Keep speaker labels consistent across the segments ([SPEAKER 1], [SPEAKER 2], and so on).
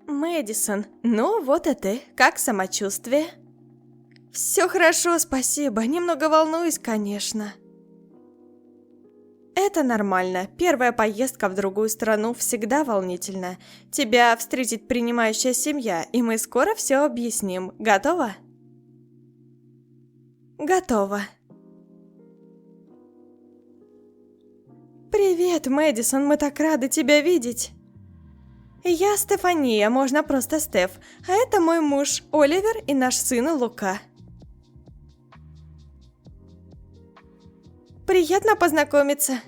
[SPEAKER 1] Мэдисон, ну вот и ты. Как самочувствие? Все хорошо, спасибо. Немного волнуюсь, конечно. Это нормально. Первая поездка в другую страну всегда волнительна. Тебя встретит принимающая семья, и мы скоро все объясним. Готова? Готова. Привет, Мэдисон, мы так рады тебя видеть. Я Стефания, можно просто Стеф, а это мой муж Оливер и наш сын Лука. Приятно познакомиться.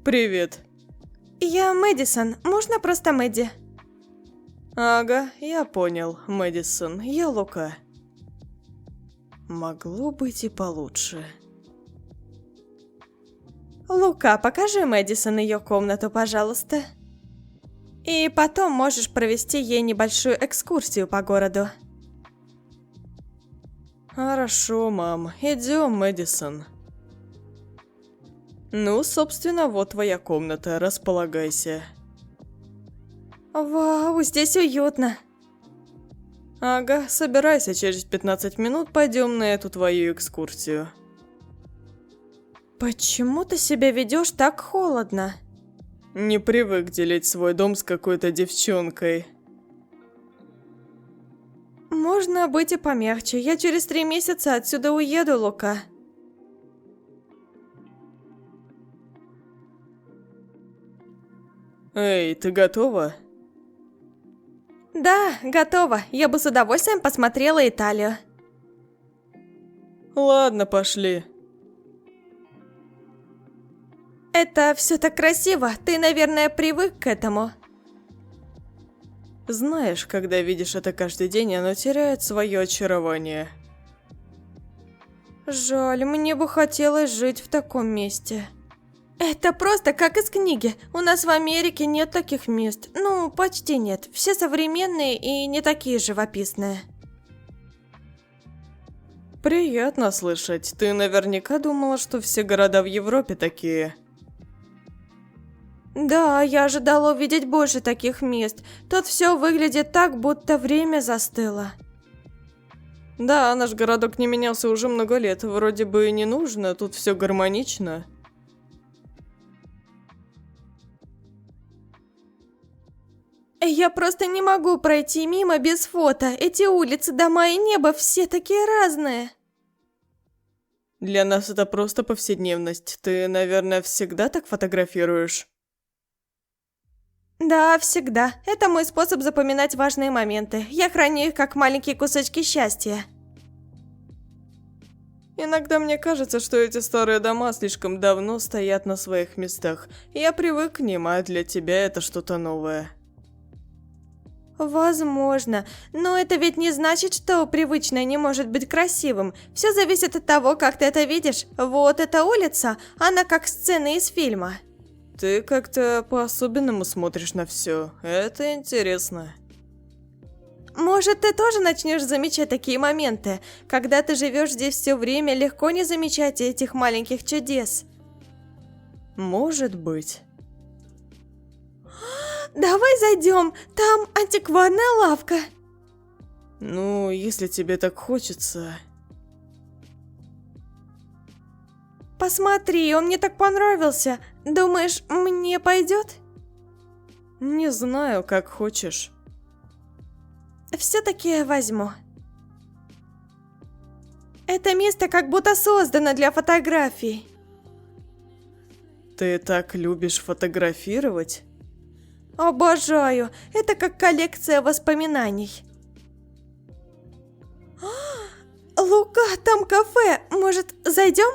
[SPEAKER 2] Привет.
[SPEAKER 1] Я Мэдисон, можно просто Мэдди?
[SPEAKER 2] Ага, я понял, Мэдисон, я Лука. Могло быть и получше.
[SPEAKER 1] Лука, покажи Мэдисон ее комнату, пожалуйста. И потом можешь провести ей небольшую экскурсию по городу.
[SPEAKER 2] Хорошо, мам, идем, Мэдисон. Ну, собственно, вот твоя комната, располагайся.
[SPEAKER 1] Вау, здесь уютно.
[SPEAKER 2] Ага, собирайся, через 15 минут пойдем на эту твою экскурсию.
[SPEAKER 1] Почему ты себя ведешь так холодно?
[SPEAKER 2] Не привык делить свой дом с какой-то девчонкой.
[SPEAKER 1] Можно быть и помягче. Я через 3 месяца отсюда уеду, Лука.
[SPEAKER 2] Эй, ты готова?
[SPEAKER 1] Да, готово. Я бы с удовольствием посмотрела Италию.
[SPEAKER 2] Ладно, пошли.
[SPEAKER 1] Это все так красиво. Ты, наверное, привык к этому.
[SPEAKER 2] Знаешь, когда видишь это каждый день, оно теряет свое очарование.
[SPEAKER 1] Жаль, мне бы хотелось жить в таком месте. Это просто как из книги. У нас в Америке нет таких мест. Ну, почти нет. Все современные и не такие живописные.
[SPEAKER 2] Приятно слышать. Ты наверняка думала, что все города в Европе такие.
[SPEAKER 1] Да, я ожидала увидеть больше таких мест. Тут все выглядит так, будто время застыло.
[SPEAKER 2] Да, наш городок не менялся уже много лет. Вроде бы и не нужно, тут все гармонично.
[SPEAKER 1] Я просто не могу пройти мимо без фото. Эти улицы, дома и небо все такие разные.
[SPEAKER 2] Для нас это просто повседневность. Ты, наверное, всегда так фотографируешь?
[SPEAKER 1] Да, всегда. Это мой способ запоминать важные моменты. Я храню их как маленькие кусочки счастья.
[SPEAKER 2] Иногда мне кажется, что эти старые дома слишком давно стоят на своих местах. Я привык к ним, а для тебя это что-то новое.
[SPEAKER 1] Возможно, но это ведь не значит, что привычное не может быть красивым. Все зависит от того, как ты это видишь. Вот эта улица, она как сцена из фильма.
[SPEAKER 2] Ты как-то по-особенному смотришь на все. Это интересно.
[SPEAKER 1] Может, ты тоже начнешь замечать такие моменты. Когда ты живешь здесь все время, легко не замечать этих маленьких чудес.
[SPEAKER 2] Может быть.
[SPEAKER 1] Давай зайдем, там антикварная лавка.
[SPEAKER 2] Ну, если тебе так хочется.
[SPEAKER 1] Посмотри, он мне так понравился. Думаешь, мне пойдет?
[SPEAKER 2] Не знаю, как хочешь.
[SPEAKER 1] Все-таки возьму. Это место как будто создано для фотографий.
[SPEAKER 2] Ты так любишь фотографировать?
[SPEAKER 1] Обожаю. Это как коллекция воспоминаний. Лука, там кафе. Может, зайдем?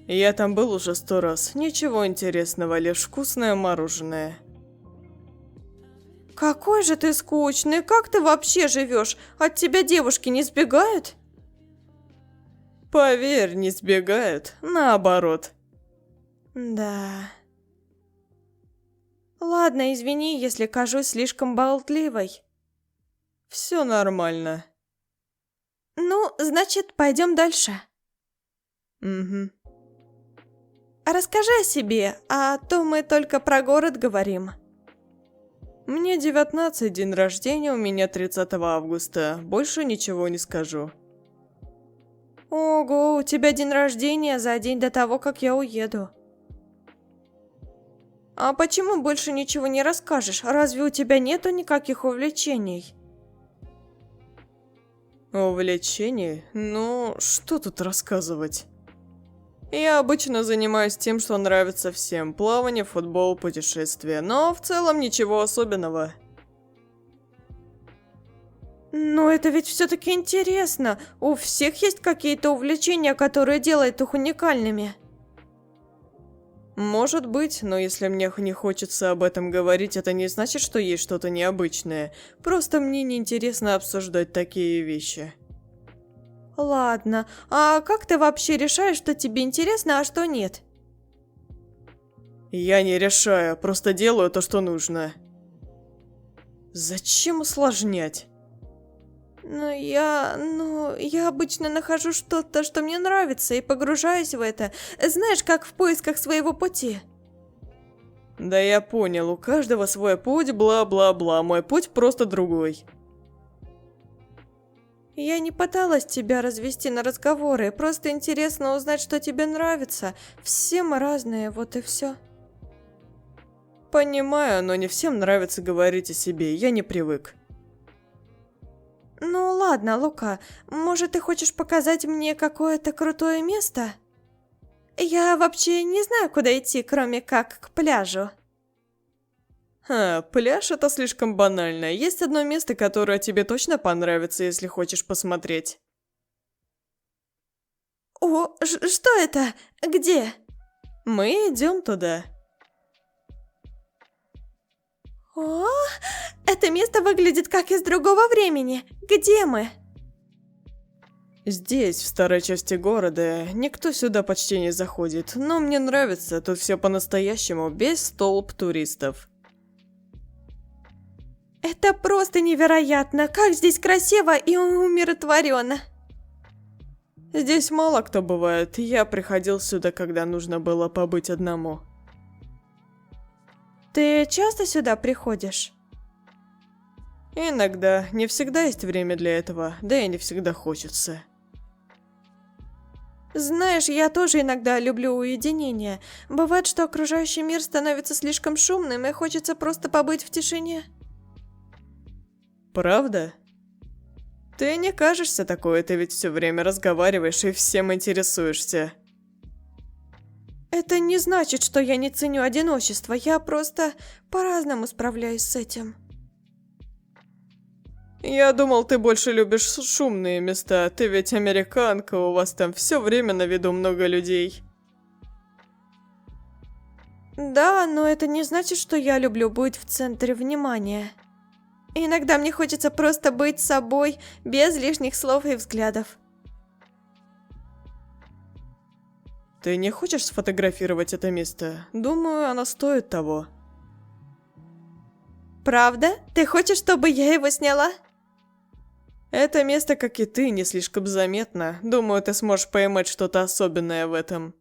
[SPEAKER 2] Я там был уже 100 раз. Ничего интересного, лишь вкусное мороженое.
[SPEAKER 1] Какой же ты скучный. Как ты вообще живешь? От тебя девушки не сбегают?
[SPEAKER 2] Поверь, не сбегают. Наоборот.
[SPEAKER 1] Да. Ладно, извини, если кажусь слишком болтливой.
[SPEAKER 2] Все нормально.
[SPEAKER 1] Ну, значит, пойдем дальше.
[SPEAKER 2] Угу.
[SPEAKER 1] Расскажи о себе, а то мы только про город говорим.
[SPEAKER 2] Мне 19, день рождения у меня 30 августа. Больше ничего не скажу.
[SPEAKER 1] Ого, у тебя день рождения за день до того, как я уеду. А почему больше ничего не расскажешь? Разве у тебя нету никаких увлечений?
[SPEAKER 2] Увлечений? Ну, что тут рассказывать? Я обычно занимаюсь тем, что нравится всем. Плавание, футбол, путешествия. Но в целом ничего особенного.
[SPEAKER 1] Но это ведь все-таки интересно. У всех есть какие-то увлечения, которые делают их уникальными.
[SPEAKER 2] Может быть, но если мне не хочется об этом говорить, это не значит, что есть что-то необычное. Просто мне неинтересно обсуждать такие вещи.
[SPEAKER 1] Ладно, а как ты вообще решаешь, что тебе интересно, а что нет?
[SPEAKER 2] Я не решаю, просто делаю то, что нужно. Зачем усложнять?
[SPEAKER 1] Я обычно нахожу что-то, что мне нравится, и погружаюсь в это. Знаешь, как в поисках своего пути.
[SPEAKER 2] Да я понял, у каждого свой путь, бла-бла-бла, мой путь просто другой.
[SPEAKER 1] Я не пыталась тебя развести на разговоры, просто интересно узнать, что тебе нравится. Все мы разные, вот и все.
[SPEAKER 2] Понимаю, но не всем нравится говорить о себе, я не привык.
[SPEAKER 1] Ну ладно, Лука, может ты хочешь показать мне какое-то крутое место? Я вообще не знаю, куда идти, кроме как к пляжу.
[SPEAKER 2] Пляж это слишком банально. Есть одно место, которое тебе точно понравится, если хочешь посмотреть.
[SPEAKER 1] О, что это? Где?
[SPEAKER 2] Мы идем туда.
[SPEAKER 1] О, это место выглядит как из другого времени. Где мы?
[SPEAKER 2] Здесь, в старой части города, никто сюда почти не заходит, но мне нравится, тут все по-настоящему, без толп туристов.
[SPEAKER 1] Это просто невероятно, как здесь красиво и умиротворенно.
[SPEAKER 2] Здесь мало кто бывает, я приходил сюда, когда нужно было побыть одному.
[SPEAKER 1] Ты часто сюда приходишь?
[SPEAKER 2] Иногда, не всегда есть время для этого, да и не всегда хочется.
[SPEAKER 1] Знаешь, я тоже иногда люблю уединение. Бывает, что окружающий мир становится слишком шумным и хочется просто побыть в тишине.
[SPEAKER 2] Правда? Ты не кажешься такой, ты ведь все время разговариваешь и всем интересуешься.
[SPEAKER 1] Это не значит, что я не ценю одиночество, я просто по-разному справляюсь с этим.
[SPEAKER 2] Я думал, ты больше любишь шумные места, ты ведь американка, у вас там все время на виду много людей.
[SPEAKER 1] Да, но это не значит, что я люблю быть в центре внимания. Иногда мне хочется просто быть собой, без лишних слов и взглядов.
[SPEAKER 2] Ты не хочешь сфотографировать это место? Думаю, оно стоит того.
[SPEAKER 1] Правда? Ты хочешь, чтобы я его сняла?
[SPEAKER 2] Это место, как и ты, не слишком заметно. Думаю, ты сможешь поймать что-то особенное в этом.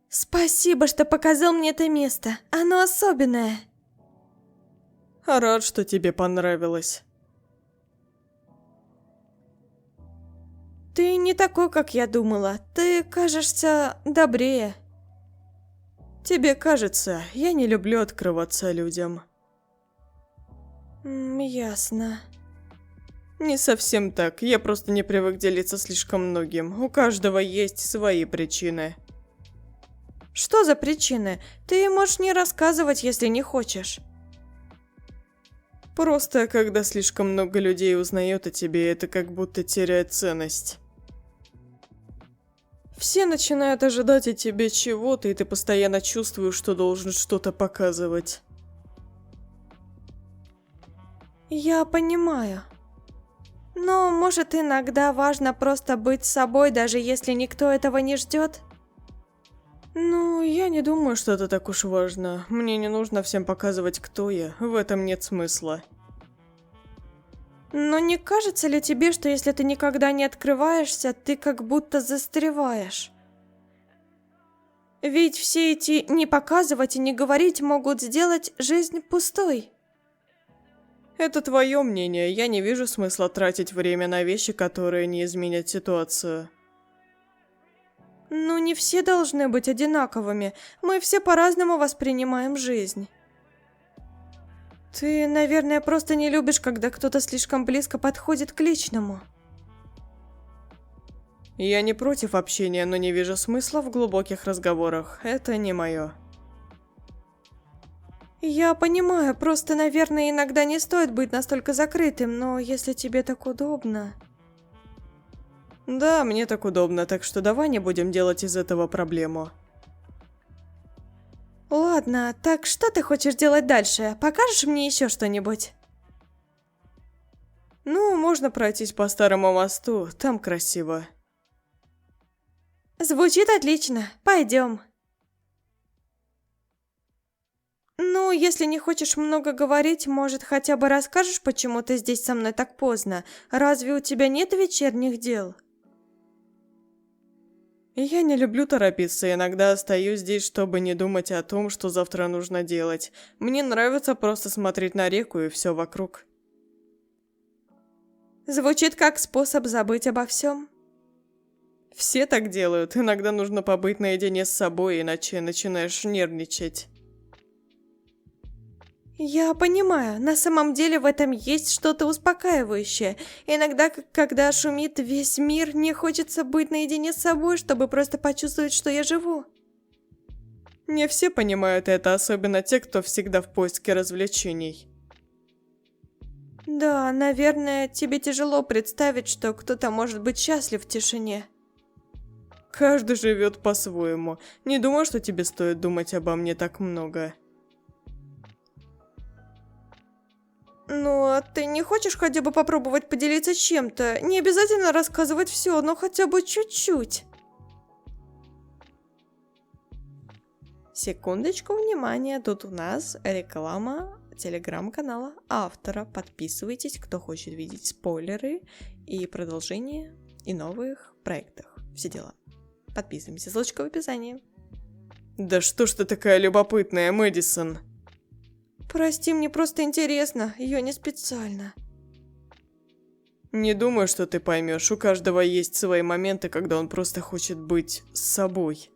[SPEAKER 1] Спасибо, что показал мне это место. Оно особенное.
[SPEAKER 2] Рад, что тебе понравилось.
[SPEAKER 1] Ты не такой, как я думала. Ты кажешься добрее.
[SPEAKER 2] Тебе кажется, я не люблю открываться людям.
[SPEAKER 1] Ясно.
[SPEAKER 2] Не совсем так, я просто не привык делиться слишком многим. У каждого есть свои причины.
[SPEAKER 1] Что за причины? Ты можешь не рассказывать, если не хочешь.
[SPEAKER 2] Просто, когда слишком много людей узнает о тебе, это как будто теряет ценность. Все начинают ожидать от тебя чего-то, и ты постоянно чувствуешь, что должен что-то показывать.
[SPEAKER 1] Я понимаю. Но, может, иногда важно просто быть собой, даже если никто этого не ждет?
[SPEAKER 2] Ну, я не думаю, что это так уж важно. Мне не нужно всем показывать, кто я. В этом нет смысла.
[SPEAKER 1] Но не кажется ли тебе, что если ты никогда не открываешься, ты как будто застреваешь? Ведь все эти «не показывать» и «не говорить» могут сделать жизнь пустой.
[SPEAKER 2] Это твое мнение, я не вижу смысла тратить время на вещи, которые не изменят ситуацию.
[SPEAKER 1] Ну, не все должны быть одинаковыми. Мы все по-разному воспринимаем жизнь. Ты, наверное, просто не любишь, когда кто-то слишком близко подходит к личному.
[SPEAKER 2] Я не против общения, но не вижу смысла в глубоких разговорах. Это не мое.
[SPEAKER 1] Я понимаю, просто, наверное, иногда не стоит быть настолько закрытым, но если тебе так удобно...
[SPEAKER 2] Да, мне так удобно, так что давай не будем делать из этого проблему.
[SPEAKER 1] Ладно, так что ты хочешь делать дальше? Покажешь мне еще что-нибудь?
[SPEAKER 2] Ну, можно пройтись по старому мосту, там красиво.
[SPEAKER 1] Звучит отлично, пойдем. Ну, если не хочешь много говорить, может, хотя бы расскажешь, почему ты здесь со мной так поздно? Разве у тебя нет вечерних дел?
[SPEAKER 2] Я не люблю торопиться, иногда остаюсь здесь, чтобы не думать о том, что завтра нужно делать. Мне нравится просто смотреть на реку и все вокруг.
[SPEAKER 1] Звучит как способ забыть обо всем.
[SPEAKER 2] Все так делают, иногда нужно побыть наедине с собой, иначе начинаешь нервничать.
[SPEAKER 1] Я понимаю, на самом деле в этом есть что-то успокаивающее. Иногда, когда шумит весь мир, мне хочется быть наедине с собой, чтобы просто почувствовать, что я живу.
[SPEAKER 2] Не все понимают это, особенно те, кто всегда в поиске развлечений.
[SPEAKER 1] Да, наверное, тебе тяжело представить, что кто-то может быть счастлив в тишине.
[SPEAKER 2] Каждый живет по-своему. Не думаю, что тебе стоит думать обо мне так много.
[SPEAKER 1] Ну, а ты не хочешь хотя бы попробовать поделиться чем-то? Не обязательно рассказывать все, но хотя бы чуть-чуть. Секундочку внимания, тут у нас реклама телеграм-канала автора. Подписывайтесь, кто хочет видеть спойлеры и продолжение, и новых проектах. Все дела. Подписываемся, ссылочка в описании.
[SPEAKER 2] Да что ж ты такая любопытная, Мэдисон?
[SPEAKER 1] Прости, мне просто интересно, я не специально.
[SPEAKER 2] Не думаю, что ты поймешь. У каждого есть свои моменты, когда он просто хочет быть с собой.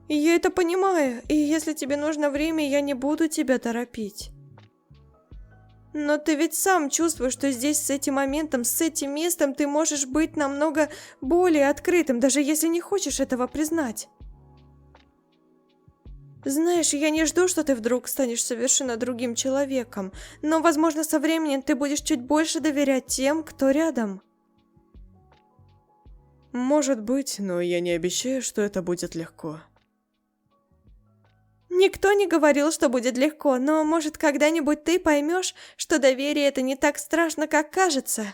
[SPEAKER 1] Я это понимаю, и если тебе нужно время, я не буду тебя торопить. Но ты ведь сам чувствуешь, что здесь с этим моментом, с этим местом ты можешь быть намного более открытым, даже если не хочешь этого признать. Знаешь, я не жду, что ты вдруг станешь совершенно другим человеком, но, возможно, со временем ты будешь чуть больше доверять тем, кто рядом.
[SPEAKER 2] Может быть, но я не обещаю, что это будет легко.
[SPEAKER 1] Никто не говорил, что будет легко, но, может, когда-нибудь ты поймешь, что доверие это не так страшно, как кажется.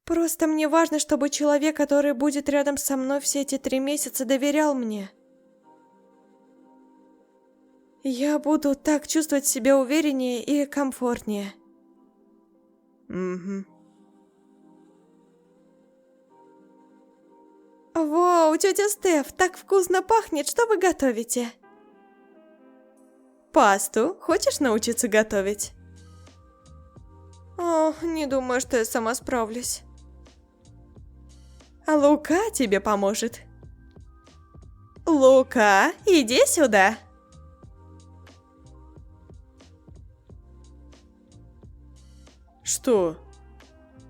[SPEAKER 1] Просто мне важно, чтобы человек, который будет рядом со мной все эти 3 месяца, доверял мне. Я буду так чувствовать себя увереннее и комфортнее.
[SPEAKER 2] Угу.
[SPEAKER 1] Вау, тетя Стеф, так вкусно пахнет, что вы готовите? Пасту. Хочешь научиться готовить? О, не думаю, что я сама справлюсь. А Лука тебе поможет. Лука, иди сюда.
[SPEAKER 2] Что?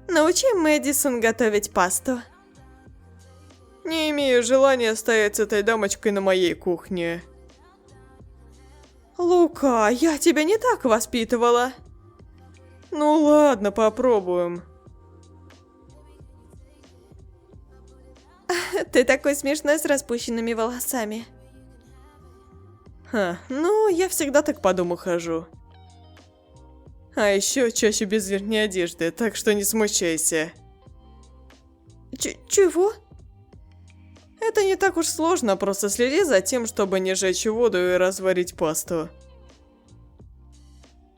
[SPEAKER 1] Научи Мэдисон готовить пасту.
[SPEAKER 2] Не имею желания стоять с этой дамочкой на моей кухне.
[SPEAKER 1] Лука, я тебя не так воспитывала.
[SPEAKER 2] Ну ладно, попробуем.
[SPEAKER 1] Ты такой смешной с распущенными волосами.
[SPEAKER 2] Ха, ну, я всегда так по дому хожу. А еще чаще без верхней одежды, так что не смущайся.
[SPEAKER 1] Чего?
[SPEAKER 2] Это не так уж сложно, просто следи за тем, чтобы не жечь воду и разварить пасту.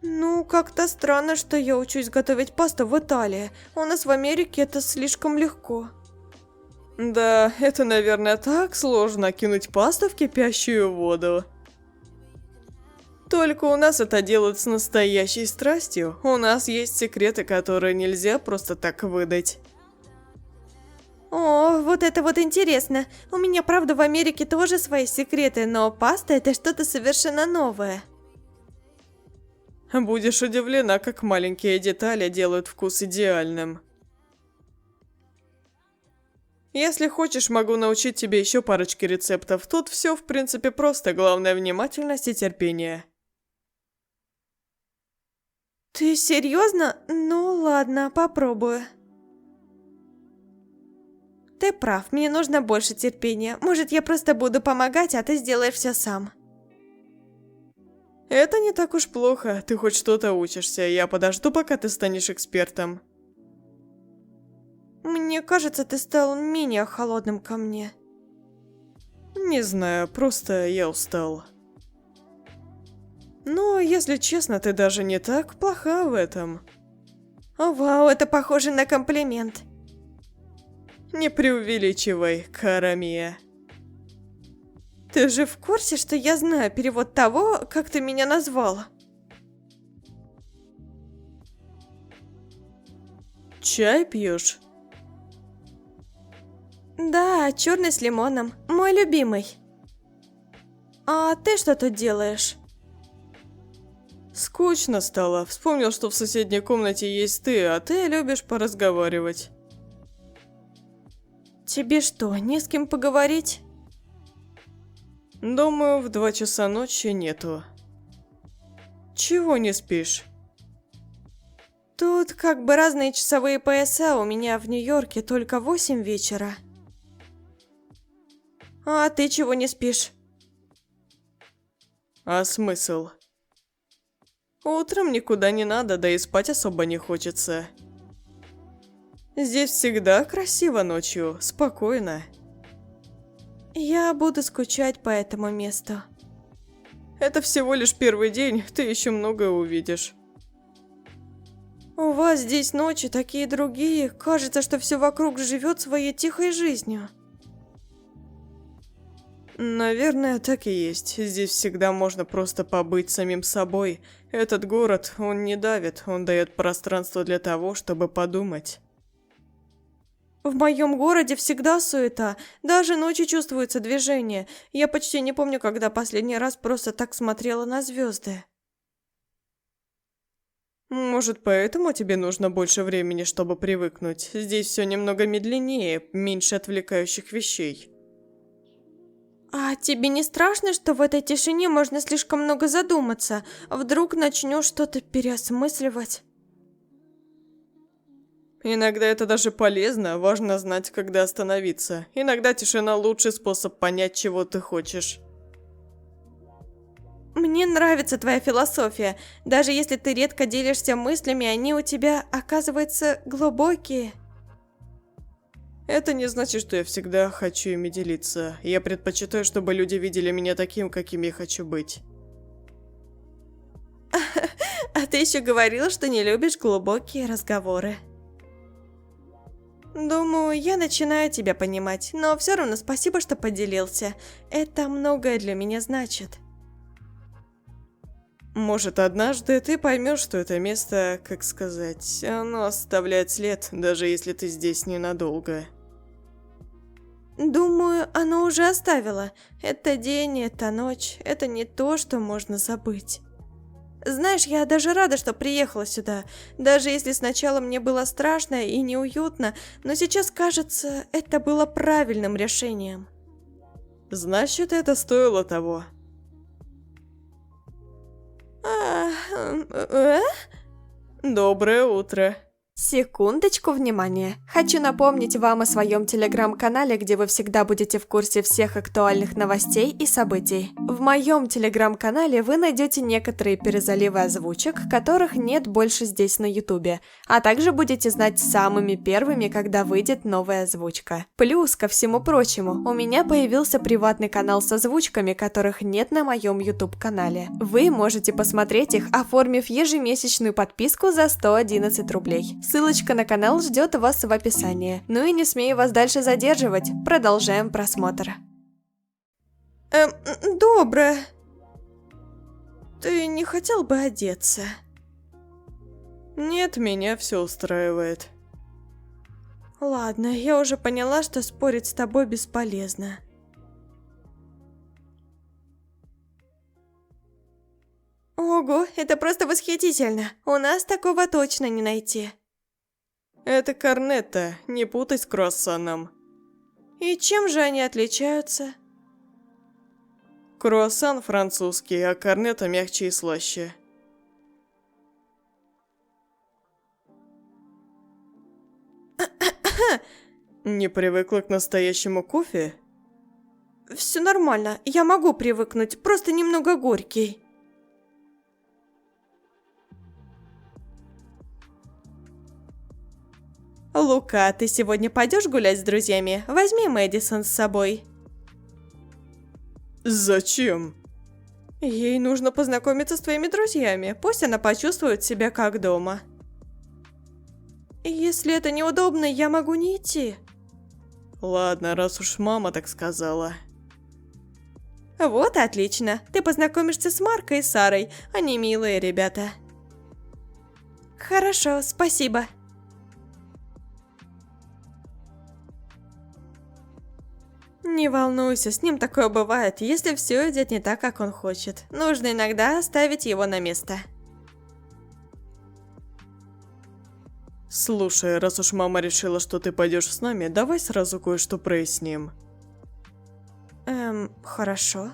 [SPEAKER 1] Ну, как-то странно, что я учусь готовить пасту в Италии. У нас в Америке это слишком легко.
[SPEAKER 2] Да, это, наверное, так сложно кинуть пасту в кипящую воду. Только у нас это делают с настоящей страстью. У нас есть секреты, которые нельзя просто так выдать.
[SPEAKER 1] О, вот это вот интересно. У меня, правда, в Америке тоже свои секреты, но паста это что-то совершенно новое.
[SPEAKER 2] Будешь удивлена, как маленькие детали делают вкус идеальным. Если хочешь, могу научить тебе еще парочки рецептов. Тут все, в принципе, просто. Главное внимательность и терпение.
[SPEAKER 1] Ты серьезно? Ну ладно, попробую. Ты прав, мне нужно больше терпения. Может, я просто буду помогать, а ты сделаешь все сам.
[SPEAKER 2] Это не так уж плохо. Ты хоть что-то учишься. Я подожду, пока ты станешь экспертом.
[SPEAKER 1] Мне кажется, ты стал менее холодным ко мне.
[SPEAKER 2] Не знаю, просто я устал. Но, если честно, ты даже не так плоха в этом.
[SPEAKER 1] О, вау, это похоже на комплимент.
[SPEAKER 2] Не преувеличивай, Карамия.
[SPEAKER 1] Ты же в курсе, что я знаю перевод того, как ты меня назвал?
[SPEAKER 2] Чай пьешь?
[SPEAKER 1] Да, черный с лимоном. Мой любимый. А ты что тут делаешь?
[SPEAKER 2] Скучно стало. Вспомнил, что в соседней комнате есть ты, а ты любишь поразговаривать.
[SPEAKER 1] Тебе что, не с кем поговорить?
[SPEAKER 2] Думаю, в 2 часа ночи нету. Чего не спишь?
[SPEAKER 1] Тут как бы разные часовые пояса, у меня в Нью-Йорке только 8 вечера. А ты чего не спишь?
[SPEAKER 2] А смысл? Утром никуда не надо, да и спать особо не хочется. Здесь всегда красиво ночью, спокойно.
[SPEAKER 1] Я буду скучать по этому месту.
[SPEAKER 2] Это всего лишь первый день, ты еще многое увидишь.
[SPEAKER 1] У вас здесь ночи такие другие, кажется, что все вокруг живет своей тихой жизнью.
[SPEAKER 2] Наверное, так и есть. Здесь всегда можно просто побыть самим собой. Этот город, он не давит, он дает пространство для того, чтобы подумать.
[SPEAKER 1] В моем городе всегда суета, даже ночью чувствуется движение. Я почти не помню, когда последний раз просто так смотрела на звезды.
[SPEAKER 2] Может, поэтому тебе нужно больше времени, чтобы привыкнуть? Здесь все немного медленнее, меньше отвлекающих вещей.
[SPEAKER 1] А тебе не страшно, что в этой тишине можно слишком много задуматься? Вдруг начнешь что-то переосмысливать?
[SPEAKER 2] Иногда это даже полезно, важно знать, когда остановиться. Иногда тишина лучший способ понять, чего ты хочешь.
[SPEAKER 1] Мне нравится твоя философия. Даже если ты редко делишься мыслями, они у тебя, оказывается, глубокие.
[SPEAKER 2] Это не значит, что я всегда хочу ими делиться. Я предпочитаю, чтобы люди видели меня таким, каким я хочу быть.
[SPEAKER 1] А ты еще говорила, что не любишь глубокие разговоры. Думаю, я начинаю тебя понимать, но все равно спасибо, что поделился. Это многое для меня значит.
[SPEAKER 2] Может, однажды ты поймешь, что это место, как сказать, оно оставляет след, даже если ты здесь ненадолго.
[SPEAKER 1] Думаю, оно уже оставило. Это день, это ночь, это не то, что можно забыть. Знаешь, я даже рада, что приехала сюда. Даже если сначала мне было страшно и неуютно, но сейчас, кажется, это было правильным решением.
[SPEAKER 2] Значит, это стоило того. Доброе утро.
[SPEAKER 1] Секундочку внимания. Хочу напомнить вам о своем телеграм-канале, где вы всегда будете в курсе всех актуальных новостей и событий. В моем телеграм-канале вы найдете некоторые перезаливы озвучек, которых нет больше здесь на ютубе, а также будете знать самыми первыми, когда выйдет новая озвучка. Плюс, ко всему прочему, у меня появился приватный канал с озвучками, которых нет на моем ютуб-канале. Вы можете посмотреть их, оформив ежемесячную подписку за 111 рублей. Ссылочка на канал ждет вас в описании. Ну и не смею вас дальше задерживать. Продолжаем просмотр. Доброе. Ты не хотел бы одеться?
[SPEAKER 2] Нет, меня все устраивает.
[SPEAKER 1] Ладно, я уже поняла, что спорить с тобой бесполезно. Ого, это просто восхитительно. У нас такого точно не найти.
[SPEAKER 2] Это корнетто, не путай с круассаном.
[SPEAKER 1] И чем же они отличаются?
[SPEAKER 2] Круассан французский, а корнетто мягче и слаще. Не привыкла к настоящему кофе?
[SPEAKER 1] Все нормально, я могу привыкнуть, просто немного горький. Лука, ты сегодня пойдешь гулять с друзьями? Возьми Мэдисон с собой.
[SPEAKER 2] Зачем?
[SPEAKER 1] Ей нужно познакомиться с твоими друзьями, пусть она почувствует себя как дома. Если это неудобно, я могу не идти.
[SPEAKER 2] Ладно, раз уж мама так сказала.
[SPEAKER 1] Вот отлично, ты познакомишься с Маркой и Сарой, они милые ребята. Хорошо, спасибо. Не волнуйся, с ним такое бывает, если все идет не так, как он хочет. Нужно иногда оставить его на место.
[SPEAKER 2] Слушай, раз уж мама решила, что ты пойдешь с нами, давай сразу кое-что проясним.
[SPEAKER 1] Хорошо.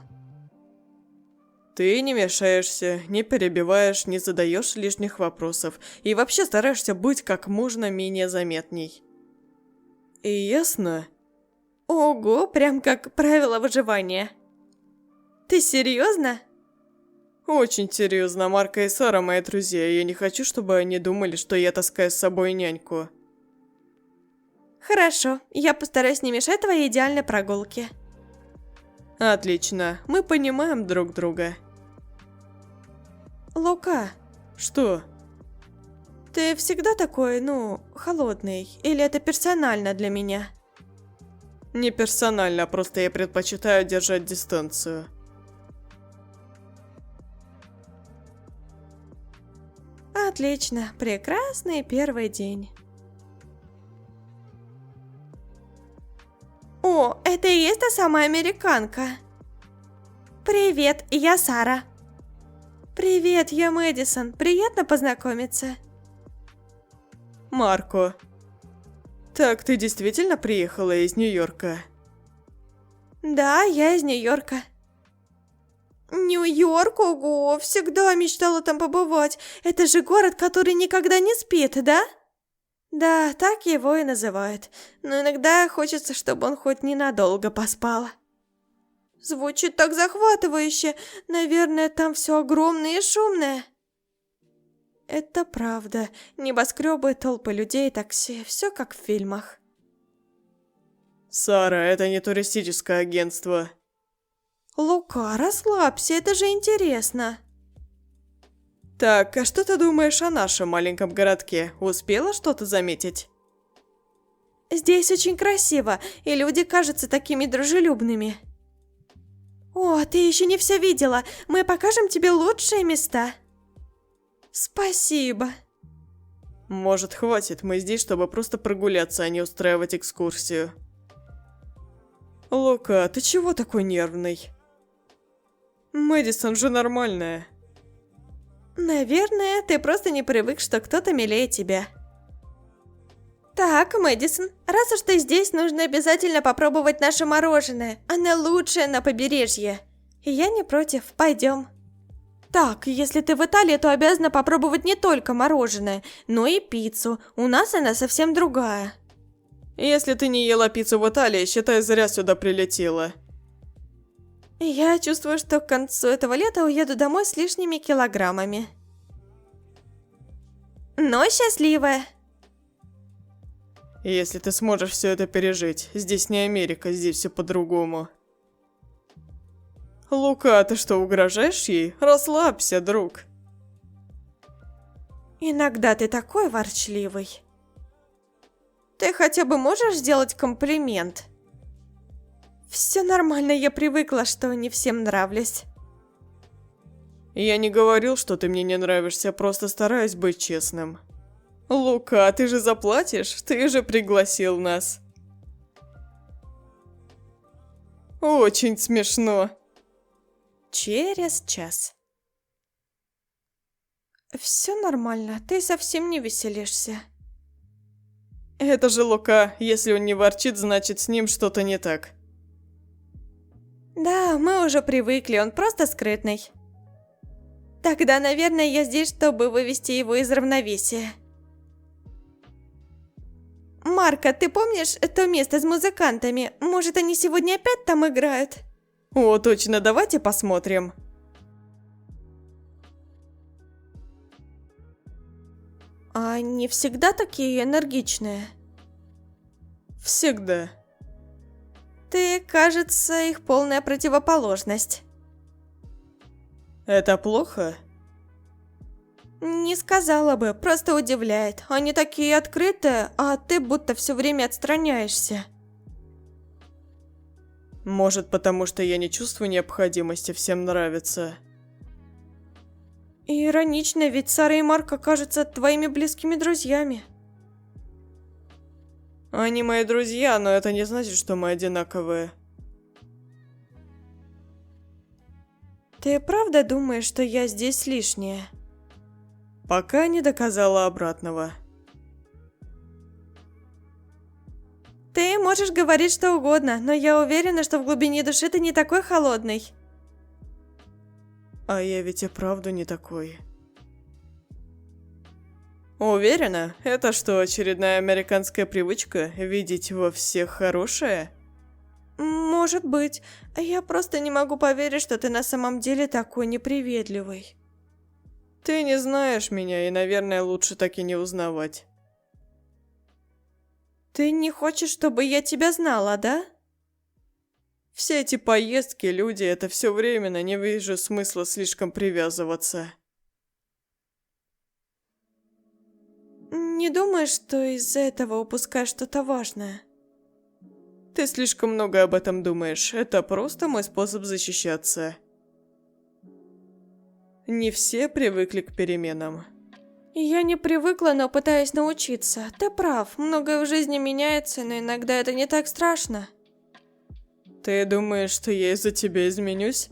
[SPEAKER 2] Ты не мешаешься, не перебиваешь, не задаешь лишних вопросов и вообще стараешься быть как можно менее заметней. И ясно?
[SPEAKER 1] Ого, прям как правило выживания. Ты серьезно?
[SPEAKER 2] Очень серьезно, Марка и Сара мои друзья, и я не хочу, чтобы они думали, что я таскаю с собой няньку.
[SPEAKER 1] Хорошо, я постараюсь не мешать твоей идеальной прогулке.
[SPEAKER 2] Отлично, мы понимаем друг друга.
[SPEAKER 1] Лука,
[SPEAKER 2] Что?
[SPEAKER 1] ты всегда такой, холодный? Или это персонально для меня?
[SPEAKER 2] Не персонально, просто я предпочитаю держать дистанцию.
[SPEAKER 1] Отлично, прекрасный первый день. О, это и есть та самая американка. Привет, я Сара. Привет, я Мэдисон, приятно познакомиться.
[SPEAKER 2] Марко. Так, ты действительно приехала из Нью-Йорка?
[SPEAKER 1] Да, я из Нью-Йорка. Нью-Йорк, ого, всегда мечтала там побывать. Это же город, который никогда не спит, да? Да, так его и называют. Но иногда хочется, чтобы он хоть ненадолго поспал. Звучит так захватывающе. Наверное, там все огромное и шумное. Это правда. Небоскребы, толпы людей, такси. Все как в фильмах.
[SPEAKER 2] Сара, это не туристическое агентство.
[SPEAKER 1] Лука, расслабься, это же интересно.
[SPEAKER 2] Так, а что ты думаешь о нашем маленьком городке? Успела что-то заметить?
[SPEAKER 1] Здесь очень красиво, и люди кажутся такими дружелюбными. О, ты еще не все видела. Мы покажем тебе лучшие места. Спасибо.
[SPEAKER 2] Может, хватит, мы здесь, чтобы просто прогуляться, а не устраивать экскурсию. Лука, ты чего такой нервный? Мэдисон же нормальная.
[SPEAKER 1] Наверное, ты просто не привык, что кто-то милее тебя. Так, Мэдисон, раз уж ты здесь, нужно обязательно попробовать наше мороженое. Оно лучшее на побережье. Я не против, пойдем. Так, если ты в Италии, то обязана попробовать не только мороженое, но и пиццу. У нас она совсем другая.
[SPEAKER 2] Если ты не ела пиццу в Италии, считай, зря сюда прилетела.
[SPEAKER 1] Я чувствую, что к концу этого лета уеду домой с лишними килограммами. Но счастливая.
[SPEAKER 2] Если ты сможешь все это пережить, здесь не Америка, здесь все по-другому. Лука, ты что, угрожаешь ей? Расслабься, друг.
[SPEAKER 1] Иногда ты такой ворчливый. Ты хотя бы можешь сделать комплимент? Все нормально, я привыкла, что не всем нравлюсь.
[SPEAKER 2] Я не говорил, что ты мне не нравишься, просто стараюсь быть честным. Лука, ты же заплатишь? Ты же пригласил нас. Очень смешно.
[SPEAKER 1] Через час. Все нормально, ты совсем не веселишься.
[SPEAKER 2] Это же Лука, если он не ворчит, значит с ним что-то не так.
[SPEAKER 1] Да, мы уже привыкли, он просто скрытный. Тогда, наверное, я здесь, чтобы вывести его из равновесия. Марка, ты помнишь то место с музыкантами? Может, они сегодня опять там играют?
[SPEAKER 2] О, точно, давайте посмотрим.
[SPEAKER 1] А они всегда такие энергичные?
[SPEAKER 2] Всегда.
[SPEAKER 1] Ты, кажется, их полная противоположность.
[SPEAKER 2] Это плохо?
[SPEAKER 1] Не сказала бы, просто удивляет. Они такие открытые, а ты будто все время отстраняешься.
[SPEAKER 2] Может, потому что я не чувствую необходимости всем нравиться.
[SPEAKER 1] Иронично, ведь Сара и Марк окажутся твоими близкими друзьями.
[SPEAKER 2] Они мои друзья, но это не значит, что мы одинаковые.
[SPEAKER 1] Ты правда думаешь, что я здесь лишняя?
[SPEAKER 2] Пока не доказала обратного.
[SPEAKER 1] Ты можешь говорить что угодно, но я уверена, что в глубине души ты не такой холодный.
[SPEAKER 2] А я ведь и правда не такой. Уверена? Это что, очередная американская привычка видеть во всех хорошее?
[SPEAKER 1] Может быть. Я просто не могу поверить, что ты на самом деле такой неприветливый.
[SPEAKER 2] Ты не знаешь меня, и, наверное, лучше так и не узнавать.
[SPEAKER 1] Ты не хочешь, чтобы я тебя знала, да?
[SPEAKER 2] Все эти поездки, люди, это все временно, не вижу смысла слишком привязываться.
[SPEAKER 1] Не думаешь, что из-за этого упускаешь что-то важное?
[SPEAKER 2] Ты слишком много об этом думаешь, это просто мой способ защищаться. Не все привыкли к переменам.
[SPEAKER 1] Я не привыкла, но пытаюсь научиться. Ты прав, многое в жизни меняется, но иногда это не так страшно.
[SPEAKER 2] Ты думаешь, что я из-за тебя изменюсь?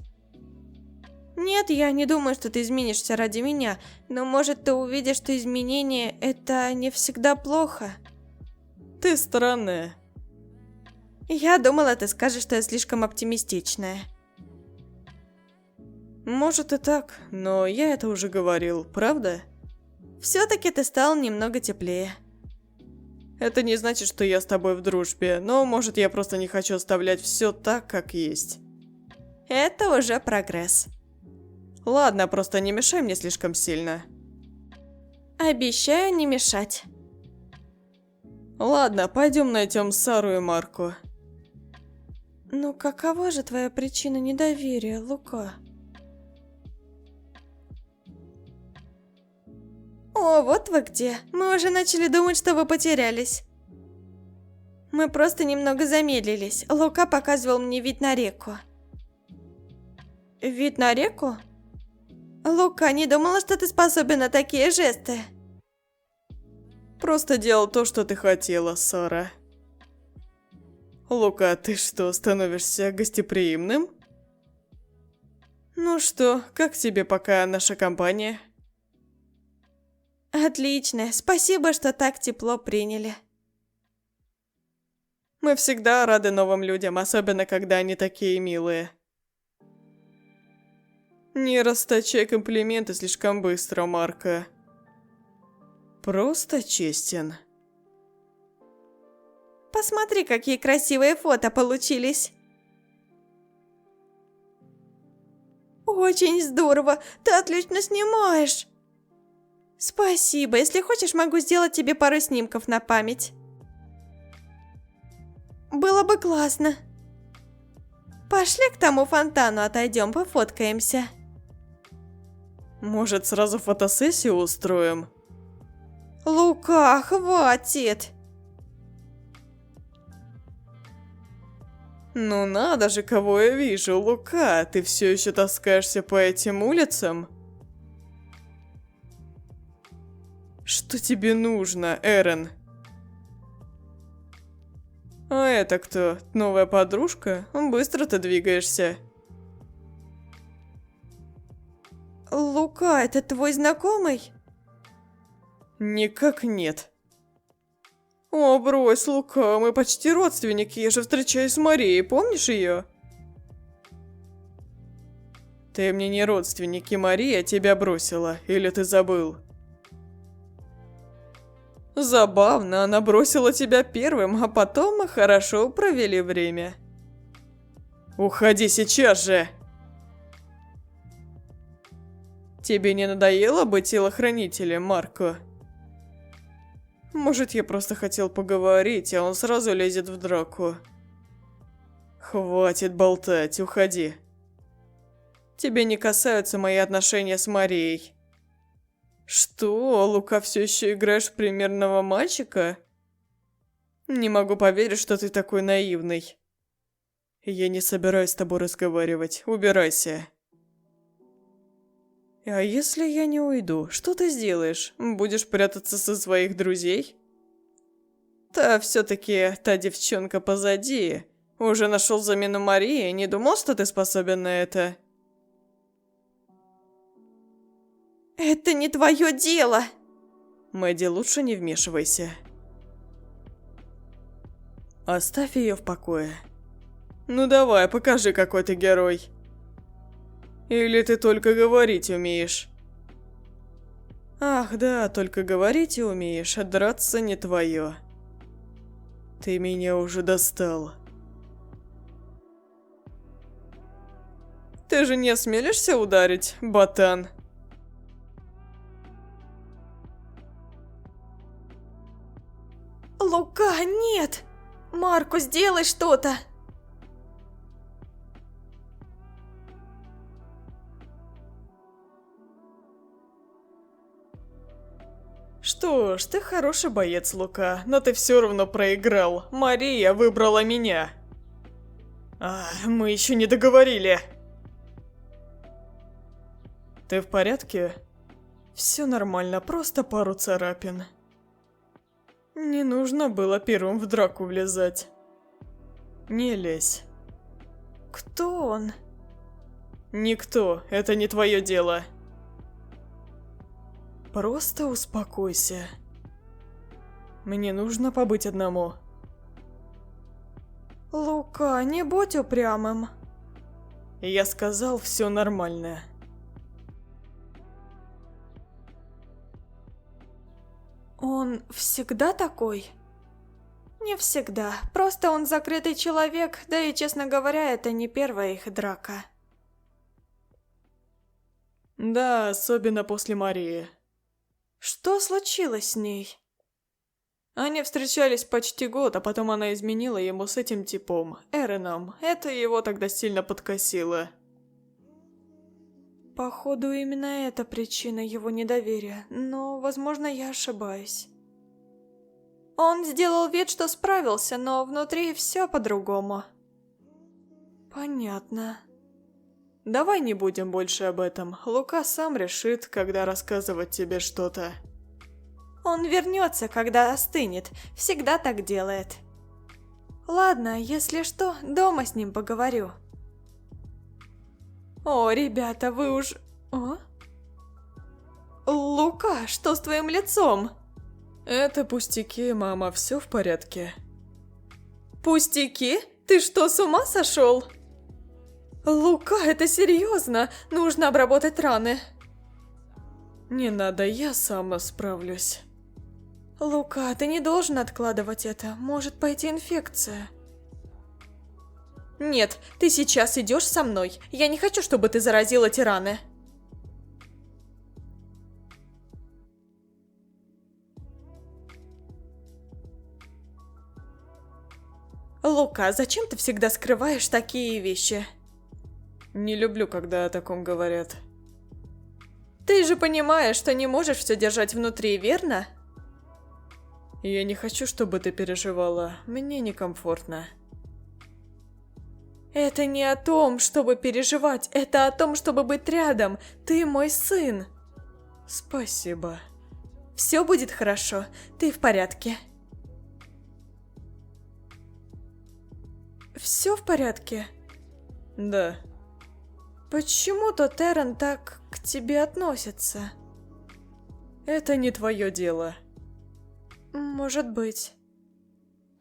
[SPEAKER 1] Нет, я не думаю, что ты изменишься ради меня, но может ты увидишь, что изменения – это не всегда плохо.
[SPEAKER 2] Ты странная.
[SPEAKER 1] Я думала, ты скажешь, что я слишком оптимистичная.
[SPEAKER 2] Может и так, но я это уже говорил, правда?
[SPEAKER 1] Все-таки ты стал немного теплее.
[SPEAKER 2] Это не значит, что я с тобой в дружбе, но может я просто не хочу оставлять все так, как есть.
[SPEAKER 1] Это уже прогресс.
[SPEAKER 2] Ладно, просто не мешай мне слишком сильно.
[SPEAKER 1] Обещаю не мешать.
[SPEAKER 2] Ладно, пойдем найдем Сару и Марку.
[SPEAKER 1] Ну какова же твоя причина недоверия, Лука? О, вот вы где. Мы уже начали думать, что вы потерялись. Мы просто немного замедлились. Лука показывал мне вид на реку. Вид на реку? Лука, не думала, что ты способен на такие жесты.
[SPEAKER 2] Просто делал то, что ты хотела, Сара. Лука, ты что, становишься гостеприимным? Ну что, как тебе пока наша компания?
[SPEAKER 1] Отлично, спасибо, что так тепло приняли.
[SPEAKER 2] Мы всегда рады новым людям, особенно когда они такие милые. Не расточай комплименты слишком быстро, Марка. Просто честен.
[SPEAKER 1] Посмотри, какие красивые фото получились. Очень здорово, ты отлично снимаешь. Спасибо, если хочешь, могу сделать тебе пару снимков на память. Было бы классно. Пошли к тому фонтану отойдем, пофоткаемся.
[SPEAKER 2] Может, сразу фотосессию устроим?
[SPEAKER 1] Лука, хватит.
[SPEAKER 2] Ну надо же, кого я вижу, Лука, ты все еще таскаешься по этим улицам? Что тебе нужно, Эрен? А это кто? Новая подружка? Быстро ты двигаешься.
[SPEAKER 1] Лука, это твой знакомый?
[SPEAKER 2] Никак нет. О, брось, Лука, мы почти родственники, я же встречаюсь с Марией, помнишь ее? Ты мне не родственник, и Мария тебя бросила, или ты забыл? Забавно, она бросила тебя первым, а потом мы хорошо провели время. Уходи сейчас же! Тебе не надоело быть телохранителем, Марко? Может, я просто хотел поговорить, а он сразу лезет в драку. Хватит болтать, уходи. Тебе не касаются мои отношения с Марией. Что, Лука, все еще играешь в примерного мальчика? Не могу поверить, что ты такой наивный. Я не собираюсь с тобой разговаривать, убирайся. А если я не уйду, что ты сделаешь? Будешь прятаться со своих друзей? Да, все-таки та девчонка позади. Уже нашел замену Марии, не думал, что ты способен на это?
[SPEAKER 1] Это не твое дело!
[SPEAKER 2] Мэдди, лучше не вмешивайся. Оставь ее в покое. Ну давай, покажи, какой ты герой. Или ты только говорить умеешь? Ах да, только говорить и умеешь, а драться не твое. Ты меня уже достал. Ты же не осмелишься ударить, ботан?
[SPEAKER 1] Лука, нет! Марко, сделай что-то!
[SPEAKER 2] Что ж, ты хороший боец, Лука, но ты все равно проиграл. Мария выбрала меня. Мы еще не договорили. Ты в порядке? Все нормально, просто пару царапин. Не нужно было первым в драку влезать. Не лезь.
[SPEAKER 1] Кто он?
[SPEAKER 2] Никто, это не твое дело. Просто успокойся. Мне нужно побыть одному.
[SPEAKER 1] Лука, не будь упрямым.
[SPEAKER 2] Я сказал, все нормально.
[SPEAKER 1] Он всегда такой? Не всегда. Просто он закрытый человек, да и, честно говоря, это не первая их драка.
[SPEAKER 2] Да, особенно после Марии.
[SPEAKER 1] Что случилось с ней?
[SPEAKER 2] Они встречались почти год, а потом она изменила ему с этим типом, Эреном. Это его тогда сильно подкосило.
[SPEAKER 1] Походу, именно это причина его недоверия, но, возможно, я ошибаюсь. Он сделал вид, что справился, но внутри все по-другому. Понятно.
[SPEAKER 2] Давай не будем больше об этом. Лука сам решит, когда рассказывать тебе что-то.
[SPEAKER 1] Он вернется, когда остынет. Всегда так делает. Ладно, если что, дома с ним поговорю. О, ребята, вы уж... О? Лука, что с твоим лицом?
[SPEAKER 2] Это пустяки, мама, все в порядке.
[SPEAKER 1] Пустяки? Ты что, с ума сошел? Лука, это серьезно. Нужно обработать раны.
[SPEAKER 2] Не надо, я сама справлюсь.
[SPEAKER 1] Лука, ты не должен откладывать это. Может пойти инфекция. Нет, ты сейчас идешь со мной. Я не хочу, чтобы ты заразил эти раны. Лука, зачем ты всегда скрываешь такие вещи?
[SPEAKER 2] Не люблю, когда о таком говорят.
[SPEAKER 1] Ты же понимаешь, что не можешь все держать внутри, верно?
[SPEAKER 2] Я не хочу, чтобы ты переживала. Мне некомфортно.
[SPEAKER 1] Это не о том, чтобы переживать, это о том, чтобы быть рядом. Ты мой сын.
[SPEAKER 2] Спасибо.
[SPEAKER 1] Все будет хорошо, ты в порядке. Все в порядке?
[SPEAKER 2] Да.
[SPEAKER 1] Почему-то Террен так к тебе относится.
[SPEAKER 2] Это не твое дело.
[SPEAKER 1] Может быть.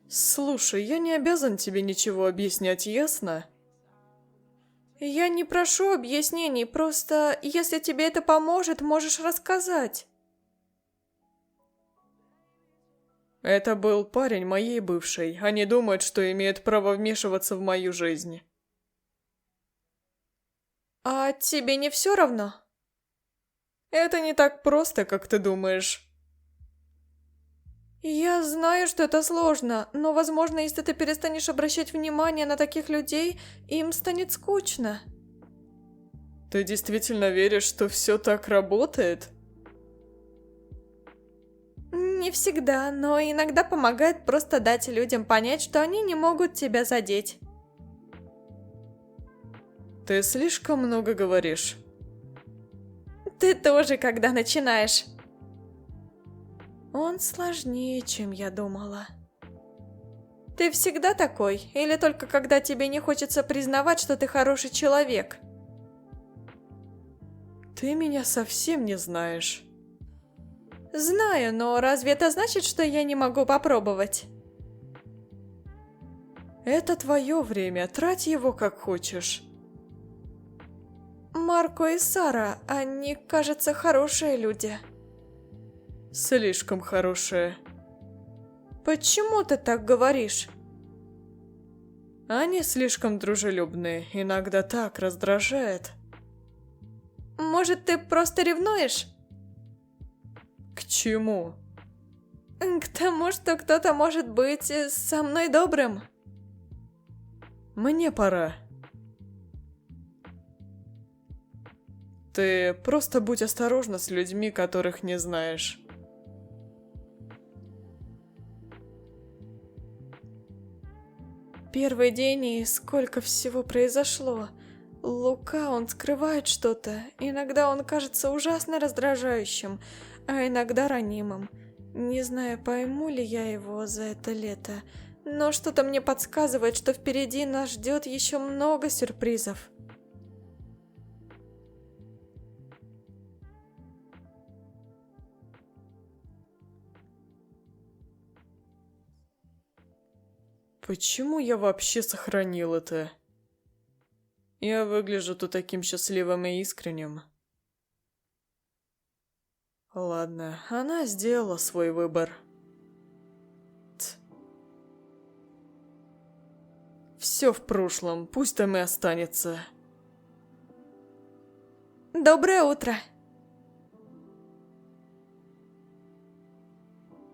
[SPEAKER 2] Слушай, я не обязан тебе ничего объяснять, ясно?
[SPEAKER 1] Я не прошу объяснений, просто если тебе это поможет, можешь рассказать.
[SPEAKER 2] Это был парень моей бывшей. Они думают, что имеют право вмешиваться в мою жизнь.
[SPEAKER 1] А тебе не все равно?
[SPEAKER 2] Это не так просто, как ты думаешь.
[SPEAKER 1] Я знаю, что это сложно, но, возможно, если ты перестанешь обращать внимание на таких людей, им станет скучно.
[SPEAKER 2] Ты действительно веришь, что все так работает?
[SPEAKER 1] Не всегда, но иногда помогает просто дать людям понять, что они не могут тебя задеть.
[SPEAKER 2] Ты слишком много говоришь.
[SPEAKER 1] Ты тоже, когда начинаешь. Он сложнее, чем я думала. Ты всегда такой? Или только когда тебе не хочется признавать, что ты хороший человек?
[SPEAKER 2] Ты меня совсем не знаешь.
[SPEAKER 1] Знаю, но разве это значит, что я не могу попробовать?
[SPEAKER 2] Это твое время, трать его как хочешь.
[SPEAKER 1] Марко и Сара, они, кажется, хорошие люди.
[SPEAKER 2] Слишком хорошие.
[SPEAKER 1] Почему ты так говоришь?
[SPEAKER 2] Они слишком дружелюбные, иногда так раздражает.
[SPEAKER 1] Может, ты просто ревнуешь?
[SPEAKER 2] К чему?
[SPEAKER 1] К тому, что кто-то может быть со мной добрым.
[SPEAKER 2] Мне пора. Ты просто будь осторожна с людьми, которых не знаешь.
[SPEAKER 1] Первый день и сколько всего произошло. Лука, он скрывает что-то. Иногда он кажется ужасно раздражающим, а иногда ранимым. Не знаю, пойму ли я его за это лето, но что-то мне подсказывает, что впереди нас ждет еще много сюрпризов.
[SPEAKER 2] Почему я вообще сохранил это? Я выгляжу тут таким счастливым и искренним. Ладно, она сделала свой выбор. Все в прошлом, пусть там и останется.
[SPEAKER 1] Доброе утро.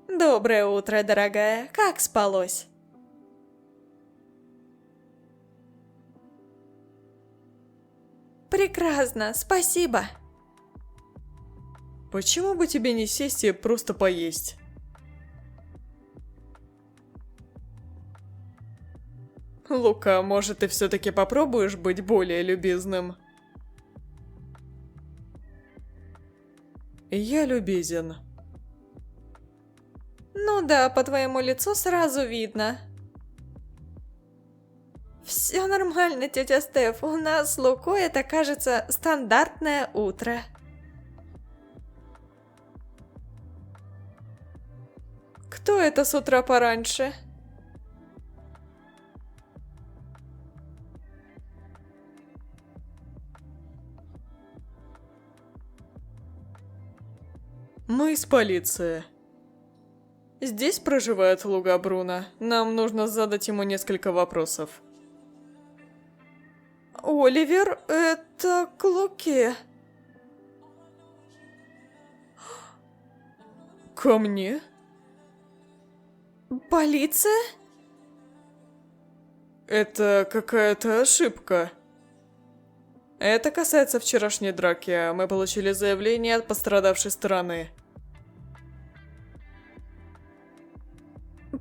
[SPEAKER 1] Доброе утро, дорогая. Как спалось? Прекрасно, спасибо.
[SPEAKER 2] Почему бы тебе не сесть и просто поесть? Лука, может, ты все-таки попробуешь быть более любезным? Я любезен.
[SPEAKER 1] Ну да, по твоему лицу сразу видно. Все нормально, тетя Стеф. У нас с Лукой это, кажется, стандартное утро. Кто это с утра пораньше?
[SPEAKER 2] Мы из полиции. Здесь проживает Лука Бруно. Нам нужно задать ему несколько вопросов.
[SPEAKER 1] Оливер, это к Луке.
[SPEAKER 2] Ко мне?
[SPEAKER 1] Полиция?
[SPEAKER 2] Это какая-то ошибка. Это касается вчерашней драки. Мы получили заявление от пострадавшей стороны.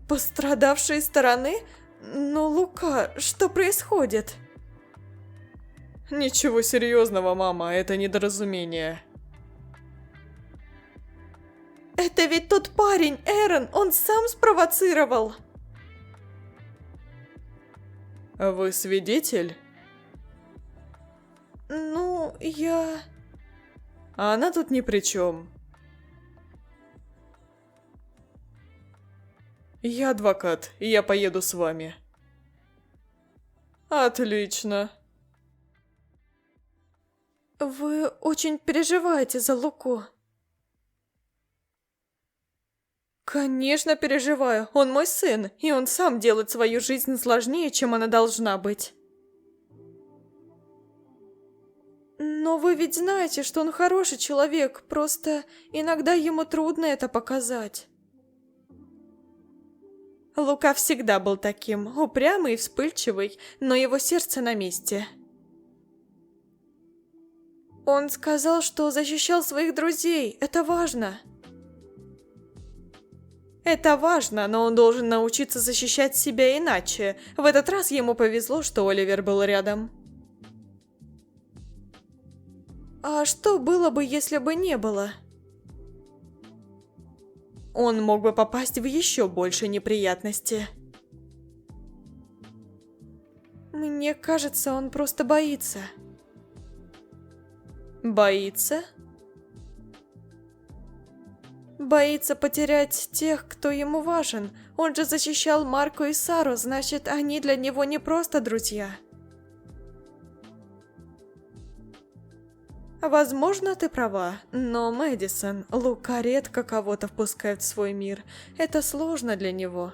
[SPEAKER 1] Пострадавшей стороны? Ну, Лука, что происходит?
[SPEAKER 2] Ничего серьезного, мама, это недоразумение.
[SPEAKER 1] Это ведь тот парень, Эрон, он сам спровоцировал.
[SPEAKER 2] Вы свидетель?
[SPEAKER 1] Ну, я...
[SPEAKER 2] А она тут ни при чем. Я адвокат, и я поеду с вами. Отлично.
[SPEAKER 1] Вы очень переживаете за Луку. Конечно, переживаю. Он мой сын, и он сам делает свою жизнь сложнее, чем она должна быть. Но вы ведь знаете, что он хороший человек, просто иногда ему трудно это показать. Лука всегда был таким, упрямый и вспыльчивый, но его сердце на месте. Он сказал, что защищал своих друзей, это важно. Это важно, но он должен научиться защищать себя иначе. В этот раз ему повезло, что Оливер был рядом. А что было бы, если бы не было? Он мог бы попасть в еще больше неприятности. Мне кажется, он просто боится. Боится? Боится потерять тех, кто ему важен. Он же защищал Марку и Сару, значит, они для него не просто друзья. Возможно, ты права, но Мэдисон, Лука редко кого-то впускает в свой мир. Это сложно для него.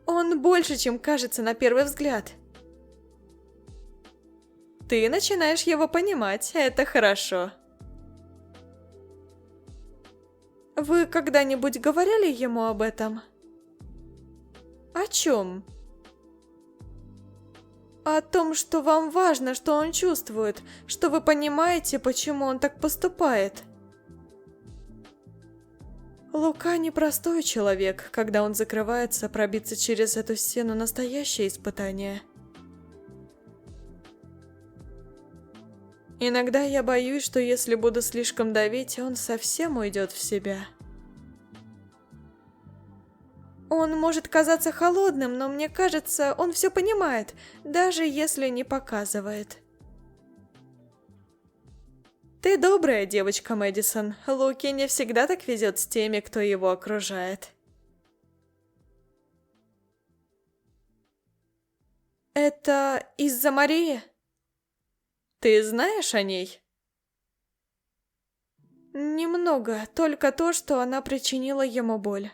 [SPEAKER 1] Он больше, чем кажется на первый взгляд. Ты начинаешь его понимать, это хорошо. Вы когда-нибудь говорили ему об этом? О чем? О том, что вам важно, что он чувствует, что вы понимаете, почему он так поступает. Лука непростой человек, когда он закрывается, пробиться через эту стену настоящее испытание. Иногда я боюсь, что если буду слишком давить, он совсем уйдет в себя. Он может казаться холодным, но мне кажется, он все понимает, даже если не показывает. Ты добрая девочка, Мэдисон. Луки не всегда так везет с теми, кто его окружает. Это из-за Марии? Ты знаешь о ней? Немного, только то, что она причинила ему боль.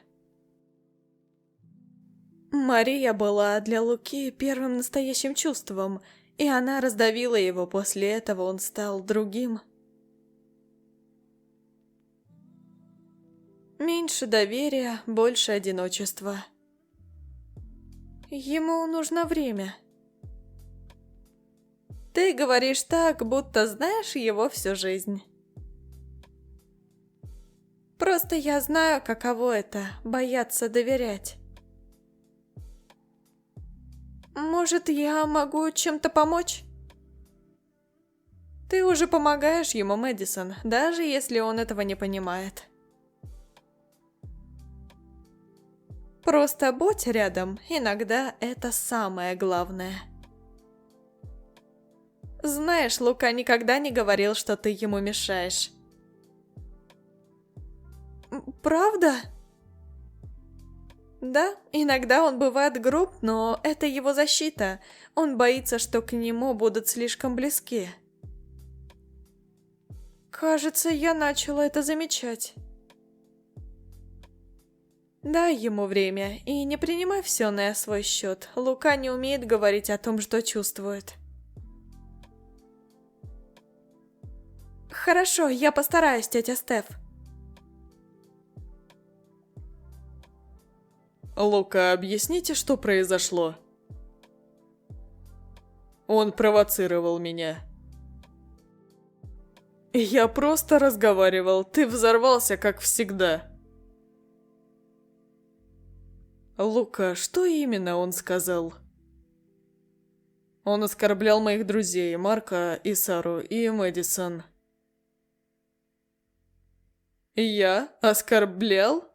[SPEAKER 1] Мария была для Луки первым настоящим чувством, и она раздавила его, после этого он стал другим. Меньше доверия, больше одиночества. Ему нужно время. Ты говоришь так, будто знаешь его всю жизнь. Просто я знаю, каково это – бояться доверять. Может, я могу чем-то помочь? Ты уже помогаешь ему, Мэдисон, даже если он этого не понимает. Просто будь рядом, иногда это самое главное. Знаешь, Лука никогда не говорил, что ты ему мешаешь. Правда? Да, иногда он бывает груб, но это его защита. Он боится, что к нему будут слишком близки. Кажется, я начала это замечать. Дай ему время и не принимай все на свой счет. Лука не умеет говорить о том, что чувствует. Хорошо, я постараюсь, тетя Стеф.
[SPEAKER 2] Лука, объясните, что произошло? Он провоцировал меня. Я просто разговаривал, ты взорвался, как всегда. Лука, что именно он сказал? Он оскорблял моих друзей, Марка и Сару, и Мэдисон. Я? Оскорблял?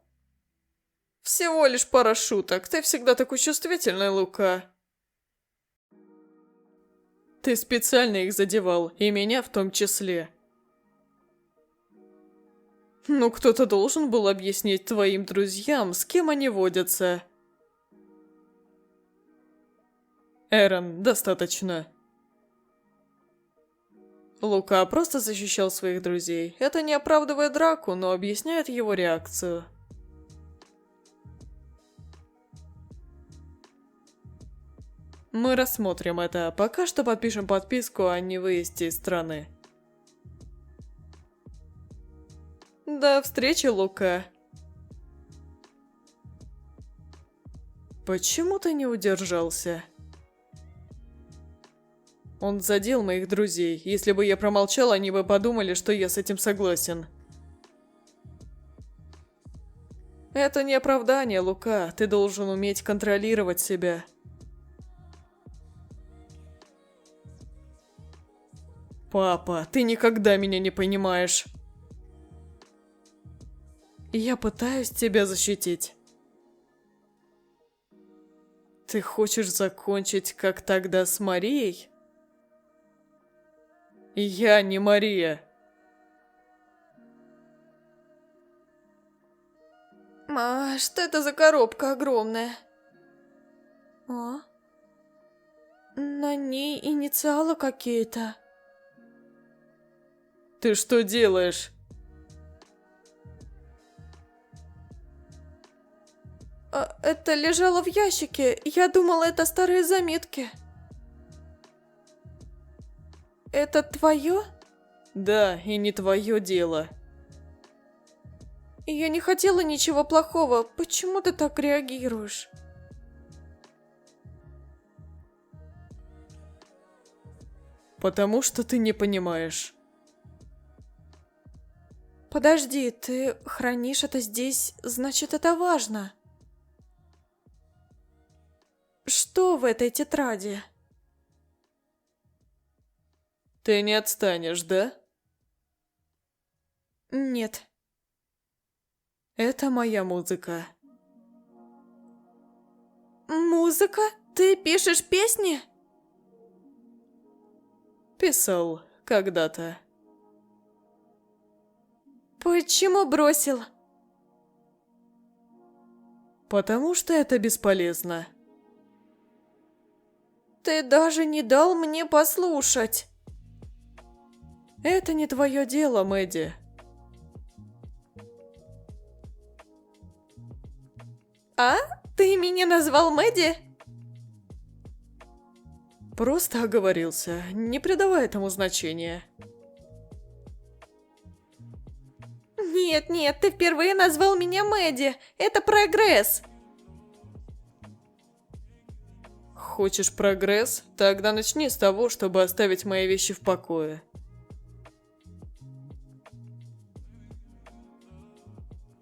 [SPEAKER 2] Всего лишь пара шуток. Ты всегда такой чувствительный, Лука. Ты специально их задевал, и меня в том числе. Ну, кто-то должен был объяснить твоим друзьям, с кем они водятся. Эрон, достаточно. Лука просто защищал своих друзей. Это не оправдывает драку, но объясняет его реакцию. Мы рассмотрим это. Пока что подпишем подписку о невыезде из страны. До встречи, Лука. Почему ты не удержался? Он задел моих друзей. Если бы я промолчал, они бы подумали, что я с этим согласен. Это не оправдание, Лука. Ты должен уметь контролировать себя. Папа, ты никогда меня не понимаешь. Я пытаюсь тебя защитить. Ты хочешь закончить, как тогда с Марией? Я не Мария.
[SPEAKER 1] Что это за коробка огромная? На ней инициалы какие-то.
[SPEAKER 2] Ты что делаешь?
[SPEAKER 1] Это лежало в ящике. Я думала, это старые заметки. Это твое?
[SPEAKER 2] Да, и не твое дело.
[SPEAKER 1] Я не хотела ничего плохого. Почему ты так реагируешь?
[SPEAKER 2] Потому что ты не понимаешь.
[SPEAKER 1] Подожди, ты хранишь это здесь, значит, это важно. Что в этой тетради?
[SPEAKER 2] Ты не отстанешь, да?
[SPEAKER 1] Нет.
[SPEAKER 2] Это моя музыка.
[SPEAKER 1] Музыка? Ты пишешь песни?
[SPEAKER 2] Писал когда-то.
[SPEAKER 1] Почему бросил?
[SPEAKER 2] Потому что это бесполезно.
[SPEAKER 1] Ты даже не дал мне послушать.
[SPEAKER 2] Это не твое дело, Мэдди.
[SPEAKER 1] Ты меня назвал Мэдди?
[SPEAKER 2] Просто оговорился. Не придавай этому значения.
[SPEAKER 1] Нет, ты впервые назвал меня Мэдди. Это прогресс.
[SPEAKER 2] Хочешь прогресс? Тогда начни с того, чтобы оставить мои вещи в покое.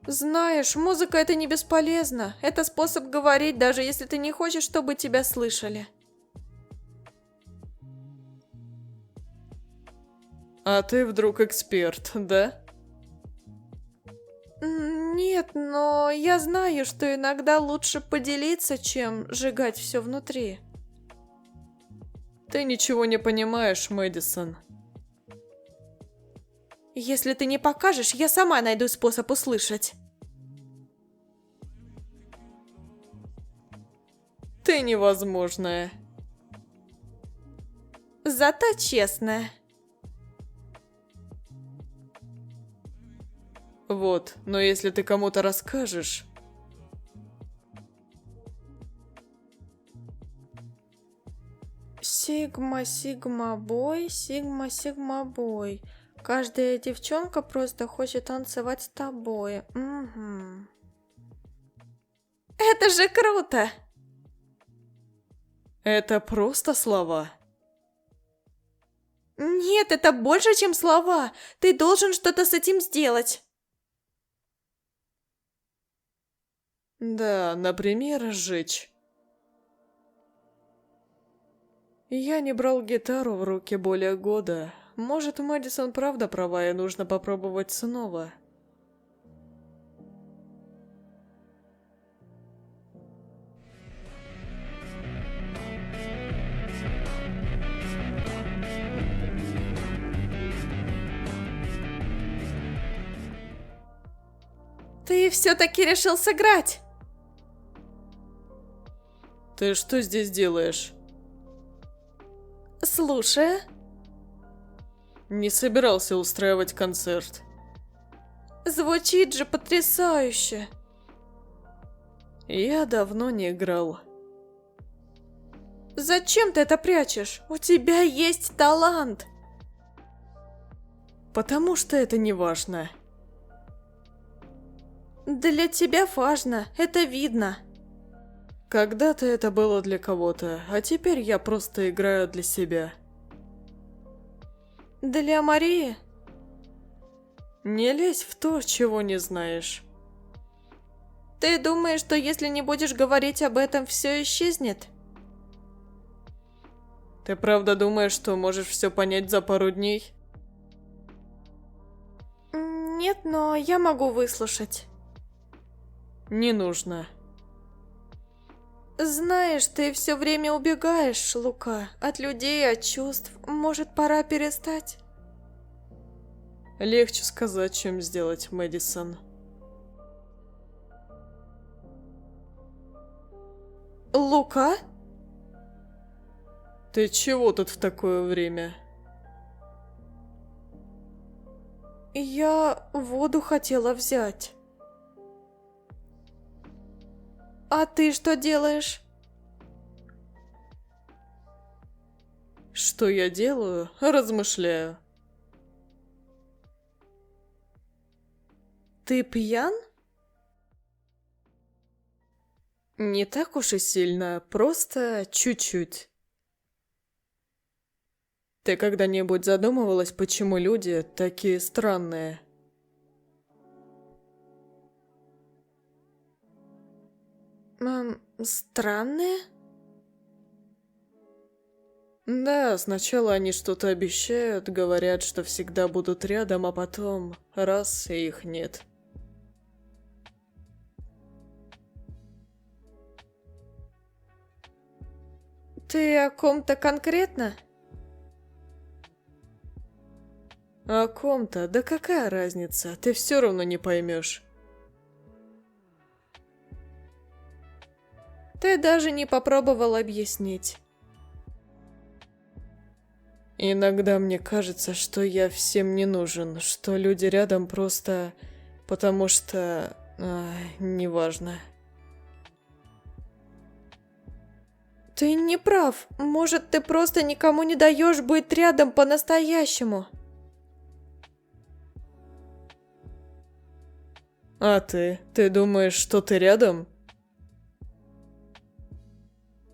[SPEAKER 1] Знаешь, музыка это не бесполезно. Это способ говорить, даже если ты не хочешь, чтобы тебя слышали.
[SPEAKER 2] А ты вдруг эксперт, да?
[SPEAKER 1] Нет, но я знаю, что иногда лучше поделиться, чем сжигать все внутри.
[SPEAKER 2] Ты ничего не понимаешь, Мэдисон.
[SPEAKER 1] Если ты не покажешь, я сама найду способ услышать.
[SPEAKER 2] Ты невозможная.
[SPEAKER 1] Зато честная.
[SPEAKER 2] Вот, но если ты кому-то расскажешь...
[SPEAKER 1] Сигма, сигма, бой. Каждая девчонка просто хочет танцевать с тобой. Угу. Это же круто!
[SPEAKER 2] Это просто слова.
[SPEAKER 1] Нет, это больше, чем слова. Ты должен что-то с этим сделать.
[SPEAKER 2] Да, например, сжечь. Я не брал гитару в руки более года. Может, Мэдисон правда права, и нужно попробовать снова.
[SPEAKER 1] Ты все-таки решил сыграть?
[SPEAKER 2] Ты что здесь делаешь?
[SPEAKER 1] Слушай,
[SPEAKER 2] Не собирался устраивать концерт.
[SPEAKER 1] звучит же потрясающе.
[SPEAKER 2] Я давно не играл.
[SPEAKER 1] Зачем ты это прячешь? У тебя есть талант.
[SPEAKER 2] Потому что это не важно.
[SPEAKER 1] Для тебя важно, это видно.
[SPEAKER 2] Когда-то это было для кого-то, а теперь я просто играю для себя.
[SPEAKER 1] Для Марии?
[SPEAKER 2] Не лезь в то, чего не знаешь.
[SPEAKER 1] Ты думаешь, что если не будешь говорить об этом, все исчезнет?
[SPEAKER 2] Ты правда думаешь, что можешь все понять за пару дней?
[SPEAKER 1] Нет, но я могу выслушать.
[SPEAKER 2] Не нужно.
[SPEAKER 1] Знаешь, ты все время убегаешь, Лука, от людей, от чувств. Может, пора перестать?
[SPEAKER 2] Легче сказать, чем сделать, Мэдисон.
[SPEAKER 1] Лука?
[SPEAKER 2] Ты чего тут в такое время?
[SPEAKER 1] Я воду хотела взять. А ты что делаешь?
[SPEAKER 2] Что я делаю? Размышляю.
[SPEAKER 1] Ты пьян?
[SPEAKER 2] Не так уж и сильно, просто чуть-чуть. Ты когда-нибудь задумывалась, почему люди такие странные?
[SPEAKER 1] Странные?
[SPEAKER 2] Да, сначала они что-то обещают, говорят, что всегда будут рядом, а потом раз и их нет.
[SPEAKER 1] Ты о ком-то конкретно?
[SPEAKER 2] О ком-то? Да какая разница? Ты все равно не поймешь.
[SPEAKER 1] Ты даже не попробовал объяснить.
[SPEAKER 2] Иногда мне кажется, что я всем не нужен, что люди рядом просто потому что... неважно.
[SPEAKER 1] Ты не прав. Может, ты просто никому не даешь быть рядом по-настоящему.
[SPEAKER 2] А ты? Ты думаешь, что ты рядом?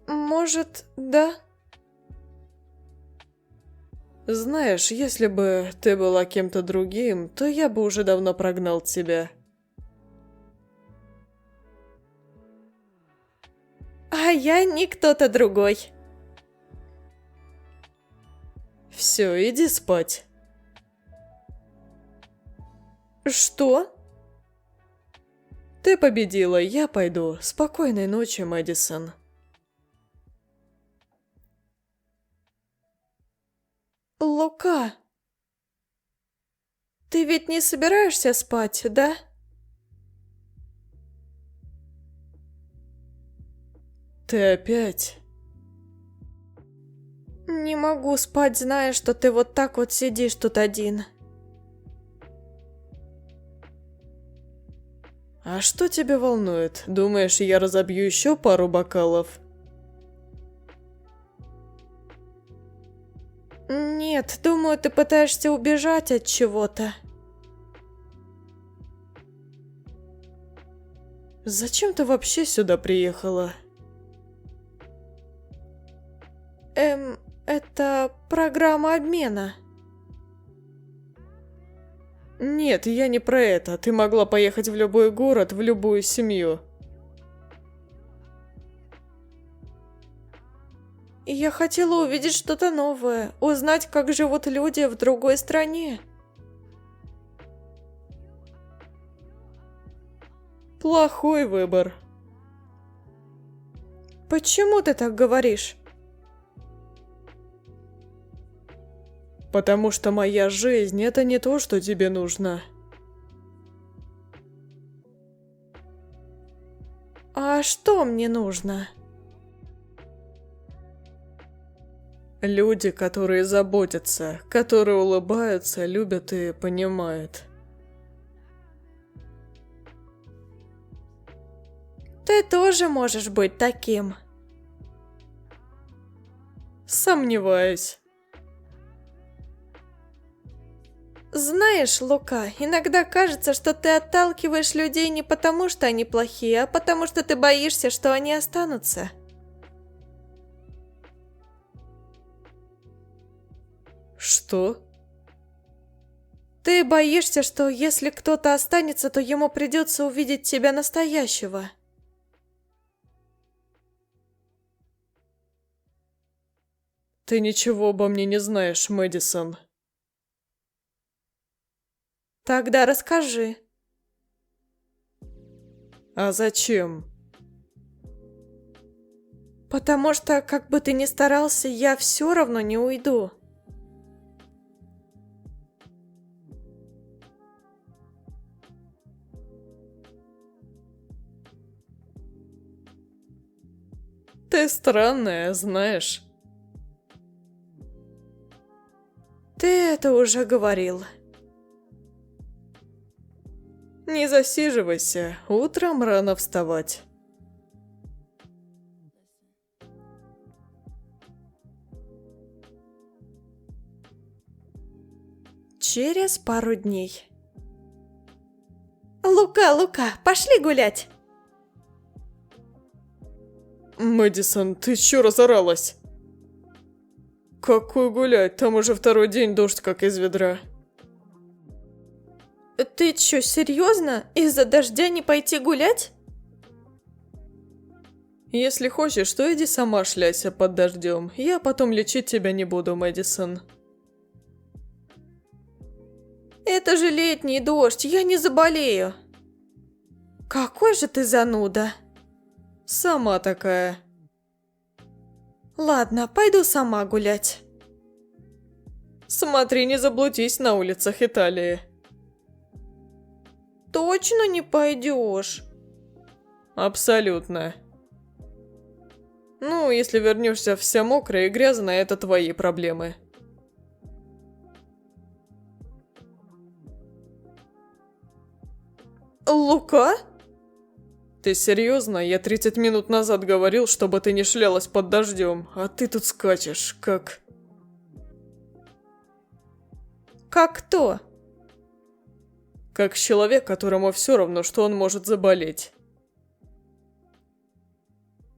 [SPEAKER 1] Может, да?
[SPEAKER 2] Знаешь, если бы ты была кем-то другим, то я бы уже давно прогнал тебя.
[SPEAKER 1] А я не кто-то другой.
[SPEAKER 2] Все, иди спать.
[SPEAKER 1] Что?
[SPEAKER 2] Ты победила, я пойду. Спокойной ночи, Мэдисон.
[SPEAKER 1] Лука, ты ведь не собираешься спать, да?
[SPEAKER 2] Ты опять?
[SPEAKER 1] Не могу спать, зная, что ты вот так вот сидишь тут один.
[SPEAKER 2] А что тебя волнует? Думаешь, я разобью еще пару бокалов?
[SPEAKER 1] Нет, думаю, ты пытаешься убежать от чего-то.
[SPEAKER 2] Зачем ты вообще сюда приехала?
[SPEAKER 1] Это программа обмена.
[SPEAKER 2] Нет, я не про это. Ты могла поехать в любой город, в любую семью.
[SPEAKER 1] Я хотела увидеть что-то новое, узнать, как живут люди в другой стране.
[SPEAKER 2] Плохой выбор.
[SPEAKER 1] Почему ты так говоришь?
[SPEAKER 2] Потому что моя жизнь — это не то, что тебе нужно.
[SPEAKER 1] А что мне нужно?
[SPEAKER 2] Люди, которые заботятся, которые улыбаются, любят и понимают.
[SPEAKER 1] Ты тоже можешь быть таким.
[SPEAKER 2] Сомневаюсь.
[SPEAKER 1] Знаешь, Лука, иногда кажется, что ты отталкиваешь людей не потому, что они плохие, а потому, что ты боишься, что они останутся.
[SPEAKER 2] Что?
[SPEAKER 1] Ты боишься, что если кто-то останется, то ему придется увидеть тебя настоящего.
[SPEAKER 2] Ты ничего обо мне не знаешь, Мэдисон.
[SPEAKER 1] Тогда расскажи.
[SPEAKER 2] А зачем?
[SPEAKER 1] Потому что, как бы ты ни старался, я все равно не уйду.
[SPEAKER 2] Ты странная, знаешь.
[SPEAKER 1] Ты это уже говорил.
[SPEAKER 2] Не засиживайся, утром рано вставать.
[SPEAKER 1] Через пару дней. Лука, пошли гулять.
[SPEAKER 2] Мэдисон, ты чё разоралась? Какой гулять? Там уже второй день дождь как из ведра.
[SPEAKER 1] Ты чё, серьезно? Из-за дождя не пойти гулять?
[SPEAKER 2] Если хочешь, то иди сама шляйся под дождем. Я потом лечить тебя не буду, Мэдисон.
[SPEAKER 1] Это же летний дождь, я не заболею. Какой же ты зануда.
[SPEAKER 2] Сама такая.
[SPEAKER 1] Ладно, пойду сама гулять.
[SPEAKER 2] Смотри, не заблудись на улицах Италии.
[SPEAKER 1] Точно не пойдешь?
[SPEAKER 2] Абсолютно. Ну, если вернешься вся мокрая и грязная, это твои проблемы.
[SPEAKER 1] Лука?
[SPEAKER 2] Ты серьезно? Я 30 минут назад говорил, чтобы ты не шлялась под дождем, а ты тут скачешь, как...
[SPEAKER 1] Как кто?
[SPEAKER 2] Как человек, которому все равно, что он может заболеть.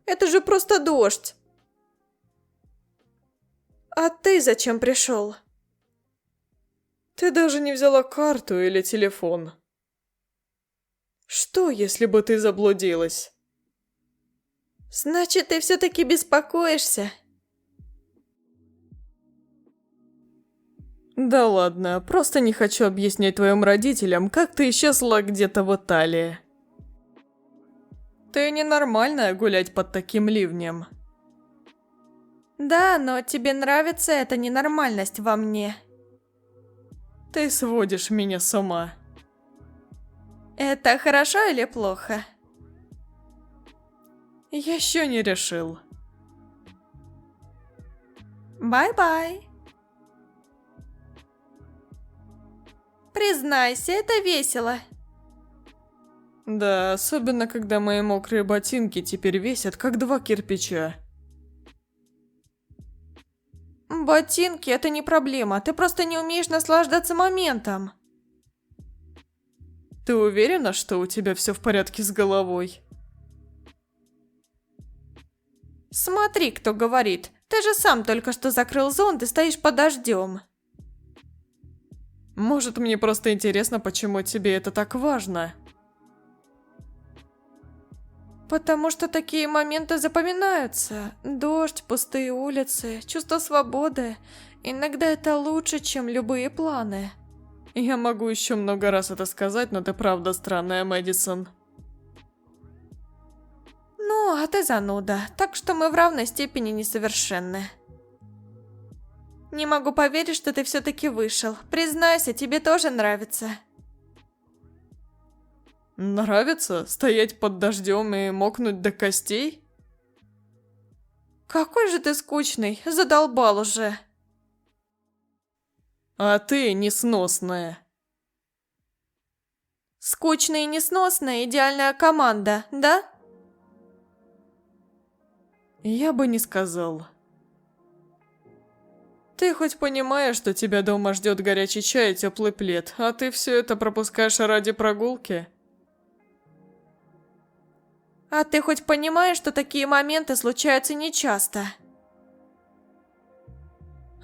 [SPEAKER 1] Это же просто дождь. А ты зачем пришел?
[SPEAKER 2] Ты даже не взяла карту или телефон. Что, если бы ты заблудилась?
[SPEAKER 1] Значит, ты все-таки беспокоишься?
[SPEAKER 2] Да ладно, просто не хочу объяснять твоим родителям, как ты исчезла где-то в Италии. Ты ненормальная гулять под таким ливнем.
[SPEAKER 1] Да, но тебе нравится эта ненормальность во мне.
[SPEAKER 2] Ты сводишь меня с ума.
[SPEAKER 1] Это хорошо или плохо?
[SPEAKER 2] Еще не решил.
[SPEAKER 1] Бай-бай. Признайся, это весело.
[SPEAKER 2] Да, особенно когда мои мокрые ботинки теперь весят как 2 кирпича.
[SPEAKER 1] Ботинки – это не проблема, ты просто не умеешь наслаждаться моментом.
[SPEAKER 2] Ты уверена, что у тебя все в порядке с головой?
[SPEAKER 1] Смотри, кто говорит. Ты же сам только что закрыл зонт и стоишь под дождем.
[SPEAKER 2] Может, мне просто интересно, почему тебе это так важно?
[SPEAKER 1] Потому что такие моменты запоминаются. Дождь, пустые улицы, чувство свободы. Иногда это лучше, чем любые планы.
[SPEAKER 2] Я могу еще много раз это сказать, но ты правда странная, Мэдисон.
[SPEAKER 1] Ну, а ты зануда, так что мы в равной степени несовершенны. Не могу поверить, что ты все-таки вышел. Признайся, тебе тоже нравится.
[SPEAKER 2] Нравится стоять под дождем и мокнуть до костей?
[SPEAKER 1] Какой же ты скучный, задолбал уже.
[SPEAKER 2] А ты несносная.
[SPEAKER 1] Скучная и несносная идеальная команда, да?
[SPEAKER 2] Я бы не сказал. Ты хоть понимаешь, что тебя дома ждет горячий чай и теплый плед, а ты все это пропускаешь ради прогулки?
[SPEAKER 1] А ты хоть понимаешь, что такие моменты случаются нечасто?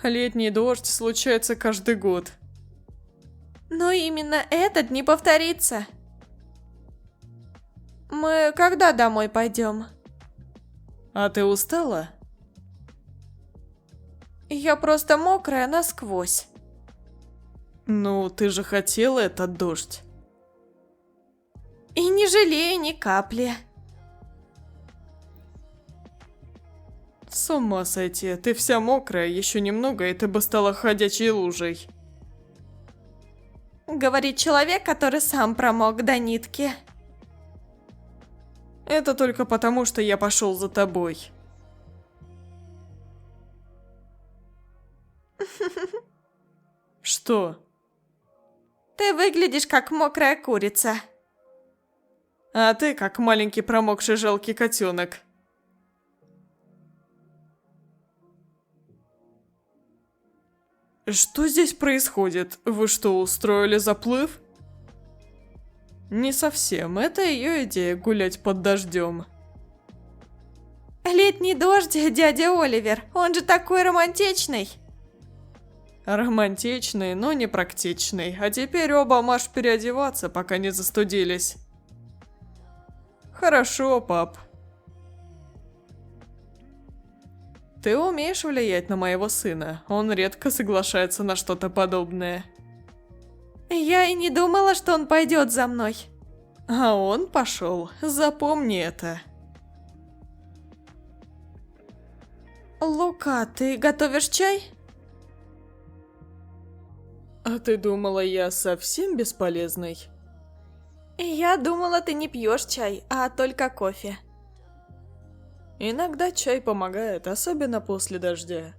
[SPEAKER 2] Летний дождь случается каждый год.
[SPEAKER 1] Но именно этот не повторится. Мы когда домой пойдем?
[SPEAKER 2] А ты устала?
[SPEAKER 1] Я просто мокрая насквозь.
[SPEAKER 2] Ну, ты же хотела этот дождь.
[SPEAKER 1] И не жалею ни капли.
[SPEAKER 2] С ума сойти, ты вся мокрая, еще немного, и ты бы стала ходячей лужей.
[SPEAKER 1] Говорит человек, который сам промок до нитки.
[SPEAKER 2] Это только потому, что я пошел за тобой. Что?
[SPEAKER 1] Ты выглядишь как мокрая курица.
[SPEAKER 2] А ты как маленький промокший жалкий котенок. Что здесь происходит? Вы что, устроили заплыв? Не совсем. Это ее идея гулять под дождем.
[SPEAKER 1] Летний дождь, дядя Оливер, он же такой романтичный.
[SPEAKER 2] Романтичный, но не практичный. А теперь оба марш переодеваться, пока не застудились. Хорошо, пап. Ты умеешь влиять на моего сына. Он редко соглашается на что-то подобное.
[SPEAKER 1] Я и не думала, что он пойдет за мной.
[SPEAKER 2] А он пошел. Запомни это.
[SPEAKER 1] Лука, ты готовишь чай?
[SPEAKER 2] А ты думала, я совсем бесполезный?
[SPEAKER 1] Я думала, ты не пьешь чай, а только кофе.
[SPEAKER 2] Иногда чай помогает, особенно после дождя.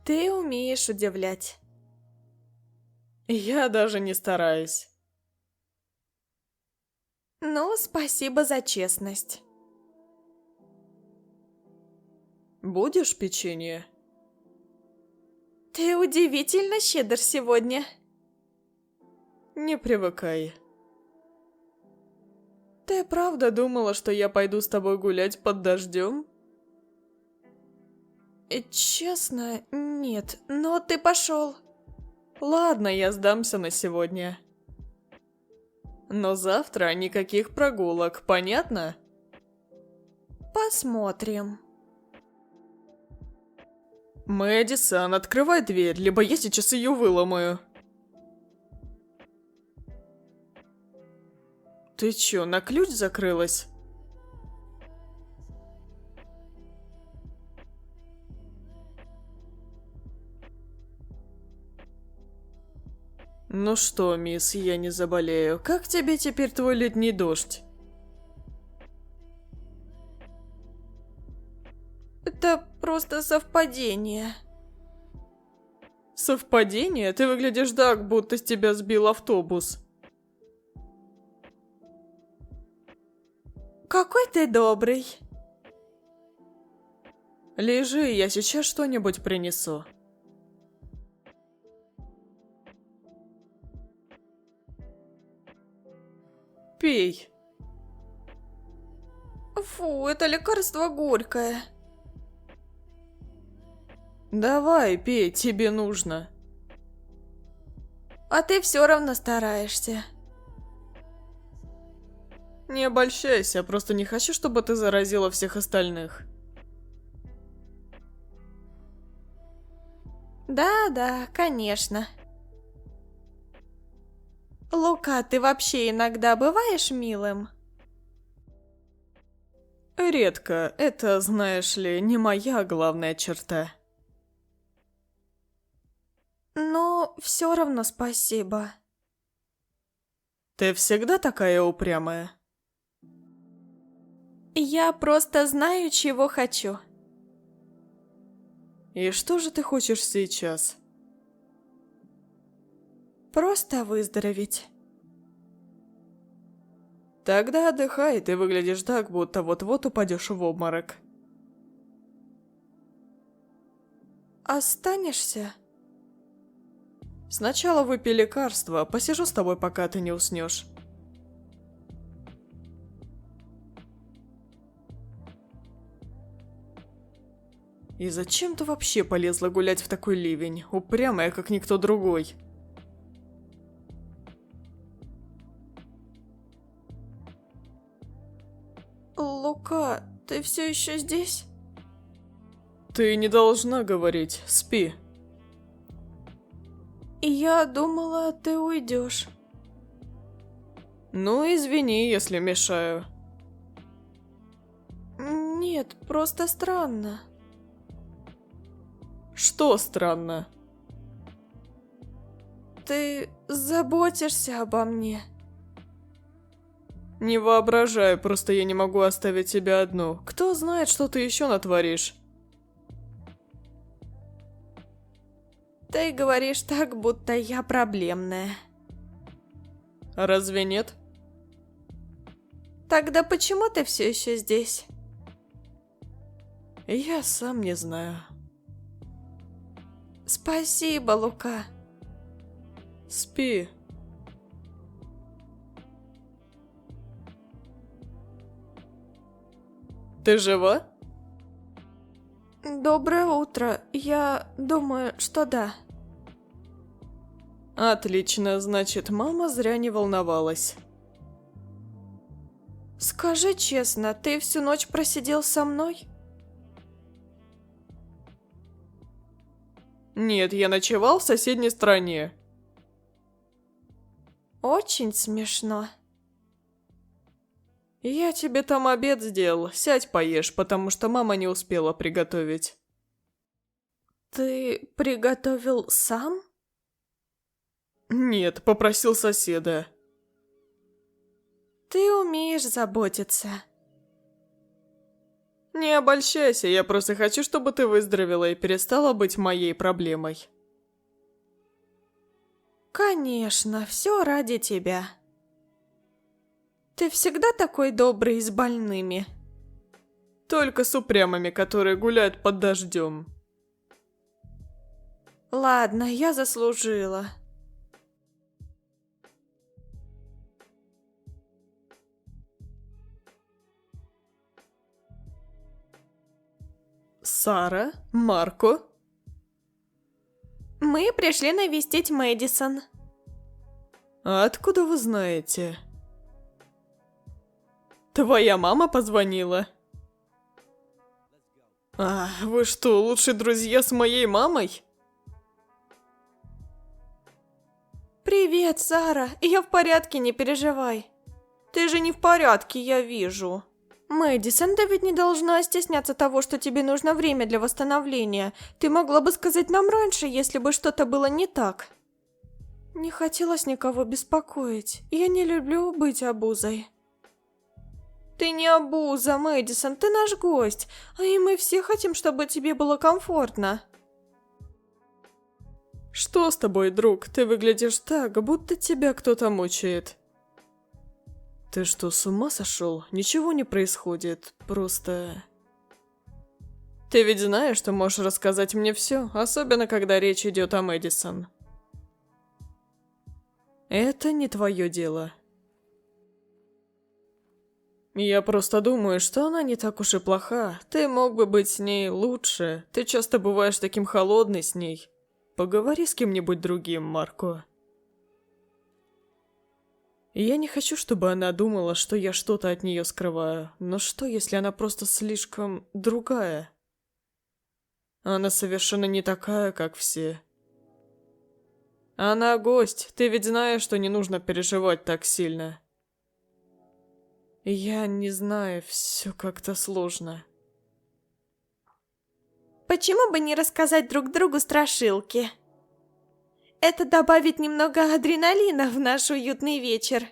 [SPEAKER 1] Ты умеешь удивлять.
[SPEAKER 2] Я даже не стараюсь.
[SPEAKER 1] Ну, спасибо за честность.
[SPEAKER 2] Будешь печенье?
[SPEAKER 1] Ты удивительно щедр сегодня.
[SPEAKER 2] Не привыкай. Ты правда думала, что я пойду с тобой гулять под дождем?
[SPEAKER 1] Честно, нет, но ты пошел.
[SPEAKER 2] Ладно, я сдамся на сегодня. Но завтра никаких прогулок, понятно?
[SPEAKER 1] Посмотрим.
[SPEAKER 2] Мэдисон, открывай дверь, либо я сейчас ее выломаю. Ты чё, на ключ закрылась? Ну что, мисс, я не заболею. Как тебе теперь твой летний дождь?
[SPEAKER 1] Это просто совпадение.
[SPEAKER 2] Совпадение? Ты выглядишь так, будто с тебя сбил автобус.
[SPEAKER 1] Какой ты добрый.
[SPEAKER 2] Лежи, я сейчас что-нибудь принесу. Пей.
[SPEAKER 1] Фу, это лекарство горькое.
[SPEAKER 2] Давай, пей, тебе нужно.
[SPEAKER 1] А ты все равно стараешься.
[SPEAKER 2] Не обольщайся, просто не хочу, чтобы ты заразила всех остальных.
[SPEAKER 1] Да, конечно. Лука, ты вообще иногда бываешь милым?
[SPEAKER 2] Редко, это, знаешь ли, не моя главная черта.
[SPEAKER 1] Но все равно спасибо.
[SPEAKER 2] Ты всегда такая упрямая?
[SPEAKER 1] Я просто знаю, чего хочу.
[SPEAKER 2] И что же ты хочешь сейчас?
[SPEAKER 1] Просто выздороветь.
[SPEAKER 2] Тогда отдыхай, ты выглядишь так, будто вот-вот упадешь в обморок.
[SPEAKER 1] Останешься?
[SPEAKER 2] Сначала выпей лекарство, посижу с тобой, пока ты не уснешь. И зачем ты вообще полезла гулять в такой ливень, упрямая, как никто другой?
[SPEAKER 1] Лука, ты все еще здесь?
[SPEAKER 2] Ты не должна говорить, спи.
[SPEAKER 1] Я думала, ты уйдешь.
[SPEAKER 2] Ну, извини, если мешаю.
[SPEAKER 1] Нет, просто странно.
[SPEAKER 2] Что странно?
[SPEAKER 1] Ты заботишься обо мне.
[SPEAKER 2] Не воображай, просто я не могу оставить тебя одну. Кто знает, что ты еще натворишь?
[SPEAKER 1] Ты говоришь так, будто я проблемная.
[SPEAKER 2] Разве нет?
[SPEAKER 1] Тогда почему ты все еще здесь?
[SPEAKER 2] Я сам не знаю.
[SPEAKER 1] Спасибо, Лука.
[SPEAKER 2] Спи. Ты жива?
[SPEAKER 1] Доброе утро. Я думаю, что да.
[SPEAKER 2] Отлично, значит, мама зря не волновалась.
[SPEAKER 1] Скажи честно, ты всю ночь просидел со мной?
[SPEAKER 2] Нет, я ночевал в соседней стране.
[SPEAKER 1] Очень смешно.
[SPEAKER 2] Я тебе там обед сделал, сядь поешь, потому что мама не успела приготовить.
[SPEAKER 1] Ты приготовил сам?
[SPEAKER 2] Нет, попросил соседа.
[SPEAKER 1] Ты умеешь заботиться.
[SPEAKER 2] Не обольщайся, я просто хочу, чтобы ты выздоровела и перестала быть моей проблемой.
[SPEAKER 1] Конечно, все ради тебя. Ты всегда такой добрый с больными.
[SPEAKER 2] Только с упрямыми, которые гуляют под дождем.
[SPEAKER 1] Ладно, я заслужила.
[SPEAKER 2] Сара? Марко?
[SPEAKER 1] Мы пришли навестить Мэдисон.
[SPEAKER 2] А откуда вы знаете? Твоя мама позвонила? А, вы что, лучшие друзья с моей мамой?
[SPEAKER 1] Привет, Сара. Я в порядке, не переживай. Ты же не в порядке, я вижу. Мэдисон, ты ведь не должна стесняться того, что тебе нужно время для восстановления. Ты могла бы сказать нам раньше, если бы что-то было не так. Не хотелось никого беспокоить. Я не люблю быть обузой. Ты не обуза, Мэдисон, ты наш гость, а и мы все хотим, чтобы тебе было комфортно.
[SPEAKER 2] Что с тобой, друг? Ты выглядишь так, будто тебя кто-то мучает. Ты что, с ума сошел? Ничего не происходит, просто... Ты ведь знаешь, что можешь рассказать мне все, особенно когда речь идет о Мэдисон. Это не твое дело. Я просто думаю, что она не так уж и плоха. Ты мог бы быть с ней лучше. Ты часто бываешь таким холодный с ней. Поговори с кем-нибудь другим, Марко. Я не хочу, чтобы она думала, что я что-то от нее скрываю. Но что, если она просто слишком другая? Она совершенно не такая, как все. Она гость, ты ведь знаешь, что не нужно переживать так сильно. Я не знаю, все как-то сложно.
[SPEAKER 1] Почему бы не рассказать друг другу страшилки? Это добавит немного адреналина в наш уютный вечер.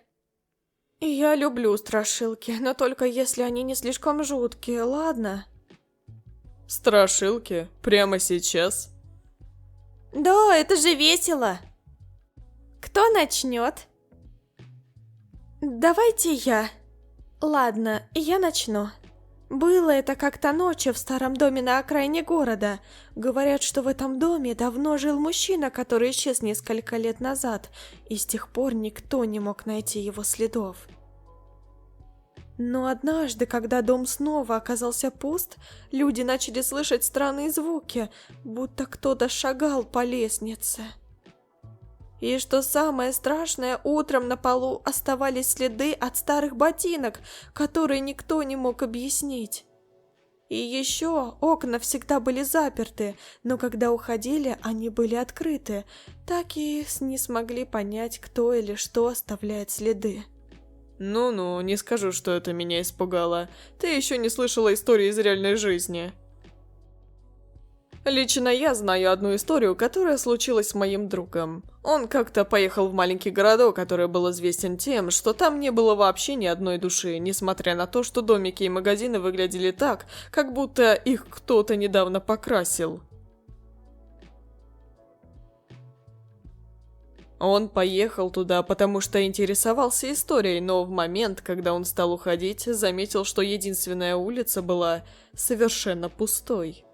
[SPEAKER 1] Я люблю страшилки, но только если они не слишком жуткие, ладно?
[SPEAKER 2] Страшилки? Прямо сейчас?
[SPEAKER 1] Да, это же весело. Кто начнет? Давайте я. Ладно, я начну. Было это как-то ночью в старом доме на окраине города. Говорят, что в этом доме давно жил мужчина, который исчез несколько лет назад, и с тех пор никто не мог найти его следов. Но однажды, когда дом снова оказался пуст, люди начали слышать странные звуки, будто кто-то шагал по лестнице. И что самое страшное, утром на полу оставались следы от старых ботинок, которые никто не мог объяснить. И еще окна всегда были заперты, но когда уходили, они были открыты, так и не смогли понять, кто или что оставляет следы.
[SPEAKER 2] Ну-ну, не скажу, что это меня испугало. Ты еще не слышала истории из реальной жизни. Лично я знаю одну историю, которая случилась с моим другом. Он как-то поехал в маленький городок, который был известен тем, что там не было вообще ни одной души, несмотря на то, что домики и магазины выглядели так, как будто их кто-то недавно покрасил. Он поехал туда, потому что интересовался историей, но в момент, когда он стал уходить, заметил, что единственная улица была совершенно пустой.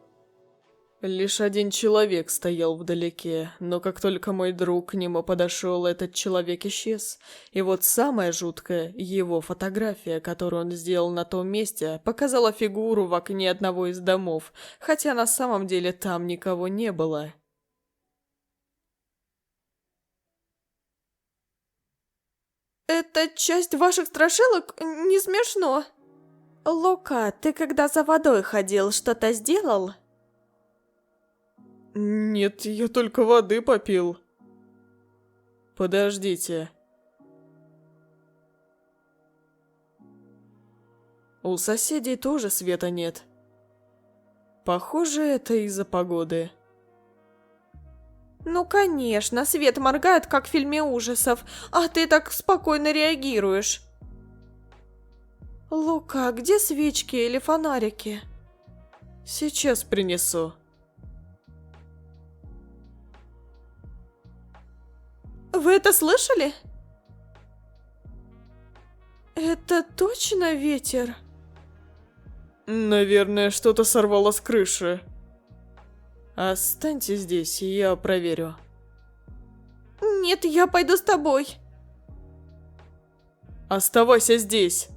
[SPEAKER 2] Лишь один человек стоял вдалеке, но как только мой друг к нему подошел, этот человек исчез. И вот самое жуткое, его фотография, которую он сделал на том месте, показала фигуру в окне одного из домов, хотя на самом деле там никого не было.
[SPEAKER 1] Это часть ваших страшилок? Не смешно. Лука, ты когда за водой ходил, что-то сделал?
[SPEAKER 2] Нет, я только воды попил. Подождите. У соседей тоже света нет. Похоже, это из-за погоды.
[SPEAKER 1] Ну, конечно, свет моргает, как в фильме ужасов, а ты так спокойно реагируешь. Лука, где свечки или фонарики?
[SPEAKER 2] Сейчас принесу.
[SPEAKER 1] Вы это слышали? Это точно ветер?
[SPEAKER 2] Наверное, что-то сорвало с крыши. Останьте здесь, я проверю.
[SPEAKER 1] Нет, я пойду с тобой.
[SPEAKER 2] Оставайся здесь.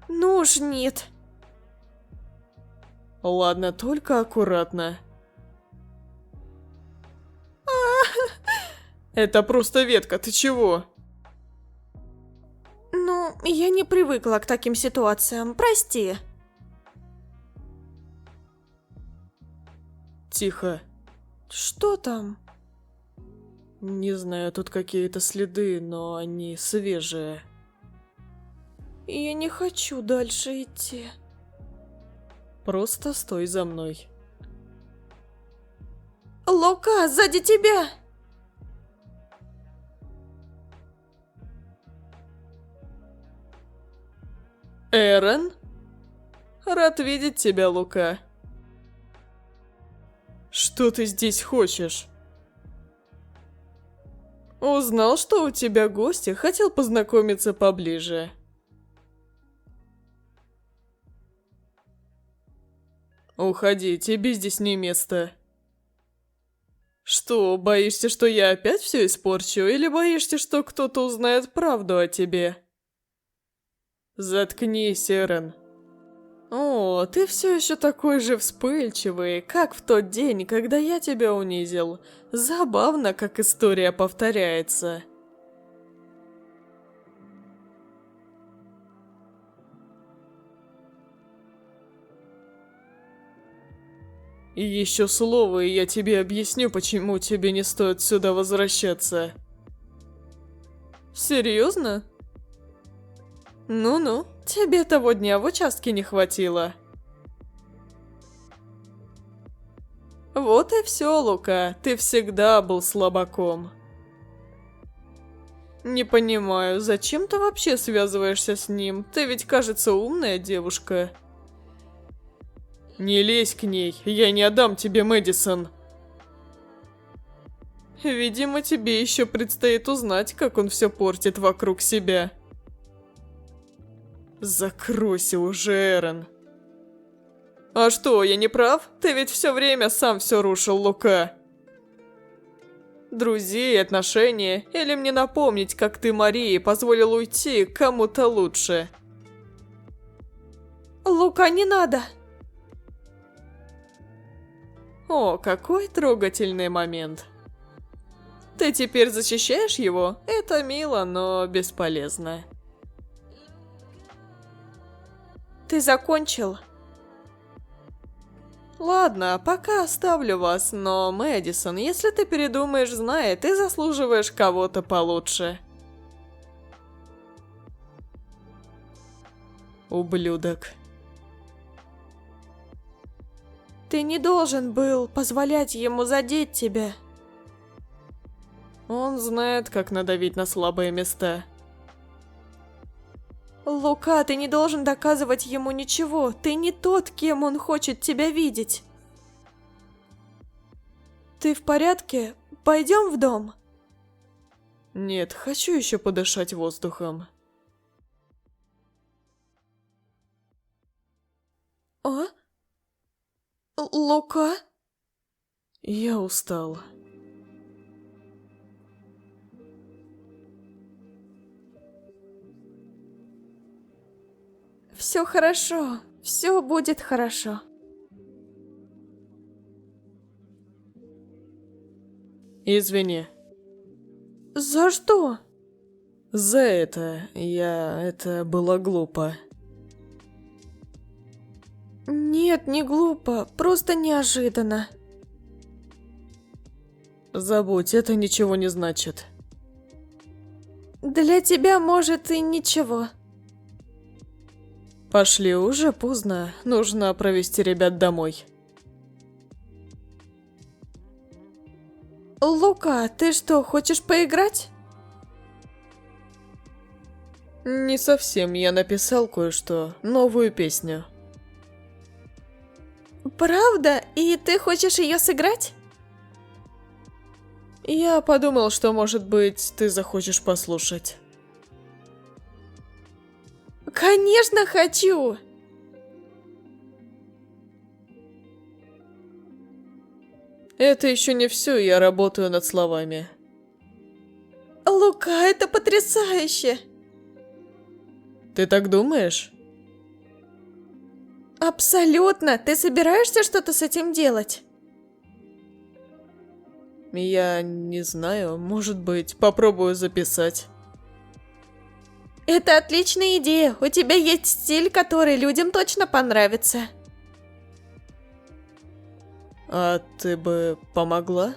[SPEAKER 1] Ну уж нет.
[SPEAKER 2] Ладно, только аккуратно. Это просто ветка, ты чего?
[SPEAKER 1] Ну, я не привыкла к таким ситуациям, прости.
[SPEAKER 2] Тихо.
[SPEAKER 1] Что там?
[SPEAKER 2] Не знаю, тут какие-то следы, но они свежие.
[SPEAKER 1] Я не хочу дальше идти.
[SPEAKER 2] Просто стой за мной.
[SPEAKER 1] Лука, сзади тебя!
[SPEAKER 2] Эрен? Рад видеть тебя, Лука. Что ты здесь хочешь? Узнал, что у тебя гости, хотел познакомиться поближе. Уходи, тебе здесь не место. Что, боишься, что я опять все испорчу, или боишься, что кто-то узнает правду о тебе? Заткнись, Эрен. О, ты все еще такой же вспыльчивый, как в тот день, когда я тебя унизил. Забавно, как история повторяется. И еще слово, и я тебе объясню, почему тебе не стоит сюда возвращаться. Серьезно? Ну-ну, тебе того дня в участке не хватило. Вот и все, Лука, ты всегда был слабаком. Не понимаю, зачем ты вообще связываешься с ним? Ты ведь, кажется, умная девушка. Не лезь к ней, я не отдам тебе Мэдисон. Видимо, тебе еще предстоит узнать, как он все портит вокруг себя. Закройся уже, Эрен. А что, я не прав? Ты ведь все время сам все рушил, Лука. Друзей, отношения, или мне напомнить, как ты Марии позволил уйти кому-то лучше?
[SPEAKER 1] Лука, не надо.
[SPEAKER 2] О, какой трогательный момент. Ты теперь защищаешь его? Это мило, но бесполезно.
[SPEAKER 1] Ты закончил?
[SPEAKER 2] Ладно, пока оставлю вас, но, Мэдисон, если ты передумаешь, знай, ты заслуживаешь кого-то получше. Ублюдок.
[SPEAKER 1] Ты не должен был позволять ему задеть тебя.
[SPEAKER 2] Он знает, как надавить на слабые места.
[SPEAKER 1] Лука, ты не должен доказывать ему ничего. Ты не тот, кем он хочет тебя видеть. Ты в порядке? Пойдем в дом?
[SPEAKER 2] Нет, хочу еще подышать воздухом.
[SPEAKER 1] А? Лука?
[SPEAKER 2] Я устал.
[SPEAKER 1] Все хорошо. Все будет хорошо.
[SPEAKER 2] Извини.
[SPEAKER 1] За что?
[SPEAKER 2] За это. Это было глупо.
[SPEAKER 1] Нет, не глупо. Просто неожиданно.
[SPEAKER 2] Забудь, это ничего не значит.
[SPEAKER 1] Для тебя, может, и ничего.
[SPEAKER 2] Пошли, уже поздно. Нужно провести ребят домой.
[SPEAKER 1] Лука, ты что, хочешь поиграть?
[SPEAKER 2] Не совсем, я написал кое-что. Новую песню.
[SPEAKER 1] Правда? И ты хочешь ее сыграть?
[SPEAKER 2] Я подумал, что, может быть, ты захочешь послушать.
[SPEAKER 1] Конечно, хочу!
[SPEAKER 2] Это еще не все, я работаю над словами.
[SPEAKER 1] Лука, это потрясающе!
[SPEAKER 2] Ты так думаешь?
[SPEAKER 1] Абсолютно! Ты собираешься что-то с этим делать?
[SPEAKER 2] Я не знаю, может быть, попробую записать.
[SPEAKER 1] Это отличная идея. У тебя есть стиль, который людям точно понравится.
[SPEAKER 2] А ты бы помогла?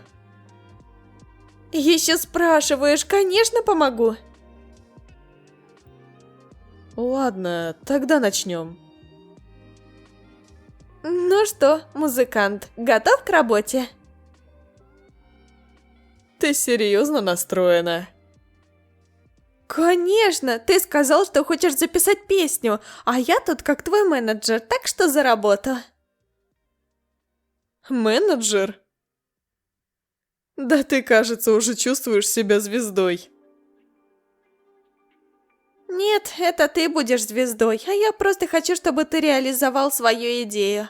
[SPEAKER 1] Еще спрашиваешь, конечно, помогу.
[SPEAKER 2] Ладно, тогда начнем.
[SPEAKER 1] Ну что, музыкант, готов к работе?
[SPEAKER 2] Ты серьезно настроена?
[SPEAKER 1] Конечно, ты сказал, что хочешь записать песню, а я тут как твой менеджер, так что за работу.
[SPEAKER 2] Менеджер? Да ты, кажется, уже чувствуешь себя звездой.
[SPEAKER 1] Нет, это ты будешь звездой, а я просто хочу, чтобы ты реализовал свою идею.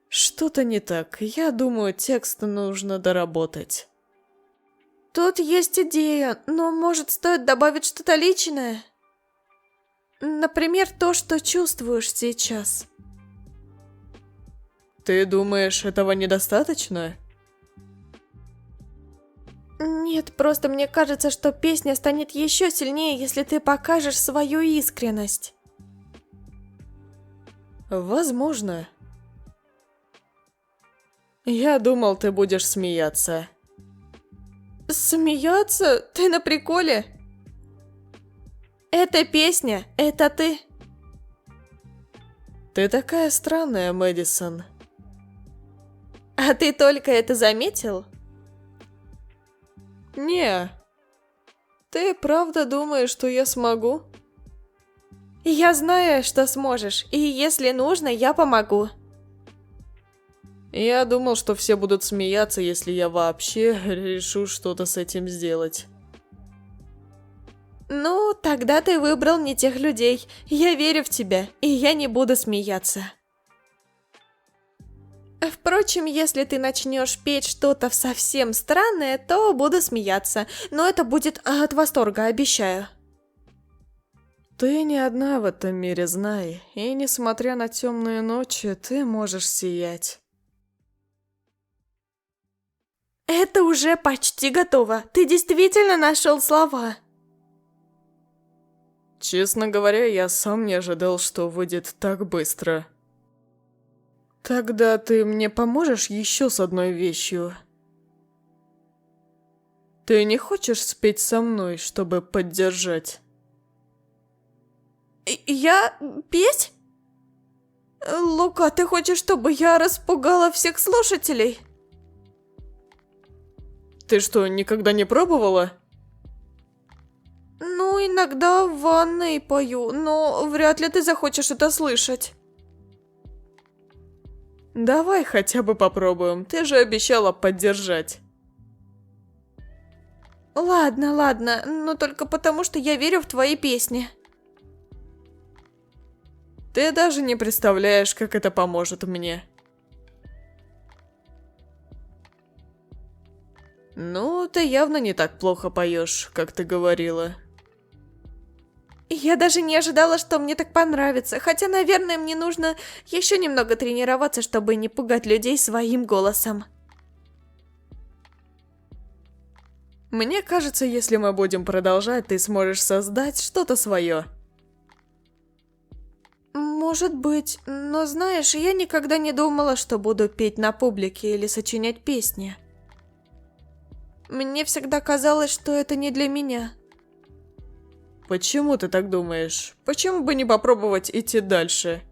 [SPEAKER 2] Что-то не так. Я думаю, текст нужно доработать.
[SPEAKER 1] Тут есть идея, но может стоит добавить что-то личное? Например, то, что чувствуешь сейчас.
[SPEAKER 2] Ты думаешь, этого недостаточно?
[SPEAKER 1] Нет, просто мне кажется, что песня станет еще сильнее, если ты покажешь свою искренность.
[SPEAKER 2] Возможно. Я думал, ты будешь смеяться.
[SPEAKER 1] Смеяться? Ты на приколе? Эта песня, это ты.
[SPEAKER 2] Ты такая странная, Мэдисон.
[SPEAKER 1] А ты только это заметил?
[SPEAKER 2] Не. Ты правда думаешь, что я смогу?
[SPEAKER 1] Я знаю, что сможешь, и если нужно, я помогу.
[SPEAKER 2] Я думал, что все будут смеяться, если я вообще решу что-то с этим сделать.
[SPEAKER 1] Ну, тогда ты выбрал не тех людей. Я верю в тебя, и я не буду смеяться. Впрочем, если ты начнешь петь что-то совсем странное, то буду смеяться. Но это будет от восторга, обещаю.
[SPEAKER 2] Ты не одна в этом мире, знай. И несмотря на темные ночи, ты можешь сиять.
[SPEAKER 1] Это уже почти готово. Ты действительно нашел слова.
[SPEAKER 2] Честно говоря, я сам не ожидал, что выйдет так быстро. Тогда ты мне поможешь еще с одной вещью? Ты не хочешь спеть со мной, чтобы поддержать?
[SPEAKER 1] Я петь? Лука, ты хочешь, чтобы я распугала всех слушателей?
[SPEAKER 2] Ты что, никогда не пробовала?
[SPEAKER 1] Ну, иногда в ванной пою, но вряд ли ты захочешь это слышать.
[SPEAKER 2] Давай хотя бы попробуем, ты же обещала поддержать.
[SPEAKER 1] Ладно, ладно, но только потому, что я верю в твои песни.
[SPEAKER 2] Ты даже не представляешь, как это поможет мне. Ну, ты явно не так плохо поешь, как ты говорила.
[SPEAKER 1] Я даже не ожидала, что мне так понравится, хотя, наверное, мне нужно еще немного тренироваться, чтобы не пугать людей своим голосом.
[SPEAKER 2] Мне кажется, если мы будем продолжать, ты сможешь создать что-то свое.
[SPEAKER 1] Может быть, но знаешь, я никогда не думала, что буду петь на публике или сочинять песни. Мне всегда казалось, что это не для меня.
[SPEAKER 2] Почему ты так думаешь? Почему бы не попробовать идти дальше?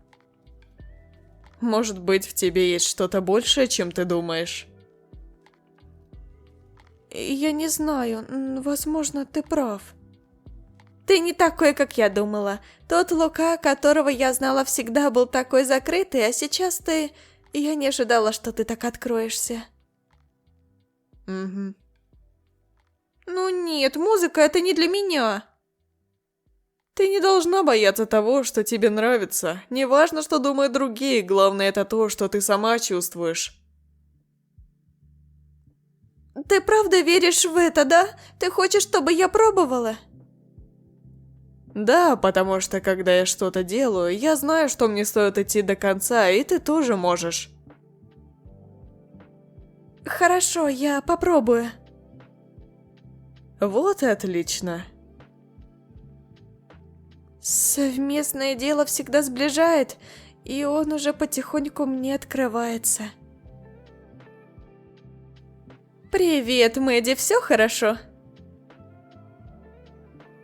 [SPEAKER 2] Может быть, в тебе есть что-то большее, чем ты думаешь?
[SPEAKER 1] Я не знаю, возможно, ты прав. Ты не такой, как я думала. Тот Лука, которого я знала всегда, был такой закрытый, а сейчас ты... Я не ожидала, что ты так откроешься.
[SPEAKER 2] Угу.
[SPEAKER 1] Ну нет, музыка это не для меня.
[SPEAKER 2] Ты не должна бояться того, что тебе нравится. Не важно, что думают другие, главное это то, что ты сама чувствуешь.
[SPEAKER 1] Ты правда веришь в это, да? Ты хочешь, чтобы я пробовала?
[SPEAKER 2] Да, потому что когда я что-то делаю, я знаю, что мне стоит идти до конца, и ты тоже можешь.
[SPEAKER 1] Хорошо, я попробую.
[SPEAKER 2] Вот и отлично.
[SPEAKER 1] Совместное дело всегда сближает, и он уже потихоньку мне открывается. Привет, Мэдди, все хорошо?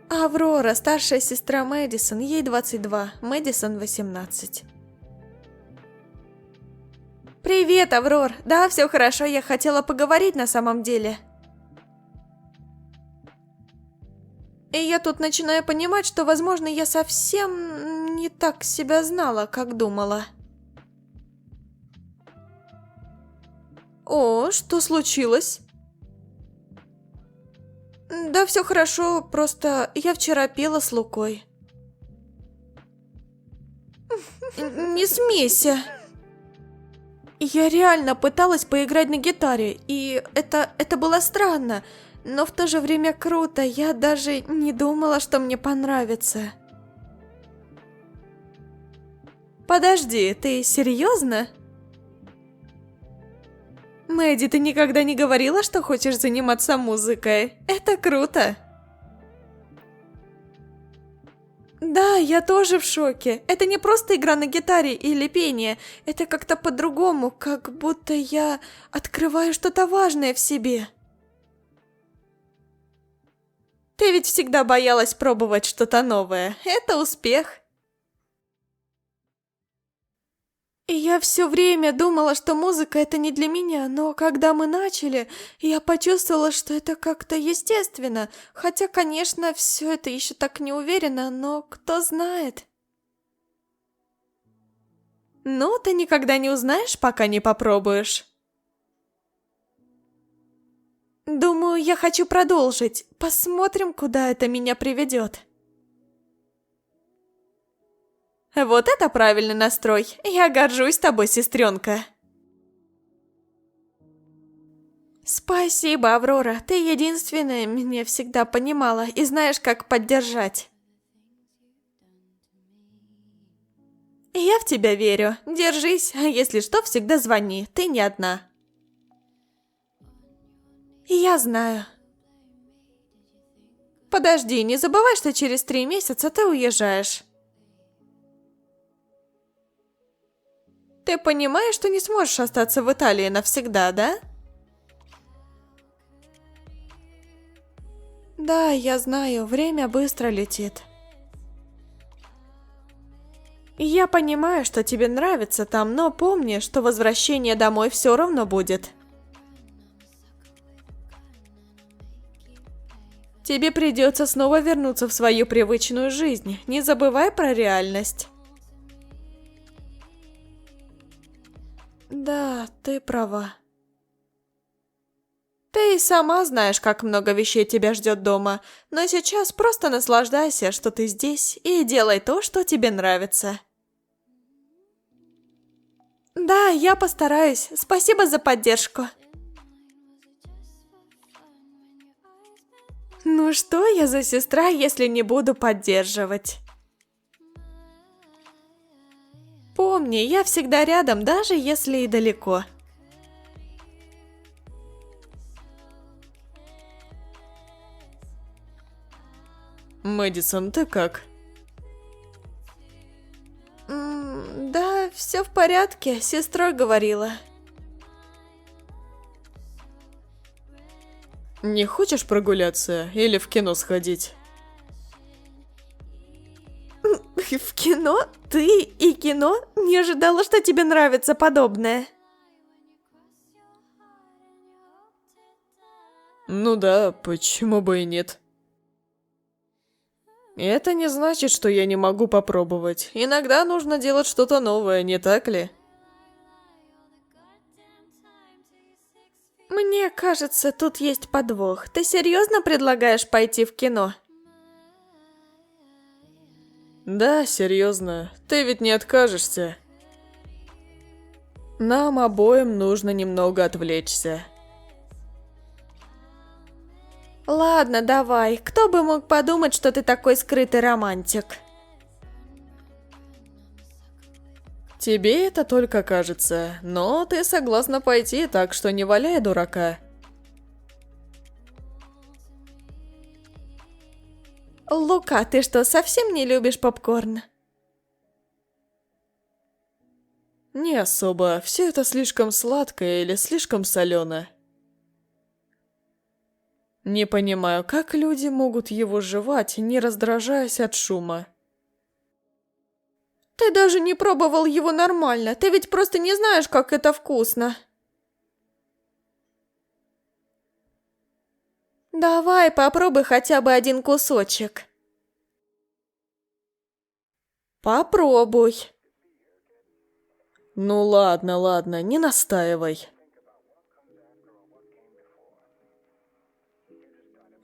[SPEAKER 1] Аврора, старшая сестра Мэдисон, ей 22, Мэдисон 18. Привет, Аврор. Да, все хорошо, я хотела поговорить на самом деле. И я тут начинаю понимать, что, возможно, я совсем не так себя знала, как думала. О, что случилось? Да, все хорошо, просто я вчера пела с Лукой. Не смейся. Я реально пыталась поиграть на гитаре, и это было странно, но в то же время круто, я даже не думала, что мне понравится. Подожди, ты серьезно? Мэдди, ты никогда не говорила, что хочешь заниматься музыкой? Это круто. Да, я тоже в шоке. Это не просто игра на гитаре или пение. Это как-то по-другому, как будто я открываю что-то важное в себе. Ты ведь всегда боялась пробовать что-то новое. Это успех. И я все время думала, что музыка это не для меня, но когда мы начали, я почувствовала, что это как-то естественно. Хотя, конечно, все это еще так не уверенно, но кто знает. Ну, ты никогда не узнаешь, пока не попробуешь. Думаю, я хочу продолжить. Посмотрим, куда это меня приведет. Вот это правильный настрой. Я горжусь тобой, сестренка. Спасибо, Аврора. Ты единственная меня всегда понимала и знаешь, как поддержать. Я в тебя верю. Держись, а если что, всегда звони. Ты не одна. Я знаю. Подожди, не забывай, что через 3 месяца ты уезжаешь. Ты понимаешь, что не сможешь остаться в Италии навсегда, да? Да, я знаю, время быстро летит. Я понимаю, что тебе нравится там, но помни, что возвращение домой все равно будет. Тебе придется снова вернуться в свою привычную жизнь. Не забывай про реальность. Да, ты права. Ты и сама знаешь, как много вещей тебя ждет дома, но сейчас просто наслаждайся, что ты здесь, и делай то, что тебе нравится. Да, я постараюсь. Спасибо за поддержку. Ну что я за сестра, если не буду поддерживать? Помни, я всегда рядом, даже если и далеко.
[SPEAKER 2] Мэдисон, ты как?
[SPEAKER 1] Да, все в порядке, с сестрой говорила.
[SPEAKER 2] Не хочешь прогуляться или в кино сходить?
[SPEAKER 1] В кино? Ты и кино? Не ожидала, что тебе нравится подобное.
[SPEAKER 2] Ну да, почему бы и нет? Это не значит, что я не могу попробовать. Иногда нужно делать что-то новое, не так ли?
[SPEAKER 1] Мне кажется, тут есть подвох. Ты серьезно предлагаешь пойти в кино?
[SPEAKER 2] Да, серьезно. Ты ведь не откажешься. Нам обоим нужно немного отвлечься.
[SPEAKER 1] Ладно, давай. Кто бы мог подумать, что ты такой скрытый романтик?
[SPEAKER 2] Тебе это только кажется, но ты согласна пойти, так что не валяй дурака.
[SPEAKER 1] Лука, ты что, совсем не любишь попкорн?
[SPEAKER 2] Не особо, все это слишком сладкое или слишком солено. Не понимаю, как люди могут его жевать, не раздражаясь от шума.
[SPEAKER 1] Ты даже не пробовал его нормально, ты ведь просто не знаешь, как это вкусно. Давай, попробуй хотя бы один кусочек. Попробуй.
[SPEAKER 2] Ну ладно, ладно, не настаивай.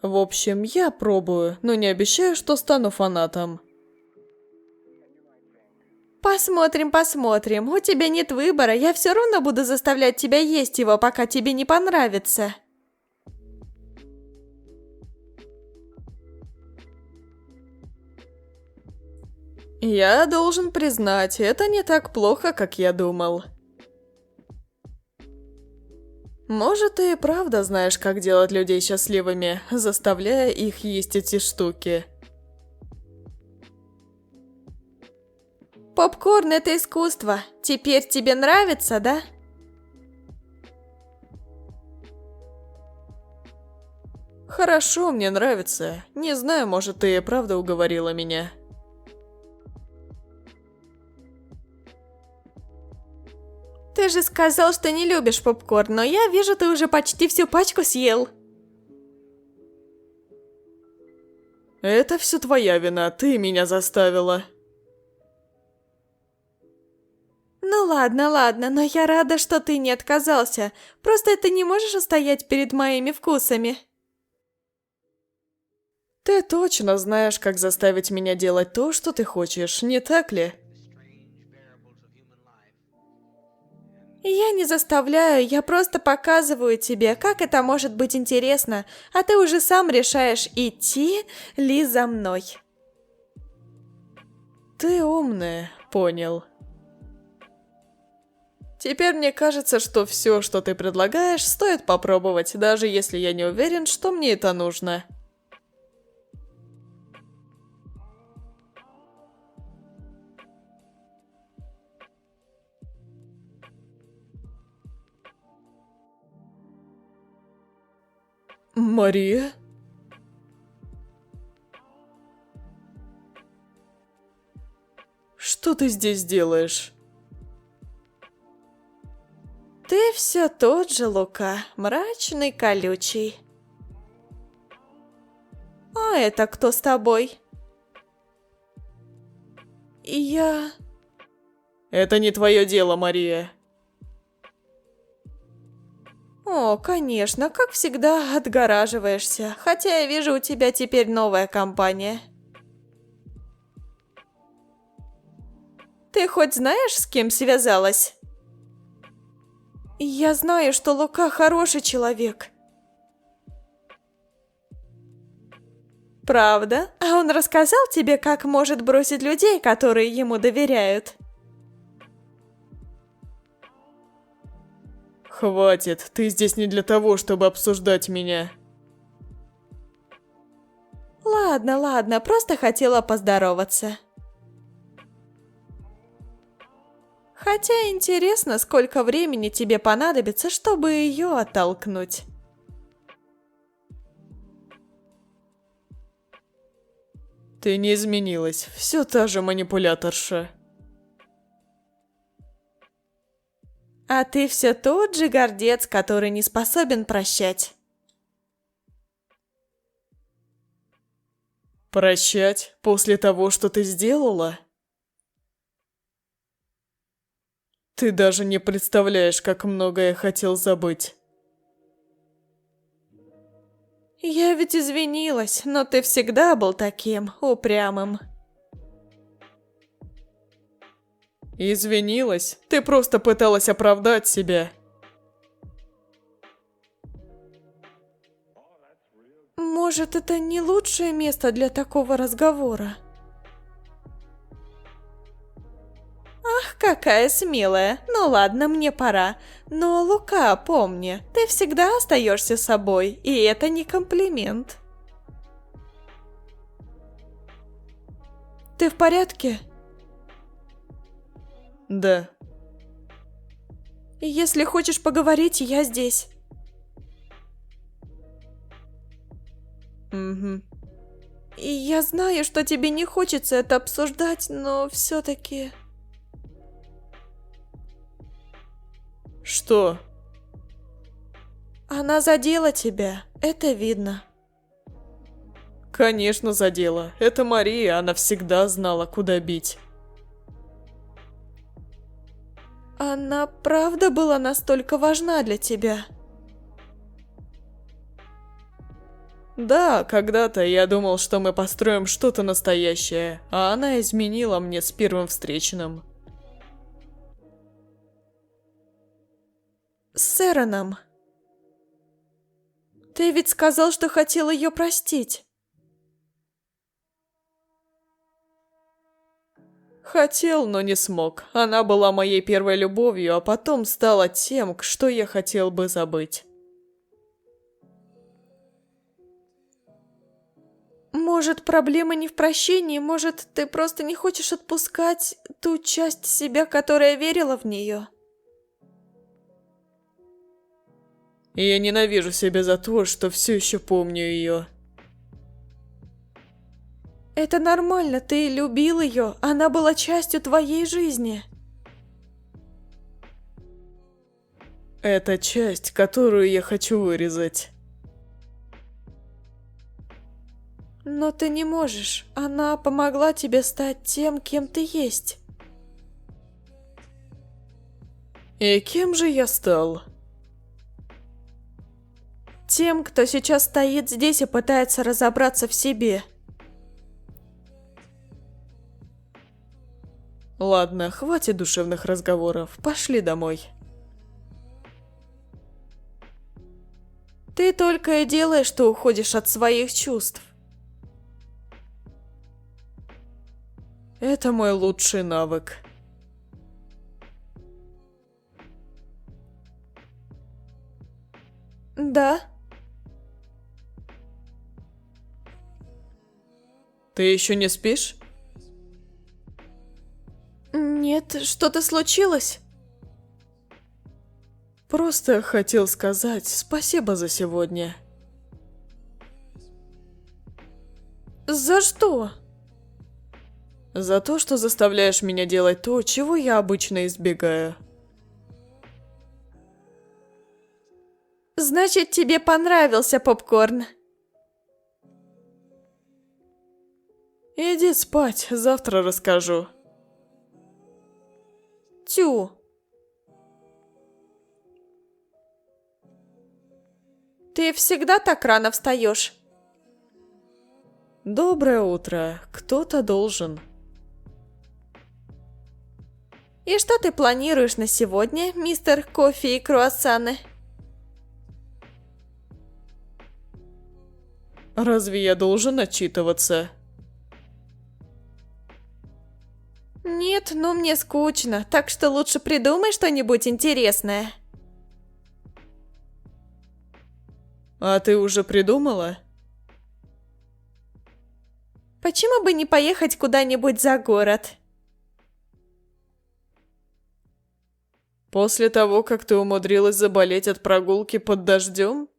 [SPEAKER 2] В общем, я пробую, но не обещаю, что стану фанатом.
[SPEAKER 1] Посмотрим, посмотрим. У тебя нет выбора, я все равно буду заставлять тебя есть его, пока тебе не понравится.
[SPEAKER 2] Я должен признать, это не так плохо, как я думал. Может, ты и правда знаешь, как делать людей счастливыми, заставляя их есть эти штуки.
[SPEAKER 1] Попкорн – это искусство. Теперь тебе нравится, да?
[SPEAKER 2] Хорошо, мне нравится. Не знаю, может, ты и правда уговорила меня.
[SPEAKER 1] Ты же сказал, что не любишь попкорн, но я вижу, ты уже почти всю пачку съел.
[SPEAKER 2] Это все твоя вина, ты меня заставила.
[SPEAKER 1] Ну ладно, ладно, но я рада, что ты не отказался. Просто ты не можешь устоять перед моими вкусами.
[SPEAKER 2] Ты точно знаешь, как заставить меня делать то, что ты хочешь, не так ли?
[SPEAKER 1] Я не заставляю, я просто показываю тебе, как это может быть интересно, а ты уже сам решаешь, идти ли за мной.
[SPEAKER 2] Ты умная, понял. Теперь мне кажется, что все, что ты предлагаешь, стоит попробовать, даже если я не уверен, что мне это нужно. Мария? Что ты здесь делаешь?
[SPEAKER 1] Ты все тот же, Лука, мрачный, колючий. А это кто с тобой? Я...
[SPEAKER 2] Это не твое дело, Мария.
[SPEAKER 1] О, конечно, как всегда, отгораживаешься. Хотя я вижу, у тебя теперь новая компания. Ты хоть знаешь, с кем связалась? Я знаю, что Лука хороший человек. Правда? А он рассказал тебе, как может бросить людей, которые ему доверяют?
[SPEAKER 2] Хватит, ты здесь не для того, чтобы обсуждать меня.
[SPEAKER 1] Ладно, ладно, просто хотела поздороваться. Хотя интересно, сколько времени тебе понадобится, чтобы ее оттолкнуть.
[SPEAKER 2] Ты не изменилась, все та же манипуляторша.
[SPEAKER 1] А ты все тот же гордец, который не способен прощать.
[SPEAKER 2] Прощать после того, что ты сделала? Ты даже не представляешь, как много я хотел забыть.
[SPEAKER 1] Я ведь извинилась, но ты всегда был таким упрямым.
[SPEAKER 2] Извинилась? Ты просто пыталась оправдать себя.
[SPEAKER 1] Может, это не лучшее место для такого разговора? Ах, какая смелая. Ну ладно, мне пора. Но, Лука, помни, ты всегда остаешься собой, и это не комплимент. Ты в порядке?
[SPEAKER 2] Да.
[SPEAKER 1] Если хочешь поговорить, я здесь.
[SPEAKER 2] Угу.
[SPEAKER 1] И я знаю, что тебе не хочется это обсуждать, но все-таки...
[SPEAKER 2] Что?
[SPEAKER 1] Она задела тебя, это видно.
[SPEAKER 2] Конечно, задела. Это Мария, она всегда знала, куда бить.
[SPEAKER 1] Она правда была настолько важна для тебя?
[SPEAKER 2] Да, когда-то я думал, что мы построим что-то настоящее, а она изменила мне с первым встречным.
[SPEAKER 1] С Эроном. Ты ведь сказал, что хотел ее простить.
[SPEAKER 2] Хотел, но не смог. Она была моей первой любовью, а потом стала тем, что я хотел бы забыть.
[SPEAKER 1] Может, проблема не в прощении, может, ты просто не хочешь отпускать ту часть себя, которая верила в нее?
[SPEAKER 2] И я ненавижу себя за то, что все еще помню ее.
[SPEAKER 1] Это нормально, ты любил ее, она была частью твоей жизни.
[SPEAKER 2] Это часть, которую я хочу вырезать.
[SPEAKER 1] Но ты не можешь, она помогла тебе стать тем, кем ты есть.
[SPEAKER 2] И кем же я стал?
[SPEAKER 1] Тем, кто сейчас стоит здесь и пытается разобраться в себе.
[SPEAKER 2] Ладно, хватит душевных разговоров, пошли домой.
[SPEAKER 1] Ты только и делаешь, что уходишь от своих чувств.
[SPEAKER 2] Это мой лучший навык.
[SPEAKER 1] Да?
[SPEAKER 2] Ты еще не спишь?
[SPEAKER 1] Нет, что-то случилось?
[SPEAKER 2] Просто хотел сказать спасибо за сегодня.
[SPEAKER 1] За что?
[SPEAKER 2] За то, что заставляешь меня делать то, чего я обычно избегаю.
[SPEAKER 1] Значит, тебе понравился попкорн.
[SPEAKER 2] Иди спать, завтра расскажу.
[SPEAKER 1] Тю. Ты всегда так рано встаешь?
[SPEAKER 2] Доброе утро, кто-то должен.
[SPEAKER 1] И что ты планируешь на сегодня, мистер Кофе и Круассаны?
[SPEAKER 2] Разве я должен отчитываться?
[SPEAKER 1] Нет, но мне скучно, так что лучше придумай что-нибудь интересное.
[SPEAKER 2] А ты уже придумала?
[SPEAKER 1] Почему бы не поехать куда-нибудь за город?
[SPEAKER 2] После того, как ты умудрилась заболеть от прогулки под дождем?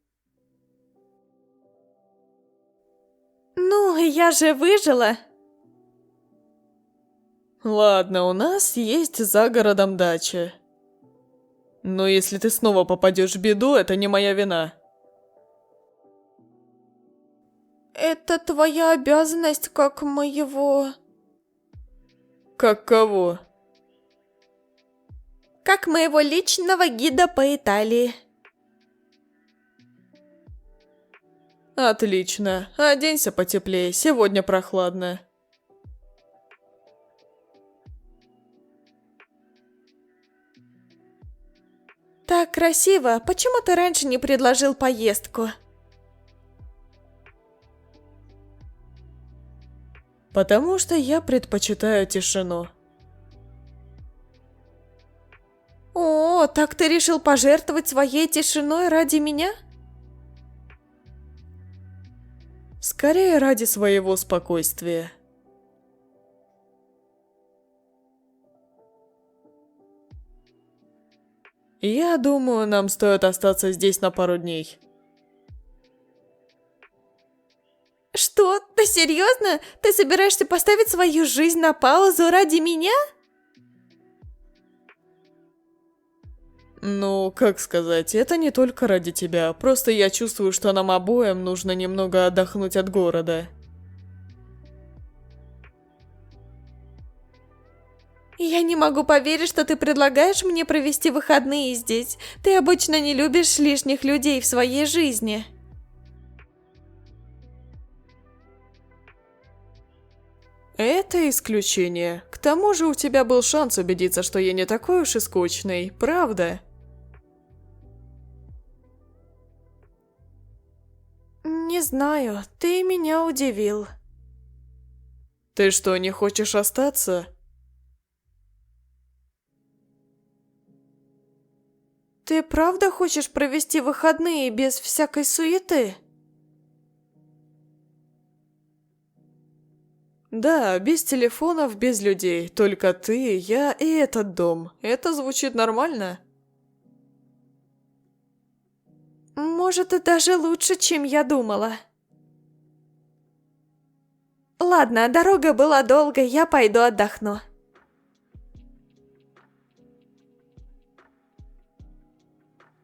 [SPEAKER 1] Ну, я же выжила.
[SPEAKER 2] Ладно, у нас есть за городом дача. Но если ты снова попадешь в беду, это не моя вина.
[SPEAKER 1] Это твоя обязанность, как моего...
[SPEAKER 2] Как кого?
[SPEAKER 1] Как моего личного гида по Италии.
[SPEAKER 2] Отлично. Оденься потеплее, сегодня прохладно.
[SPEAKER 1] Так красиво. Почему ты раньше не предложил поездку?
[SPEAKER 2] Потому что я предпочитаю тишину.
[SPEAKER 1] О, так ты решил пожертвовать своей тишиной ради меня?
[SPEAKER 2] Скорее ради своего спокойствия. Я думаю, нам стоит остаться здесь на пару дней.
[SPEAKER 1] Что? Ты серьезно? Ты собираешься поставить свою жизнь на паузу ради меня?
[SPEAKER 2] Ну, как сказать, это не только ради тебя, просто я чувствую, что нам обоим нужно немного отдохнуть от города.
[SPEAKER 1] Я не могу поверить, что ты предлагаешь мне провести выходные здесь. Ты обычно не любишь лишних людей в своей жизни.
[SPEAKER 2] Это исключение. К тому же у тебя был шанс убедиться, что я не такой уж и скучный, правда?
[SPEAKER 1] Не знаю, ты меня удивил.
[SPEAKER 2] Ты что, не хочешь остаться?
[SPEAKER 1] Ты правда хочешь провести выходные без всякой суеты?
[SPEAKER 2] Да, без телефонов, без людей. Только ты, я и этот дом. Это звучит нормально?
[SPEAKER 1] Может, и даже лучше, чем я думала. Ладно, дорога была долгой, я пойду отдохну.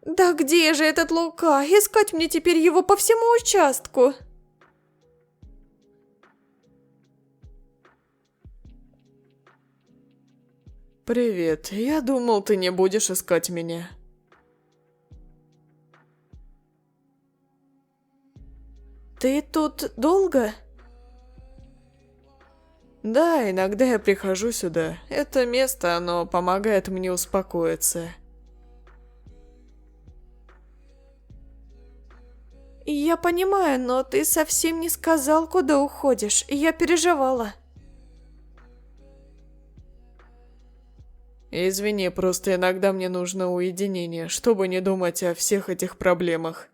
[SPEAKER 1] Да где же этот Лука? Искать мне теперь его по всему участку.
[SPEAKER 2] Привет, я думал, ты не будешь искать меня.
[SPEAKER 1] Ты тут долго?
[SPEAKER 2] Да, иногда я прихожу сюда. Это место, оно помогает мне успокоиться.
[SPEAKER 1] Я понимаю, но ты совсем не сказал, куда уходишь, и я переживала.
[SPEAKER 2] Извини, просто иногда мне нужно уединение, чтобы не думать о всех этих проблемах.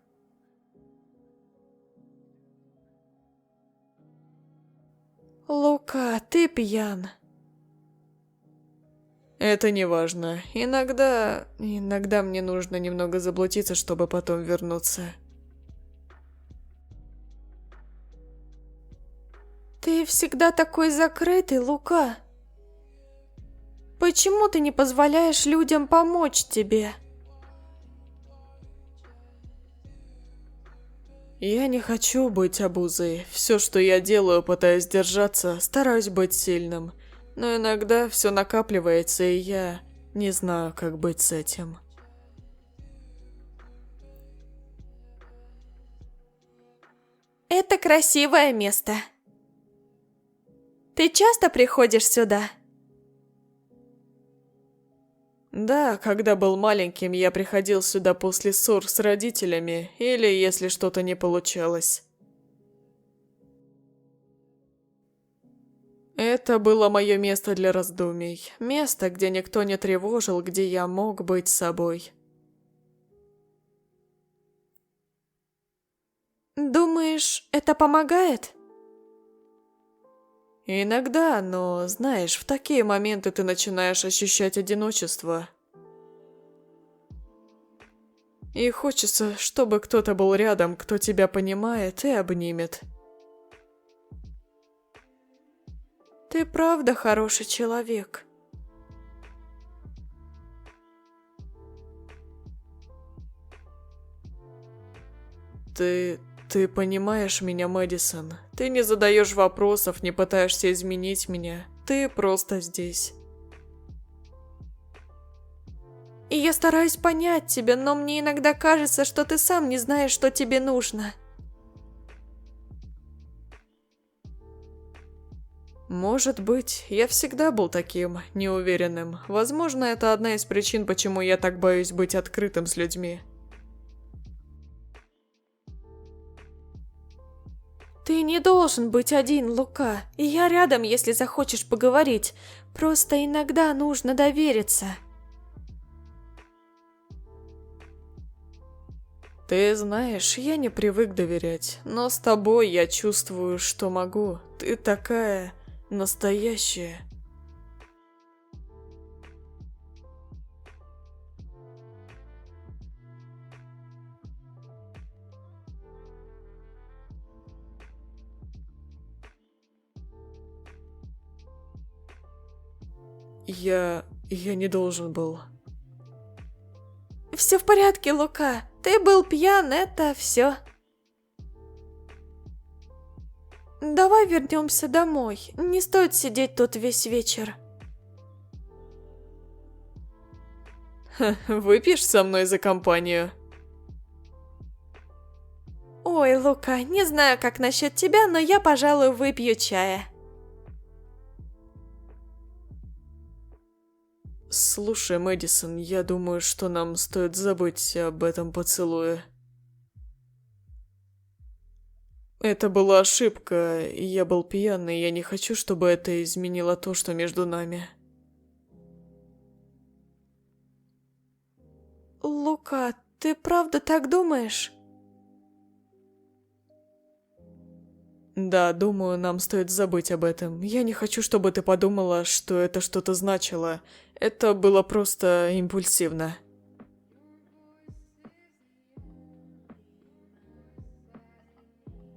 [SPEAKER 1] Лука, ты пьян.
[SPEAKER 2] Это не важно. Иногда мне нужно немного заблудиться, чтобы потом вернуться.
[SPEAKER 1] Ты всегда такой закрытый, Лука. Почему ты не позволяешь людям помочь тебе?
[SPEAKER 2] Я не хочу быть обузой. Все, что я делаю, пытаюсь держаться, стараюсь быть сильным. Но иногда все накапливается, и я не знаю, как быть с этим.
[SPEAKER 1] Это красивое место. Ты часто приходишь сюда?
[SPEAKER 2] Да, когда был маленьким, я приходил сюда после ссор с родителями, или если что-то не получалось. Это было мое место для раздумий. Место, где никто не тревожил, где я мог быть собой.
[SPEAKER 1] Думаешь, это помогает?
[SPEAKER 2] Иногда, но, знаешь, в такие моменты ты начинаешь ощущать одиночество. И хочется, чтобы кто-то был рядом, кто тебя понимает и обнимет.
[SPEAKER 1] Ты правда хороший человек.
[SPEAKER 2] Ты понимаешь меня, Мэдисон. Ты не задаешь вопросов, не пытаешься изменить меня. Ты просто здесь.
[SPEAKER 1] И я стараюсь понять тебя, но мне иногда кажется, что ты сам не знаешь, что тебе нужно.
[SPEAKER 2] Может быть, я всегда был таким, неуверенным. Возможно, это одна из причин, почему я так боюсь быть открытым с людьми.
[SPEAKER 1] Ты не должен быть один, Лука. И я рядом, если захочешь поговорить. Просто иногда нужно довериться.
[SPEAKER 2] Ты знаешь, я не привык доверять, но с тобой я чувствую, что могу. Ты такая настоящая. Я не должен был.
[SPEAKER 1] Все в порядке, Лука. Ты был пьян, это все. Давай вернемся домой. Не стоит сидеть тут весь вечер.
[SPEAKER 2] Выпьешь со мной за компанию?
[SPEAKER 1] Ой, Лука, не знаю, как насчет тебя, но я, пожалуй, выпью чая.
[SPEAKER 2] Слушай, Мэдисон, я думаю, что нам стоит забыть об этом поцелуе. Это была ошибка, и я был пьяный, и я не хочу, чтобы это изменило то, что между нами.
[SPEAKER 1] Лука, ты правда так думаешь?
[SPEAKER 2] Да, думаю, нам стоит забыть об этом. Я не хочу, чтобы ты подумала, что это что-то значило. Это было просто импульсивно.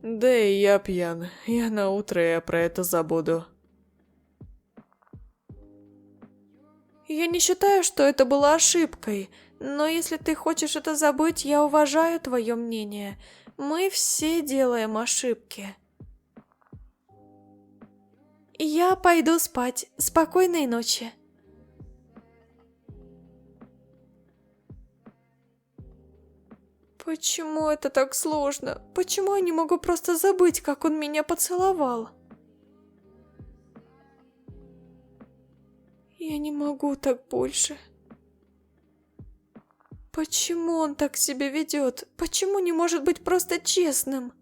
[SPEAKER 2] Да и я пьян. Я на утро я про это забуду.
[SPEAKER 1] Я не считаю, что это была ошибкой, но если ты хочешь это забыть, я уважаю твое мнение. Мы все делаем ошибки. Я пойду спать. Спокойной ночи. Почему это так сложно? Почему я не могу просто забыть, как он меня поцеловал? Я не могу так больше. Почему он так себя ведет? Почему не может быть просто честным?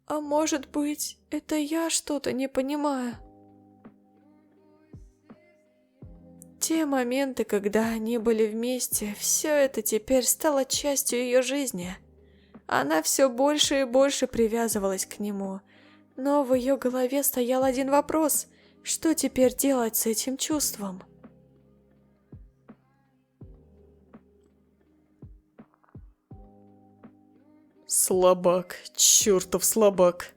[SPEAKER 1] А может быть, это я что-то не понимаю? Те моменты, когда они были вместе, все это теперь стало частью ее жизни. Она все больше и больше привязывалась к нему. Но в ее голове стоял один вопрос: что теперь делать с этим чувством?
[SPEAKER 2] Слабак, чертов слабак.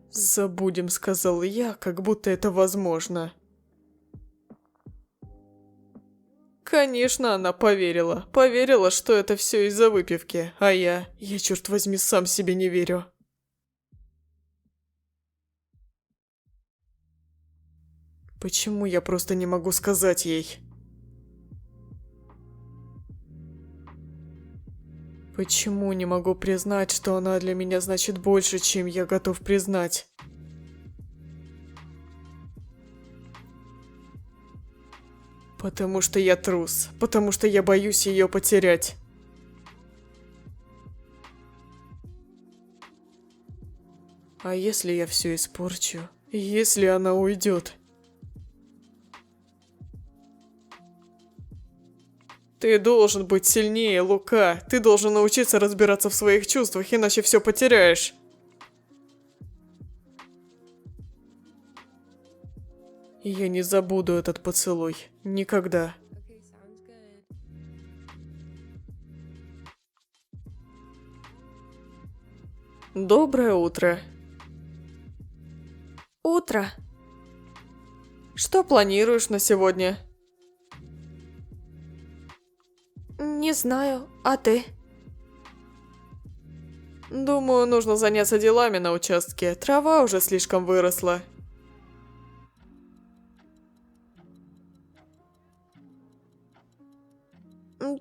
[SPEAKER 2] Забудем, сказал я, как будто это возможно. Конечно, она поверила. Поверила, что это все из-за выпивки. А я, черт возьми, сам себе не верю. Почему я просто не могу сказать ей? Почему не могу признать, что она для меня значит больше, чем я готов признать? Потому что я трус. Потому что я боюсь ее потерять. А если я все испорчу? Если она уйдет? Ты должен быть сильнее, Лука. Ты должен научиться разбираться в своих чувствах, иначе все потеряешь. Я не забуду этот поцелуй. Никогда. Доброе утро.
[SPEAKER 1] Утро.
[SPEAKER 2] Что планируешь на сегодня?
[SPEAKER 1] Не знаю, а ты?
[SPEAKER 2] Думаю, нужно заняться делами на участке. Трава уже слишком выросла.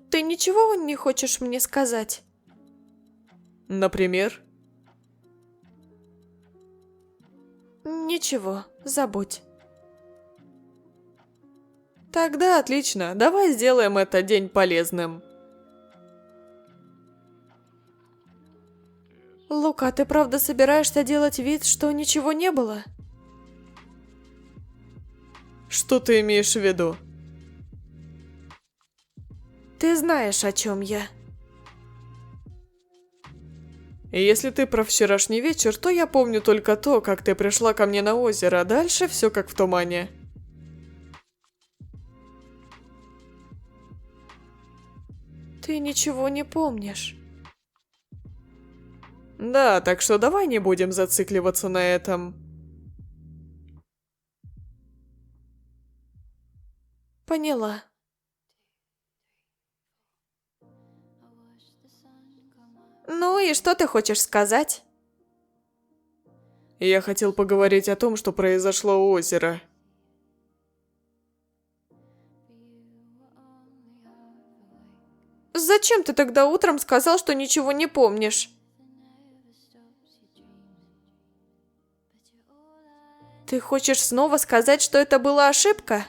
[SPEAKER 1] Ты ничего не хочешь мне сказать?
[SPEAKER 2] Например?
[SPEAKER 1] Ничего, забудь.
[SPEAKER 2] Тогда отлично. Давай сделаем этот день полезным.
[SPEAKER 1] Лука, ты правда собираешься делать вид, что ничего не было?
[SPEAKER 2] Что ты имеешь в виду?
[SPEAKER 1] Ты знаешь, о чем я.
[SPEAKER 2] Если ты про вчерашний вечер, то я помню только то, как ты пришла ко мне на озеро, а дальше все как в тумане.
[SPEAKER 1] Ты ничего не помнишь.
[SPEAKER 2] Да, так что давай не будем зацикливаться на этом.
[SPEAKER 1] Поняла. Ну и что ты хочешь сказать?
[SPEAKER 2] Я хотел поговорить о том, что произошло у озера.
[SPEAKER 1] Зачем ты тогда утром сказал, что ничего не помнишь? Ты хочешь снова сказать, что это была ошибка?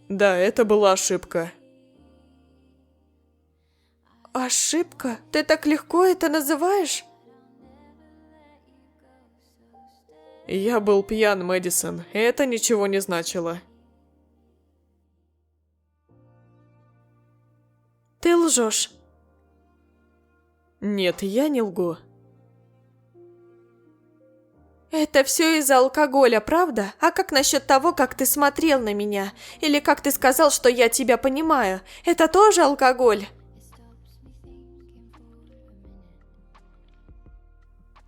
[SPEAKER 2] Да, это была ошибка.
[SPEAKER 1] Ошибка? Ты так легко это называешь?
[SPEAKER 2] Я был пьян, Мэдисон, и это ничего не значило.
[SPEAKER 1] Ты лжешь.
[SPEAKER 2] Нет, я не лгу.
[SPEAKER 1] Это все из-за алкоголя, правда? А как насчет того, как ты смотрел на меня? Или как ты сказал, что я тебя понимаю? Это тоже алкоголь?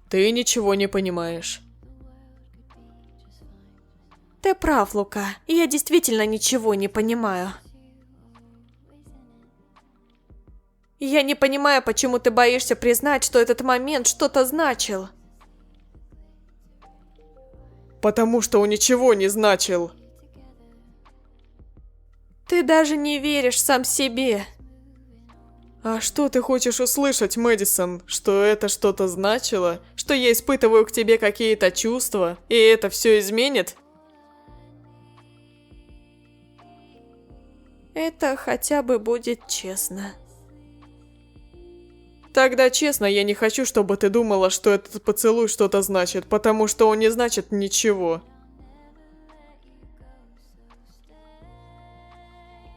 [SPEAKER 2] Ты ничего не понимаешь.
[SPEAKER 1] Ты прав, Лука. Я действительно ничего не понимаю. Я не понимаю, почему ты боишься признать, что этот момент что-то значил.
[SPEAKER 2] Потому что он ничего не значил.
[SPEAKER 1] Ты даже не веришь сам себе.
[SPEAKER 2] А что ты хочешь услышать, Мэдисон? Что это что-то значило? Что я испытываю к тебе какие-то чувства? И это все изменит?
[SPEAKER 1] Это хотя бы будет честно.
[SPEAKER 2] Тогда честно, я не хочу, чтобы ты думала, что этот поцелуй что-то значит, потому что он не значит ничего.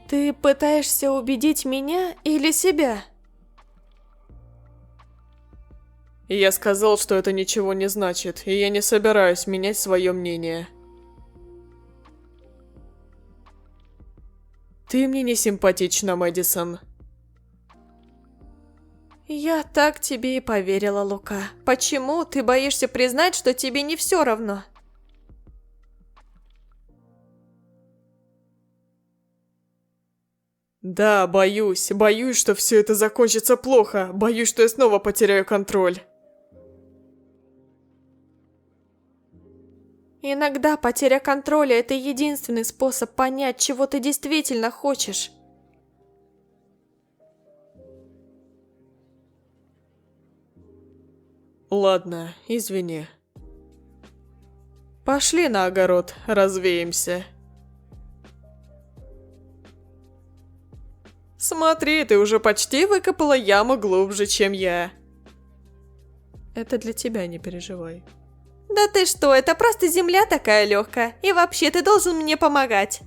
[SPEAKER 1] Ты пытаешься убедить меня или себя?
[SPEAKER 2] Я сказал, что это ничего не значит, и я не собираюсь менять свое мнение. Ты мне не симпатична, Мэдисон.
[SPEAKER 1] Я так тебе и поверила, Лука. Почему ты боишься признать, что тебе не все равно?
[SPEAKER 2] Да, боюсь, что все это закончится плохо, боюсь, что я снова потеряю контроль.
[SPEAKER 1] Иногда потеря контроля – это единственный способ понять, чего ты действительно хочешь.
[SPEAKER 2] Ладно, извини. Пошли на огород, развеемся. Смотри, ты уже почти выкопала яму глубже, чем я. Это для тебя, не переживай.
[SPEAKER 1] Да ты что, это просто земля такая легкая. И вообще, ты должен мне помогать.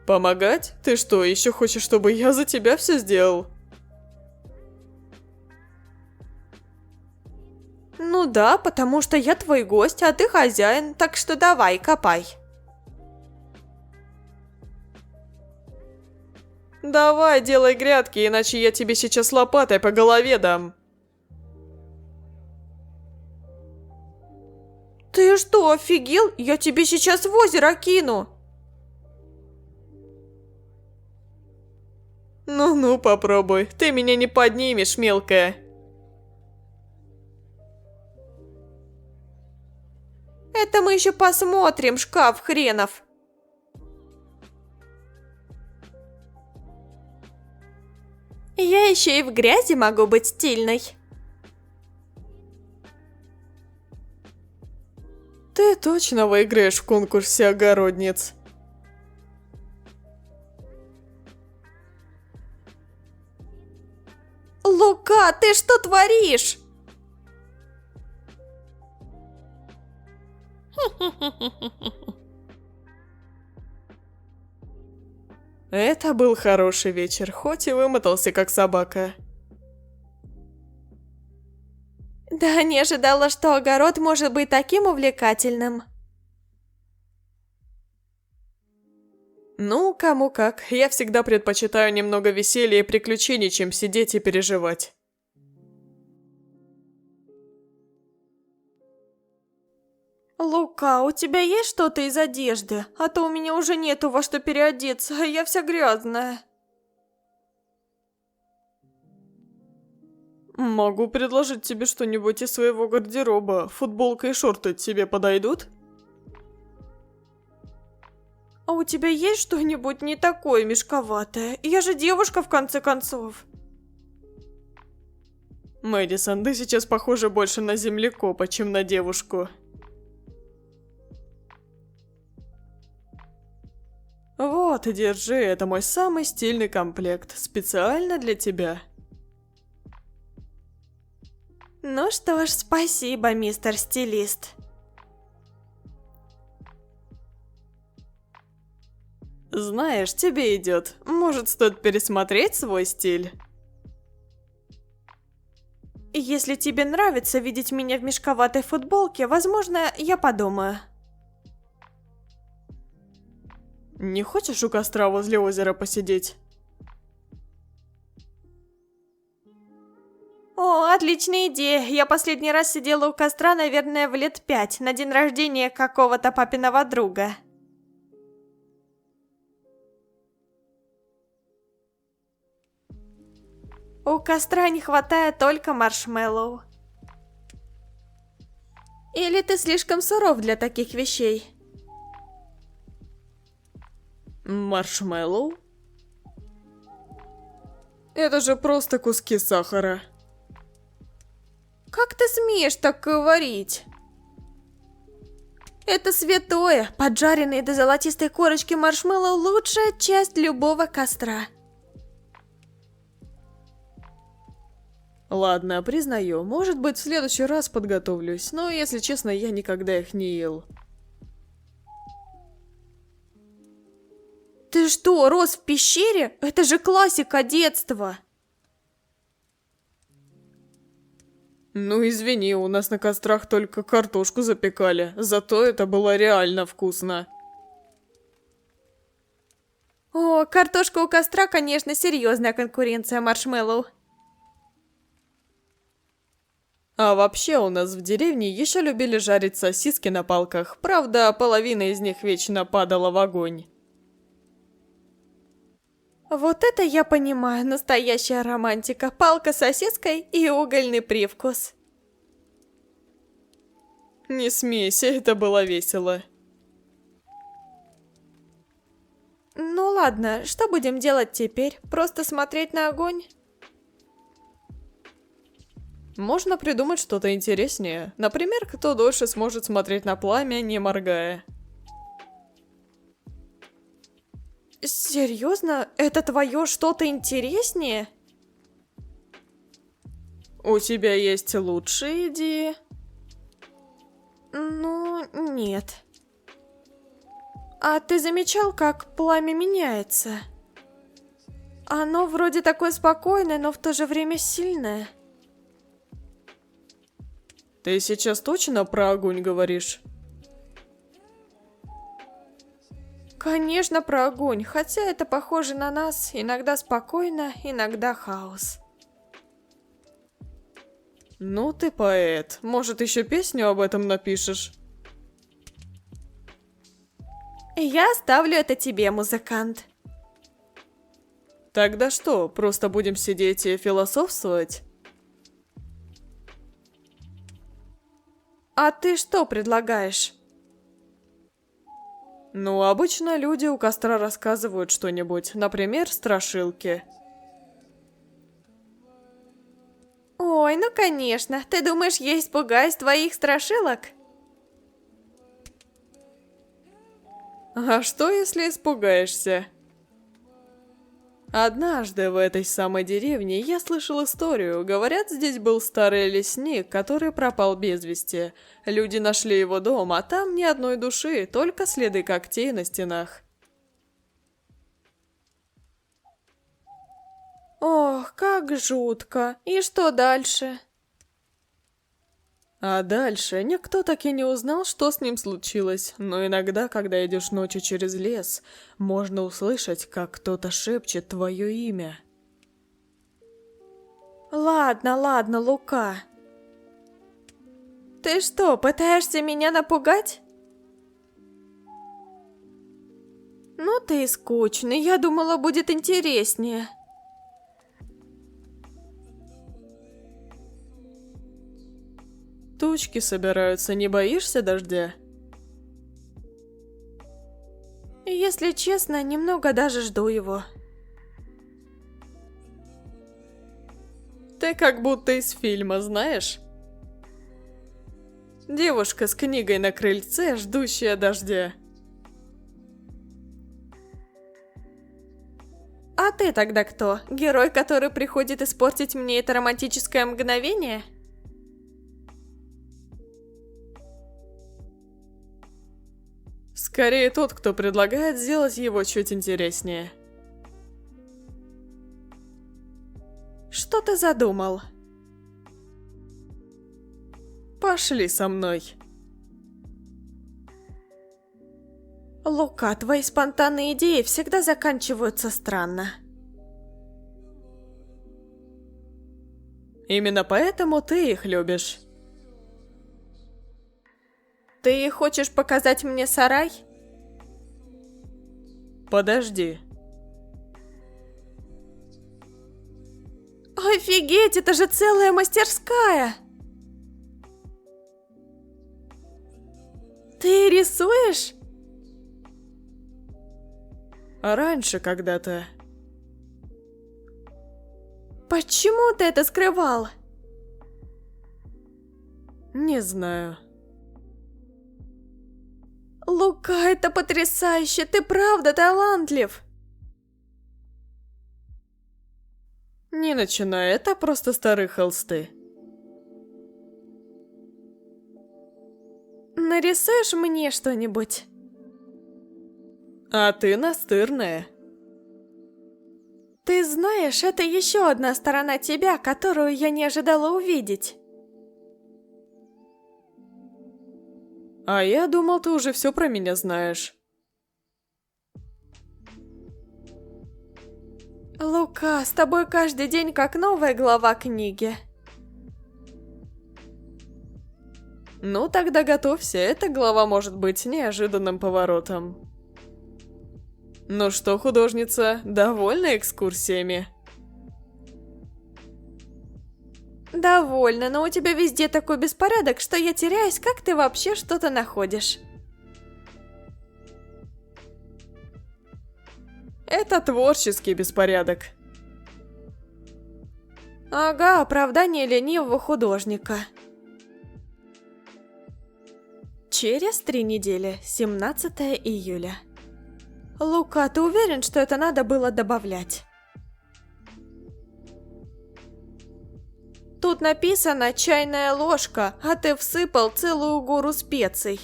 [SPEAKER 2] Помогать? Ты что, еще хочешь, чтобы я за тебя все сделал?
[SPEAKER 1] Ну да, потому что я твой гость, а ты хозяин, так что давай, копай.
[SPEAKER 2] Давай, делай грядки, иначе я тебе сейчас лопатой по голове дам.
[SPEAKER 1] Ты что, офигел? Я тебе сейчас в озеро кину.
[SPEAKER 2] Ну-ну, попробуй. Ты меня не поднимешь, мелкая.
[SPEAKER 1] Это мы еще посмотрим, шкаф хренов. Я еще и в грязи могу быть стильной.
[SPEAKER 2] Ты точно выиграешь в конкурсе огородниц.
[SPEAKER 1] Лука, ты что творишь?
[SPEAKER 2] Это был хороший вечер, хоть и вымотался как собака.
[SPEAKER 1] Да, не ожидала, что огород может быть таким увлекательным.
[SPEAKER 2] Ну, кому как. Я всегда предпочитаю немного веселья и приключений, чем сидеть и переживать.
[SPEAKER 1] Лука, у тебя есть что-то из одежды? А то у меня уже нету во что переодеться, а я вся грязная.
[SPEAKER 2] Могу предложить тебе что-нибудь из своего гардероба. Футболка и шорты тебе подойдут?
[SPEAKER 1] А у тебя есть что-нибудь не такое мешковатое? Я же девушка, в конце концов.
[SPEAKER 2] Мэдисон, ты сейчас похожа больше на землекопа, чем на девушку. Вот, держи, это мой самый стильный комплект, специально для тебя.
[SPEAKER 1] Ну что ж, спасибо, мистер стилист.
[SPEAKER 2] Знаешь, тебе идет. Может, стоит пересмотреть свой стиль?
[SPEAKER 1] Если тебе нравится видеть меня в мешковатой футболке, возможно, я подумаю.
[SPEAKER 2] Не хочешь у костра возле озера посидеть?
[SPEAKER 1] О, отличная идея. Я последний раз сидела у костра, наверное, в лет 5, на день рождения какого-то папиного друга. У костра не хватает только маршмеллоу. Или ты слишком суров для таких вещей?
[SPEAKER 2] Маршмеллоу? Это же просто куски сахара.
[SPEAKER 1] Как ты смеешь так говорить? Это святое. Поджаренные до золотистой корочки маршмеллоу – лучшая часть любого костра.
[SPEAKER 2] Ладно, признаю, может быть, в следующий раз подготовлюсь, но, если честно, я никогда их не ел.
[SPEAKER 1] Ты что, рос в пещере? Это же классика детства.
[SPEAKER 2] Ну, извини, у нас на кострах только картошку запекали, зато это было реально вкусно.
[SPEAKER 1] О, картошка у костра, конечно, серьезная конкуренция маршмеллоу.
[SPEAKER 2] А вообще у нас в деревне еще любили жарить сосиски на палках, правда, половина из них вечно падала в огонь.
[SPEAKER 1] Вот это я понимаю, настоящая романтика. Палка с сосиской и угольный привкус.
[SPEAKER 2] Не смейся, это было весело.
[SPEAKER 1] Ну ладно, что будем делать теперь? Просто смотреть на огонь?
[SPEAKER 2] Можно придумать что-то интереснее. Например, кто дольше сможет смотреть на пламя, не моргая.
[SPEAKER 1] Серьезно? Это твое что-то интереснее?
[SPEAKER 2] У тебя есть лучшие идеи?
[SPEAKER 1] Ну, нет. А ты замечал, как пламя меняется? Оно вроде такое спокойное, но в то же время сильное.
[SPEAKER 2] Ты сейчас точно про огонь говоришь?
[SPEAKER 1] Конечно, про огонь, хотя это похоже на нас, иногда спокойно, иногда хаос.
[SPEAKER 2] Ну ты поэт, может еще песню об этом напишешь?
[SPEAKER 1] Я оставлю это тебе, музыкант.
[SPEAKER 2] Тогда что, просто будем сидеть и философствовать?
[SPEAKER 1] А ты что предлагаешь?
[SPEAKER 2] Ну, обычно люди у костра рассказывают что-нибудь, например, страшилки.
[SPEAKER 1] Ой, ну конечно, ты думаешь, я испугаюсь твоих страшилок?
[SPEAKER 2] А что, если испугаешься? Однажды в этой самой деревне я слышал историю. Говорят, здесь был старый лесник, который пропал без вести. Люди нашли его дом, а там ни одной души, только следы когтей на стенах.
[SPEAKER 1] Ох, как жутко. И что дальше?
[SPEAKER 2] А дальше никто так и не узнал, что с ним случилось. Но иногда, когда идешь ночью через лес, можно услышать, как кто-то шепчет твое имя.
[SPEAKER 1] Ладно, ладно, Лука. Ты что, пытаешься меня напугать? Ну ты и скучный, я думала, будет интереснее.
[SPEAKER 2] Тучки собираются, не боишься дождя?
[SPEAKER 1] Если честно, немного даже жду его.
[SPEAKER 2] Ты как будто из фильма, знаешь? Девушка с книгой на крыльце, ждущая дождя.
[SPEAKER 1] А ты тогда кто? Герой, который приходит испортить мне это романтическое мгновение?
[SPEAKER 2] Скорее тот, кто предлагает сделать его чуть интереснее.
[SPEAKER 1] Что ты задумал?
[SPEAKER 2] Пошли со мной.
[SPEAKER 1] Лука, твои спонтанные идеи всегда заканчиваются странно.
[SPEAKER 2] Именно поэтому ты их любишь.
[SPEAKER 1] Ты хочешь показать мне сарай?
[SPEAKER 2] Подожди.
[SPEAKER 1] Офигеть, это же целая мастерская! Ты рисуешь?
[SPEAKER 2] Раньше когда-то.
[SPEAKER 1] Почему ты это скрывал?
[SPEAKER 2] Не знаю.
[SPEAKER 1] Лука, это потрясающе, ты правда талантлив.
[SPEAKER 2] Не начинай, это просто старые холсты.
[SPEAKER 1] Нарисуешь мне что-нибудь?
[SPEAKER 2] А ты настырная.
[SPEAKER 1] Ты знаешь, это еще одна сторона тебя, которую я не ожидала увидеть.
[SPEAKER 2] А я думал, ты уже все про меня знаешь.
[SPEAKER 1] Лука, с тобой каждый день как новая глава книги.
[SPEAKER 2] Ну тогда готовься, эта глава может быть неожиданным поворотом. Ну что, художница, довольна экскурсиями?
[SPEAKER 1] Довольно, но у тебя везде такой беспорядок, что я теряюсь, как ты вообще что-то находишь.
[SPEAKER 2] Это творческий беспорядок.
[SPEAKER 1] Ага, оправдание ленивого художника. Через 3 недели, 17 июля. Лука, ты уверен, что это надо было добавлять? Тут написано «чайная ложка», а ты всыпал целую гору специй.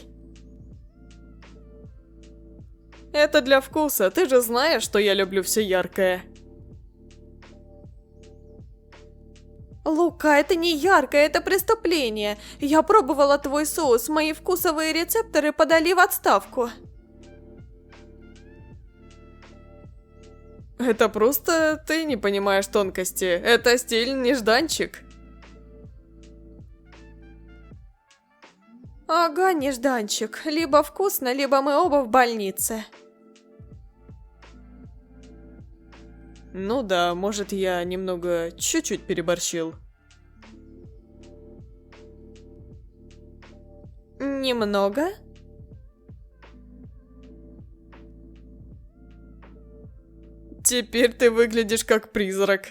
[SPEAKER 2] Это для вкуса, ты же знаешь, что я люблю все яркое.
[SPEAKER 1] Лука, это не яркое, это преступление. Я пробовала твой соус, мои вкусовые рецепторы подали в отставку.
[SPEAKER 2] Это просто ты не понимаешь тонкости. Это стиль нежданчик.
[SPEAKER 1] Ага, нежданчик. Либо вкусно, либо мы оба в больнице.
[SPEAKER 2] Ну да, может я немного, чуть-чуть переборщил.
[SPEAKER 1] Немного?
[SPEAKER 2] Теперь ты выглядишь как призрак.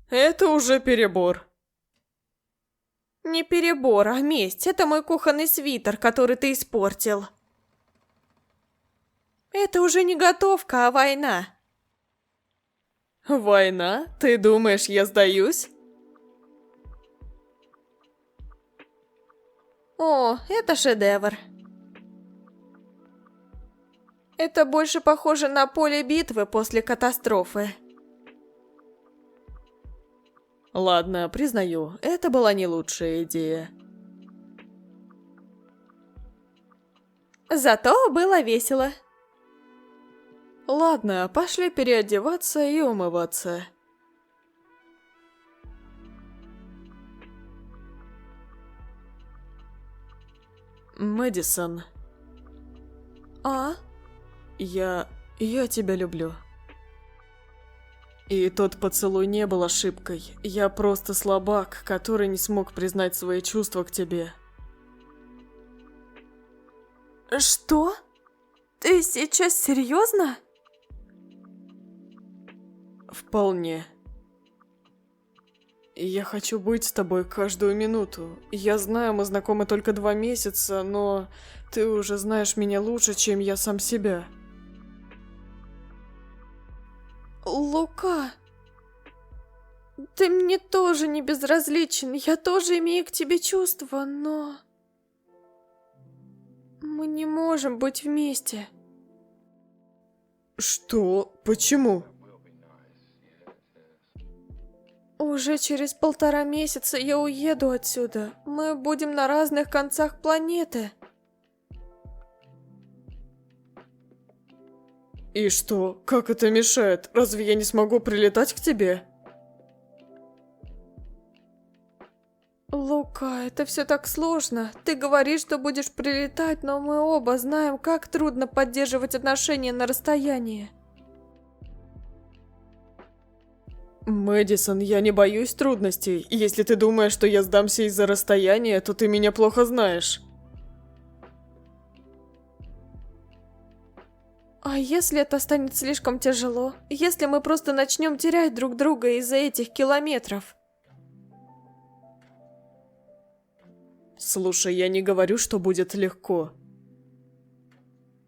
[SPEAKER 2] Это уже перебор.
[SPEAKER 1] Не перебор, а месть. Это мой кухонный свитер, который ты испортил. Это уже не готовка, а война.
[SPEAKER 2] Война? Ты думаешь, я сдаюсь?
[SPEAKER 1] О, это шедевр. Это больше похоже на поле битвы после катастрофы.
[SPEAKER 2] Ладно, признаю, это была не лучшая идея.
[SPEAKER 1] Зато было весело.
[SPEAKER 2] Ладно, пошли переодеваться и умываться. Мэдисон,
[SPEAKER 1] А?
[SPEAKER 2] я тебя люблю. И тот поцелуй не был ошибкой. Я просто слабак, который не смог признать свои чувства к тебе.
[SPEAKER 1] Что? Ты сейчас серьезно?
[SPEAKER 2] Вполне. Я хочу быть с тобой каждую минуту. Я знаю, мы знакомы только 2 месяца, но ты уже знаешь меня лучше, чем я сам себя.
[SPEAKER 1] Лука. Ты мне тоже не безразличен, я тоже имею к тебе чувства, но... Мы не можем быть вместе.
[SPEAKER 2] Что? Почему?
[SPEAKER 1] Уже через 1,5 месяца я уеду отсюда. Мы будем на разных концах планеты.
[SPEAKER 2] И что? Как это мешает? Разве я не смогу прилетать к тебе?
[SPEAKER 1] Лука, это все так сложно. Ты говоришь, что будешь прилетать, но мы оба знаем, как трудно поддерживать отношения на расстоянии.
[SPEAKER 2] Мэдисон, я не боюсь трудностей. Если ты думаешь, что я сдамся из-за расстояния, то ты меня плохо знаешь.
[SPEAKER 1] А если это станет слишком тяжело? Если мы просто начнем терять друг друга из-за этих километров?
[SPEAKER 2] Слушай, я не говорю, что будет легко.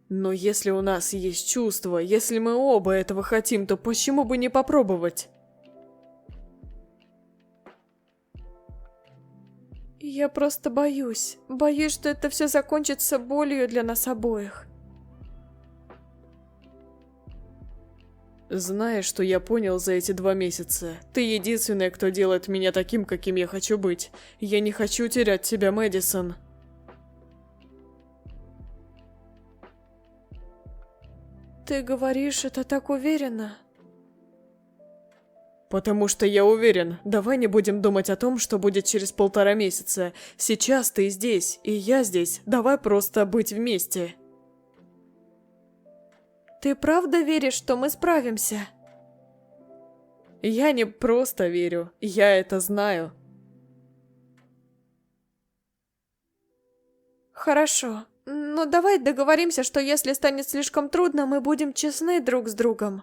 [SPEAKER 2] Но если у нас есть чувства, если мы оба этого хотим, то почему бы не попробовать?
[SPEAKER 1] Я просто боюсь. Боюсь, что это все закончится болью для нас обоих.
[SPEAKER 2] Знаешь, что я понял за эти 2 месяца? Ты единственная, кто делает меня таким, каким я хочу быть. Я не хочу терять тебя, Мэдисон.
[SPEAKER 1] Ты говоришь это так уверенно?
[SPEAKER 2] Потому что я уверен. Давай не будем думать о том, что будет через 1,5 месяца. Сейчас ты здесь, и я здесь. Давай просто быть вместе.
[SPEAKER 1] Ты правда веришь, что мы справимся?
[SPEAKER 2] Я не просто верю, я это знаю.
[SPEAKER 1] Хорошо. Но давай договоримся, что если станет слишком трудно, мы будем честны друг с другом.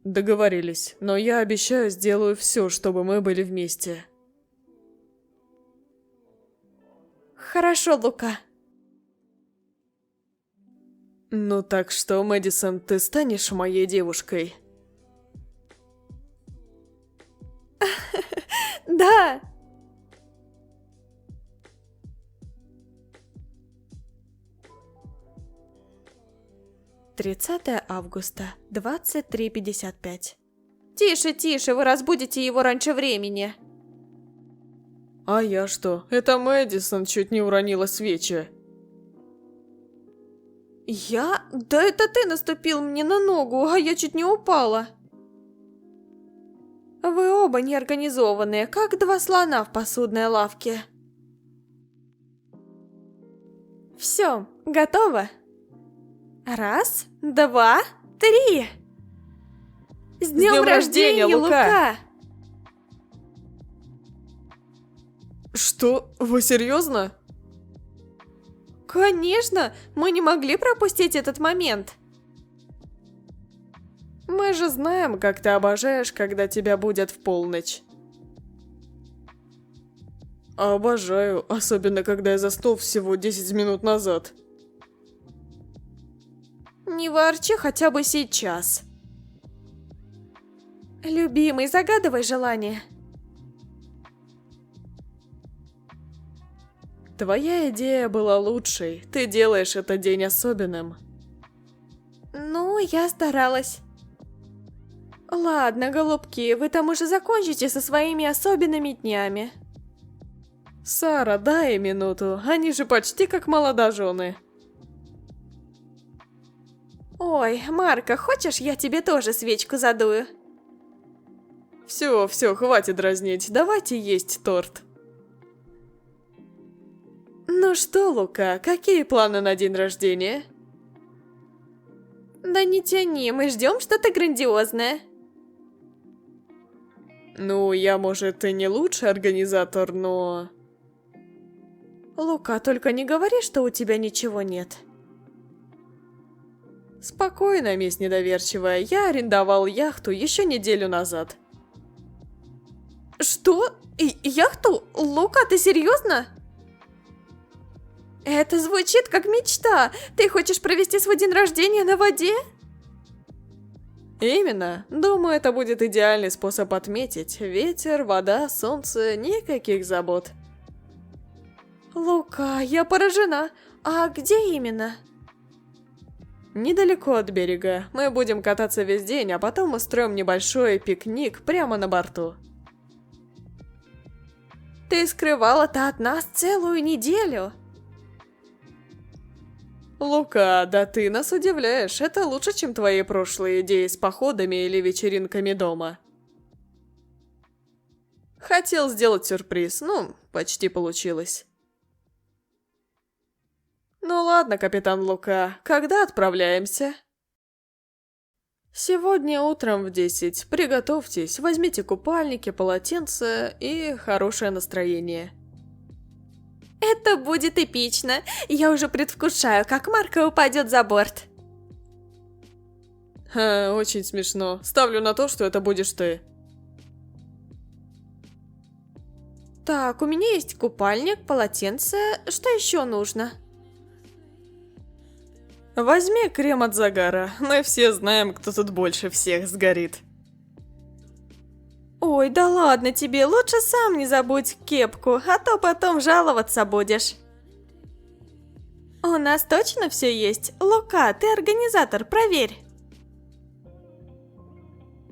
[SPEAKER 2] Договорились, но я обещаю, сделаю все, чтобы мы были вместе.
[SPEAKER 1] Хорошо, Лука.
[SPEAKER 2] Ну так что, Мэдисон, ты станешь моей девушкой?
[SPEAKER 1] Да! августа, 23:55. Тише, тише, вы разбудите его раньше времени.
[SPEAKER 2] А я что? Это Мэдисон чуть не уронила свечи.
[SPEAKER 1] Я? Да это ты наступил мне на ногу, а я чуть не упала. Вы оба неорганизованные, как 2 слона в посудной лавке. Все, готово? 1, 2, 3. С днем рождения, Лука!
[SPEAKER 2] Что? Вы серьезно?
[SPEAKER 1] Конечно, мы не могли пропустить этот момент.
[SPEAKER 2] Мы же знаем, как ты обожаешь, когда тебя будят в полночь. Обожаю, особенно когда я заснул всего 10 минут назад.
[SPEAKER 1] Не ворчи хотя бы сейчас. Любимый, загадывай желание.
[SPEAKER 2] Твоя идея была лучшей. Ты делаешь этот день особенным.
[SPEAKER 1] Ну, я старалась. Ладно, голубки, вы там уже закончите со своими особенными днями.
[SPEAKER 2] Сара, дай минуту. Они же почти как молодожены.
[SPEAKER 1] Ой, Марка, хочешь, я тебе тоже свечку задую?
[SPEAKER 2] Все, хватит дразнить. Давайте есть торт. Ну что, Лука, какие планы на день рождения?
[SPEAKER 1] Да не тяни, мы ждем что-то грандиозное.
[SPEAKER 2] Ну, я, может, и не лучший организатор, но...
[SPEAKER 1] Лука, только не говори, что у тебя ничего нет.
[SPEAKER 2] Спокойно, мисс недоверчивая, я арендовал яхту еще неделю назад.
[SPEAKER 1] Что? Яхту? Лука, ты серьезно? Это звучит как мечта. Ты хочешь провести свой день рождения на воде?
[SPEAKER 2] Именно. Думаю, это будет идеальный способ отметить. Ветер, вода, солнце, никаких забот.
[SPEAKER 1] Лука, я поражена. А где именно?
[SPEAKER 2] Недалеко от берега. Мы будем кататься весь день, а потом устроим небольшой пикник прямо на борту.
[SPEAKER 1] Ты скрывала-то от нас целую неделю.
[SPEAKER 2] Лука, да ты нас удивляешь. Это лучше, чем твои прошлые идеи с походами или вечеринками дома. Хотел сделать сюрприз, ну, почти получилось. Ну ладно, капитан Лука, когда отправляемся? Сегодня утром в 10. Приготовьтесь, возьмите купальники, полотенце и хорошее настроение.
[SPEAKER 1] Это будет эпично. Я уже предвкушаю, как Марко упадет за борт.
[SPEAKER 2] Ха, очень смешно. Ставлю на то, что это будешь ты.
[SPEAKER 1] Так, у меня есть купальник, полотенце. Что еще нужно?
[SPEAKER 2] Возьми крем от загара. Мы все знаем, кто тут больше всех сгорит.
[SPEAKER 1] Ой, да ладно тебе, лучше сам не забудь кепку, а то потом жаловаться будешь. У нас точно все есть? Лука, ты организатор, проверь.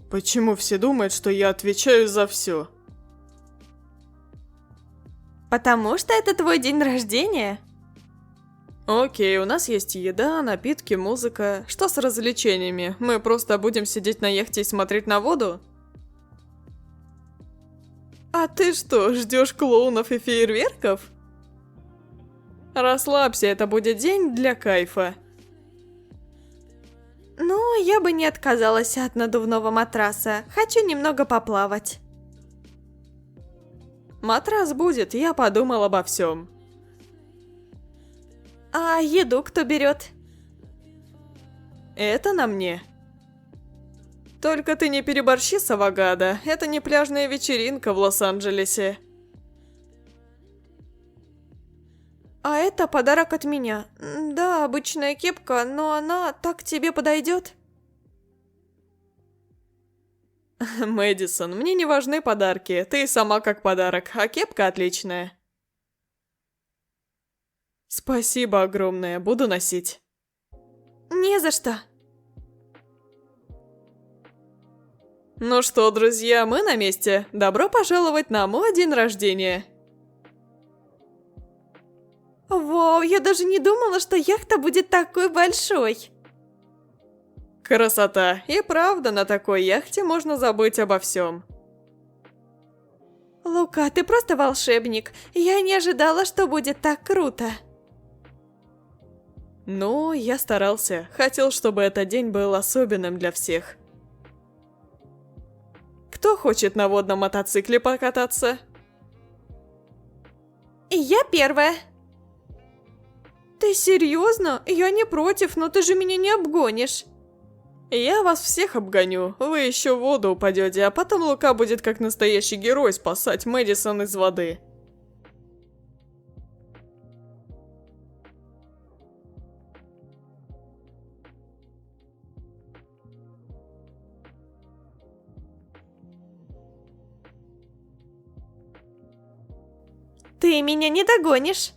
[SPEAKER 2] Почему все думают, что я отвечаю за все?
[SPEAKER 1] Потому что это твой день рождения.
[SPEAKER 2] Окей, у нас есть еда, напитки, музыка. Что с развлечениями? Мы просто будем сидеть на яхте и смотреть на воду? А ты что, ждешь клоунов и фейерверков? Расслабься, это будет день для кайфа.
[SPEAKER 1] Ну, я бы не отказалась от надувного матраса. Хочу немного поплавать.
[SPEAKER 2] Матрас будет, я подумал обо всем.
[SPEAKER 1] А еду кто берет?
[SPEAKER 2] Это на мне. Только ты не переборщи с авокадо, это не пляжная вечеринка в Лос-Анджелесе.
[SPEAKER 1] А это подарок от меня. Да, обычная кепка, но она так тебе подойдет.
[SPEAKER 2] Мэдисон, мне не важны подарки, ты сама как подарок, а кепка отличная. Спасибо огромное, буду носить.
[SPEAKER 1] Не за что.
[SPEAKER 2] Ну что, друзья, мы на месте. Добро пожаловать на мой день рождения.
[SPEAKER 1] Вау, я даже не думала, что яхта будет такой большой.
[SPEAKER 2] Красота. И правда, на такой яхте можно забыть обо всем.
[SPEAKER 1] Лука, ты просто волшебник. Я не ожидала, что будет так круто.
[SPEAKER 2] Ну, я старался. Хотел, чтобы этот день был особенным для всех. Кто хочет на водном мотоцикле покататься?
[SPEAKER 1] Я первая. Ты серьезно? Я не против, но ты же меня не обгонишь.
[SPEAKER 2] Я вас всех обгоню. Вы еще в воду упадете, а потом Лука будет как настоящий герой спасать Мэдисон из воды.
[SPEAKER 1] Ты меня не догонишь.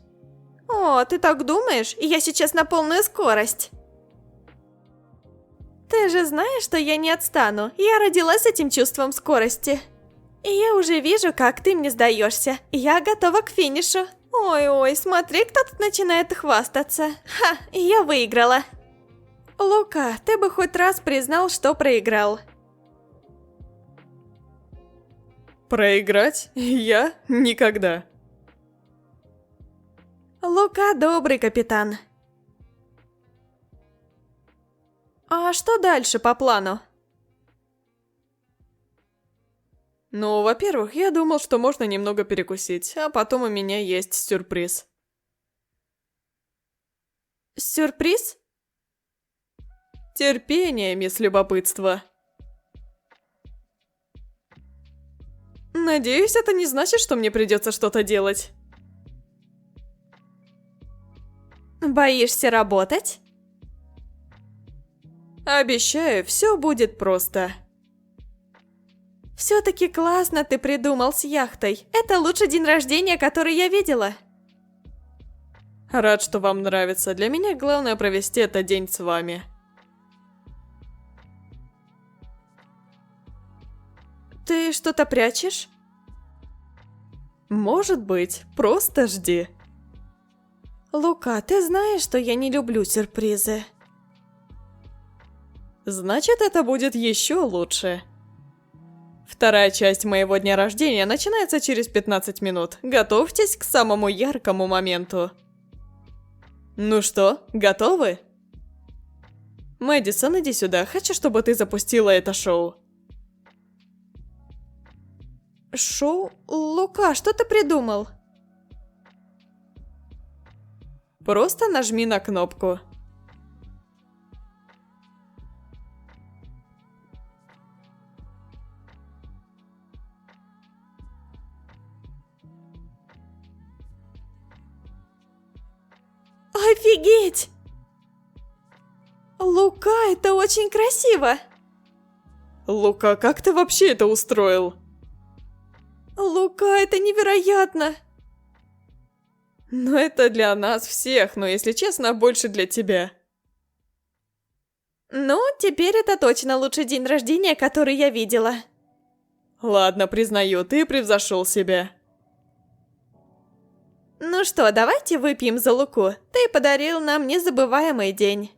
[SPEAKER 1] О, ты так думаешь? Я сейчас на полную скорость. Ты же знаешь, что я не отстану. Я родилась с этим чувством скорости. И я уже вижу, как ты мне сдаешься. Я готова к финишу. Ой-ой, смотри, кто тут начинает хвастаться. Ха, я выиграла. Лука, ты бы хоть раз признал, что проиграл.
[SPEAKER 2] Проиграть? Я? Никогда.
[SPEAKER 1] Лука добрый капитан. А что дальше по плану?
[SPEAKER 2] Ну, во-первых, я думал, что можно немного перекусить, а потом у меня есть сюрприз.
[SPEAKER 1] Сюрприз?
[SPEAKER 2] Терпение, мисс Любопытство. Надеюсь, это не значит, что мне придется что-то делать.
[SPEAKER 1] Боишься работать?
[SPEAKER 2] Обещаю, все будет просто.
[SPEAKER 1] Все-таки классно ты придумал с яхтой. Это лучший день рождения, который я видела.
[SPEAKER 2] Рад, что вам нравится. Для меня главное провести этот день с вами.
[SPEAKER 1] Ты что-то прячешь?
[SPEAKER 2] Может быть, просто жди.
[SPEAKER 1] Лука, ты знаешь, что я не люблю сюрпризы.
[SPEAKER 2] Значит, это будет еще лучше. Вторая часть моего дня рождения начинается через 15 минут. Готовьтесь к самому яркому моменту. Ну что, готовы? Мэдисон, иди сюда. Хочу, чтобы ты запустила это шоу.
[SPEAKER 1] Шоу? Лука, что ты придумал?
[SPEAKER 2] Просто нажми на кнопку.
[SPEAKER 1] Офигеть! Лука, это очень красиво!
[SPEAKER 2] Лука, как ты вообще это устроил?
[SPEAKER 1] Лука, это невероятно!
[SPEAKER 2] Ну это для нас всех, но если честно, больше для тебя.
[SPEAKER 1] Ну, теперь это точно лучший день рождения, который я видела.
[SPEAKER 2] Ладно, признаю, ты превзошел себя.
[SPEAKER 1] Ну что, давайте выпьем за Луку. Ты подарил нам незабываемый день.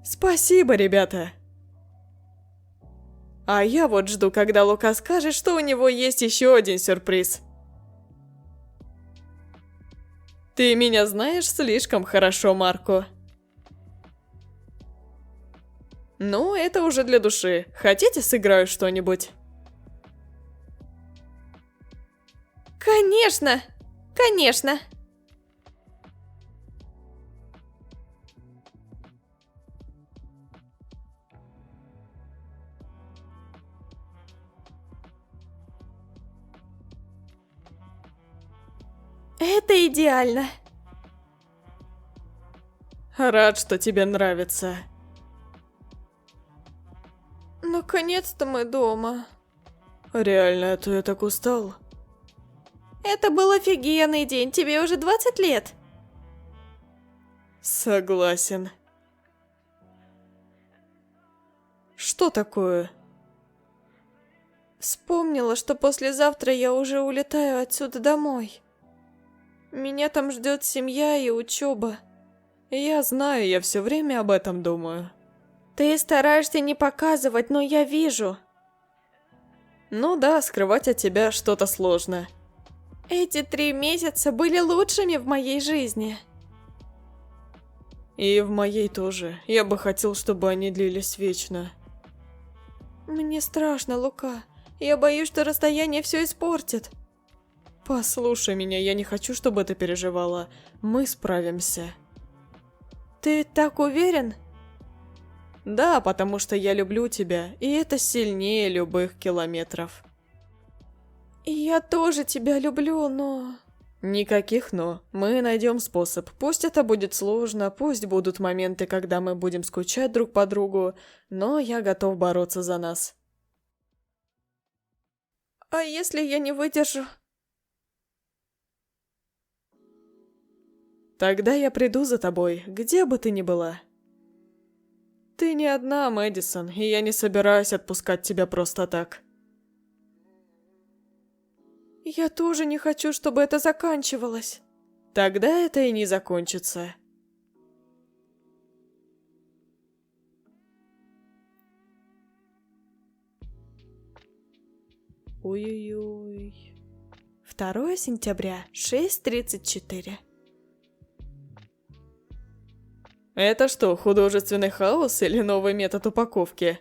[SPEAKER 2] Спасибо, ребята. А я вот жду, когда Лука скажет, что у него есть еще один сюрприз. Ты меня знаешь слишком хорошо, Марко. Ну, это уже для души. Хотите, сыграю что-нибудь?
[SPEAKER 1] Конечно! Конечно! Это идеально.
[SPEAKER 2] Рад, что тебе нравится.
[SPEAKER 1] Наконец-то мы дома.
[SPEAKER 2] Реально, а то я так устал.
[SPEAKER 1] Это был офигенный день, тебе уже 20 лет.
[SPEAKER 2] Согласен. Что такое?
[SPEAKER 1] Вспомнила, что послезавтра я уже улетаю отсюда домой. Меня там ждет семья и учеба.
[SPEAKER 2] Я знаю, я все время об этом думаю.
[SPEAKER 1] Ты стараешься не показывать, но я вижу.
[SPEAKER 2] Ну да, скрывать от тебя что-то сложно.
[SPEAKER 1] Эти 3 месяца были лучшими в моей жизни.
[SPEAKER 2] И в моей тоже. Я бы хотел, чтобы они длились вечно.
[SPEAKER 1] Мне страшно, Лука. Я боюсь, что расстояние все испортит.
[SPEAKER 2] Послушай меня, я не хочу, чтобы ты переживала. Мы справимся.
[SPEAKER 1] Ты так уверен?
[SPEAKER 2] Да, потому что я люблю тебя, и это сильнее любых километров.
[SPEAKER 1] Я тоже тебя люблю, но...
[SPEAKER 2] Никаких «но». Мы найдем способ. Пусть это будет сложно, пусть будут моменты, когда мы будем скучать друг по другу, но я готов бороться за нас.
[SPEAKER 1] А если я не выдержу?
[SPEAKER 2] Тогда я приду за тобой, где бы ты ни была. Ты не одна, Мэдисон, и я не собираюсь отпускать тебя просто так.
[SPEAKER 1] Я тоже не хочу, чтобы это заканчивалось.
[SPEAKER 2] Тогда это и не закончится.
[SPEAKER 1] Ой-ой-ой. 2 сентября, 6:34.
[SPEAKER 2] Это что, художественный хаос или новый метод упаковки?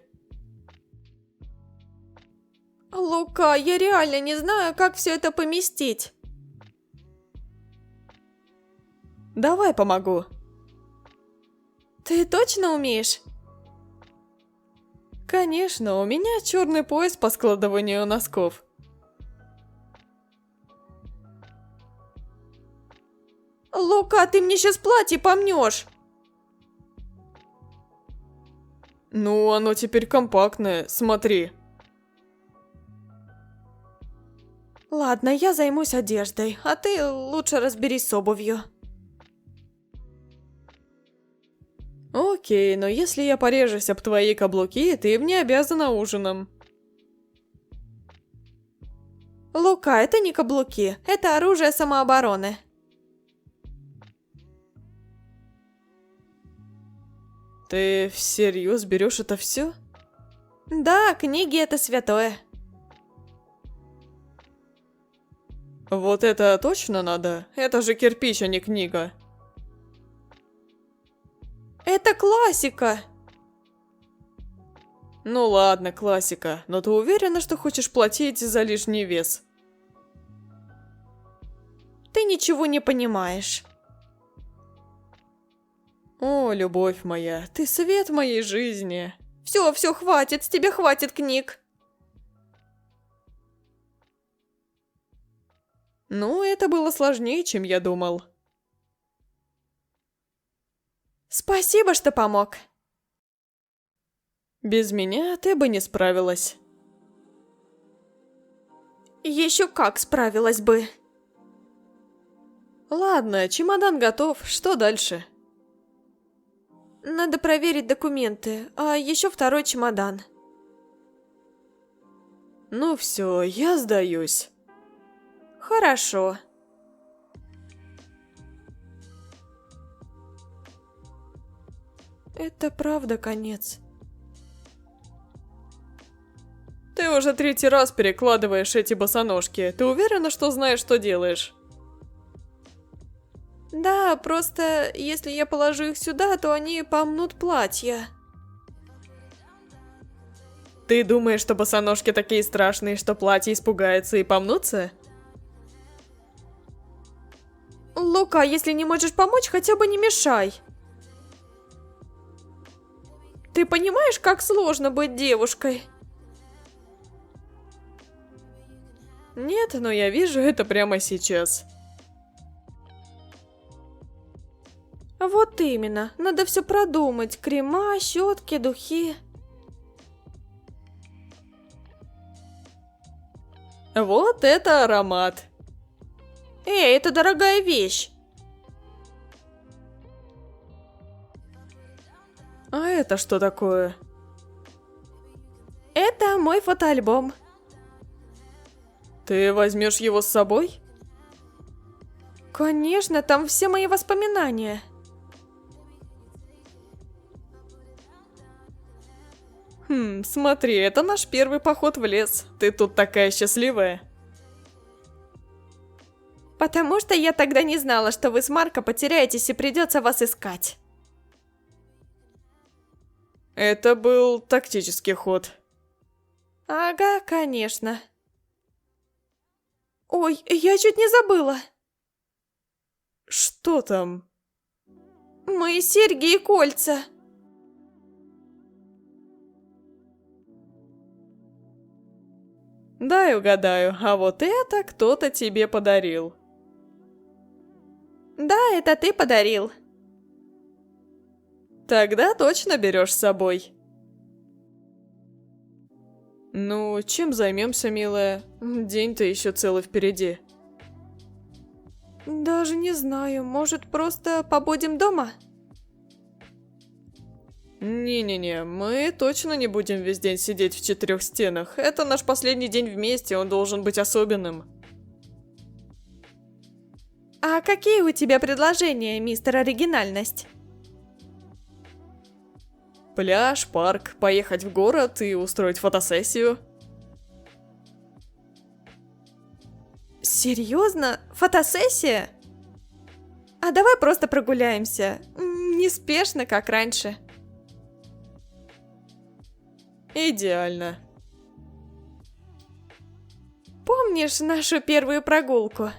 [SPEAKER 1] Лука, я реально не знаю, как все это поместить.
[SPEAKER 2] Давай помогу.
[SPEAKER 1] Ты точно умеешь?
[SPEAKER 2] Конечно, у меня черный пояс по складыванию носков.
[SPEAKER 1] Лука, ты мне сейчас платье помнешь.
[SPEAKER 2] Ну, оно теперь компактное, смотри.
[SPEAKER 1] Ладно, я займусь одеждой, а ты лучше разберись с обувью.
[SPEAKER 2] Окей, но если я порежусь об твои каблуки, ты мне обязана ужином.
[SPEAKER 1] Лука, это не каблуки, это оружие самообороны.
[SPEAKER 2] Ты всерьез берешь это все?
[SPEAKER 1] Да, книги это святое.
[SPEAKER 2] Вот это точно надо? Это же кирпич, а не книга.
[SPEAKER 1] Это классика.
[SPEAKER 2] Ну ладно, классика, но ты уверена, что хочешь платить за лишний вес?
[SPEAKER 1] Ты ничего не понимаешь.
[SPEAKER 2] О, любовь моя, ты свет моей жизни.
[SPEAKER 1] Все, хватит, с тебя хватит книг.
[SPEAKER 2] Ну, это было сложнее, чем я думал.
[SPEAKER 1] Спасибо, что помог.
[SPEAKER 2] Без меня ты бы не справилась.
[SPEAKER 1] Еще как справилась бы.
[SPEAKER 2] Ладно, чемодан готов, что дальше?
[SPEAKER 1] Надо проверить документы, а еще второй чемодан.
[SPEAKER 2] Ну все, я сдаюсь.
[SPEAKER 1] Хорошо. Это правда конец.
[SPEAKER 2] Ты уже третий раз перекладываешь эти босоножки. Ты уверена, что знаешь, что делаешь?
[SPEAKER 1] Да, просто если я положу их сюда, то они помнут платье.
[SPEAKER 2] Ты думаешь, что босоножки такие страшные, что платье испугается и помнутся?
[SPEAKER 1] Лука, если не можешь помочь, хотя бы не мешай. Ты понимаешь, как сложно быть девушкой?
[SPEAKER 2] Нет, но я вижу это прямо сейчас.
[SPEAKER 1] Вот именно, надо все продумать. Крема, щетки, духи.
[SPEAKER 2] Вот это аромат.
[SPEAKER 1] Эй, это дорогая вещь.
[SPEAKER 2] А это что такое?
[SPEAKER 1] Это мой фотоальбом.
[SPEAKER 2] Ты возьмешь его с собой?
[SPEAKER 1] Конечно, там все мои воспоминания.
[SPEAKER 2] Смотри, это наш первый поход в лес. Ты тут такая счастливая.
[SPEAKER 1] Потому что я тогда не знала, что вы с Марко потеряетесь и придется вас искать.
[SPEAKER 2] Это был тактический ход.
[SPEAKER 1] Ага, конечно. Ой, я чуть не забыла.
[SPEAKER 2] Что там?
[SPEAKER 1] Мои серьги и кольца.
[SPEAKER 2] Дай угадаю, а вот это кто-то тебе подарил.
[SPEAKER 1] Да, это ты подарил.
[SPEAKER 2] Тогда точно берешь с собой. Ну, чем займемся, милая? День-то еще целый впереди.
[SPEAKER 1] Даже не знаю, может просто побудем дома?
[SPEAKER 2] Не-не-не, мы точно не будем весь день сидеть в четырех стенах. Это наш последний день вместе, он должен быть особенным.
[SPEAKER 1] А какие у тебя предложения, мистер Оригинальность?
[SPEAKER 2] Пляж, парк, поехать в город и устроить фотосессию.
[SPEAKER 1] Серьезно? Фотосессия? А давай просто прогуляемся. Неспешно, как раньше.
[SPEAKER 2] Идеально.
[SPEAKER 1] Помнишь нашу первую прогулку?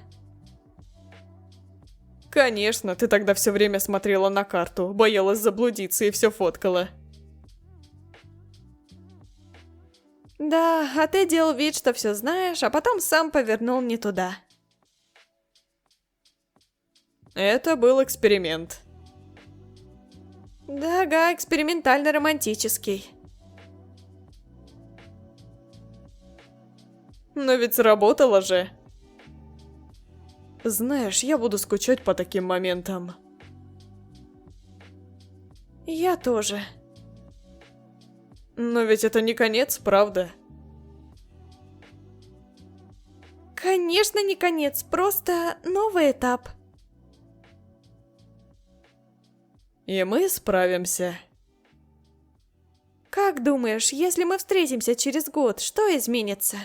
[SPEAKER 2] Конечно, ты тогда все время смотрела на карту, боялась заблудиться и все фоткала.
[SPEAKER 1] Да, а ты делал вид, что все знаешь, а потом сам повернул не туда.
[SPEAKER 2] Это был эксперимент.
[SPEAKER 1] Да-га, экспериментально-романтический.
[SPEAKER 2] Но ведь сработало же. Знаешь, я буду скучать по таким моментам.
[SPEAKER 1] Я тоже.
[SPEAKER 2] Но ведь это не конец, правда?
[SPEAKER 1] Конечно, не конец, просто новый этап.
[SPEAKER 2] И мы справимся.
[SPEAKER 1] Как думаешь, если мы встретимся через год, что изменится?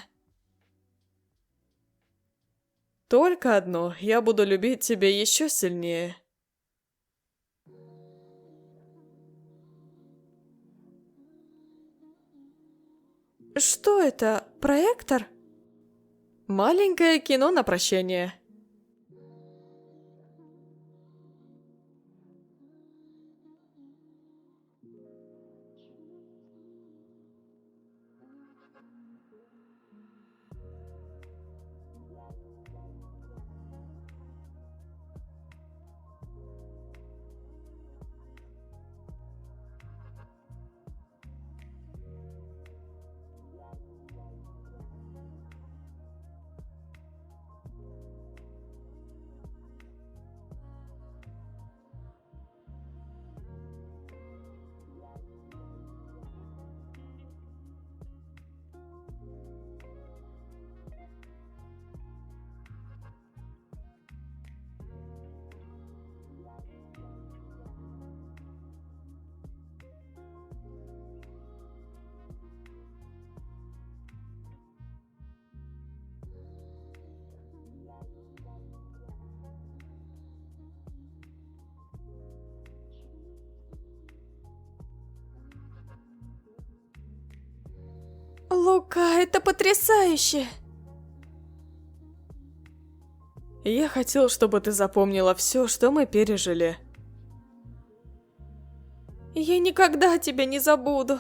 [SPEAKER 2] Только одно, я буду любить тебя еще сильнее.
[SPEAKER 1] Что это, проектор?
[SPEAKER 2] Маленькое кино на прощание.
[SPEAKER 1] Лука, это потрясающе!
[SPEAKER 2] Я хотел, чтобы ты запомнила все, что мы пережили.
[SPEAKER 1] Я никогда тебя не забуду.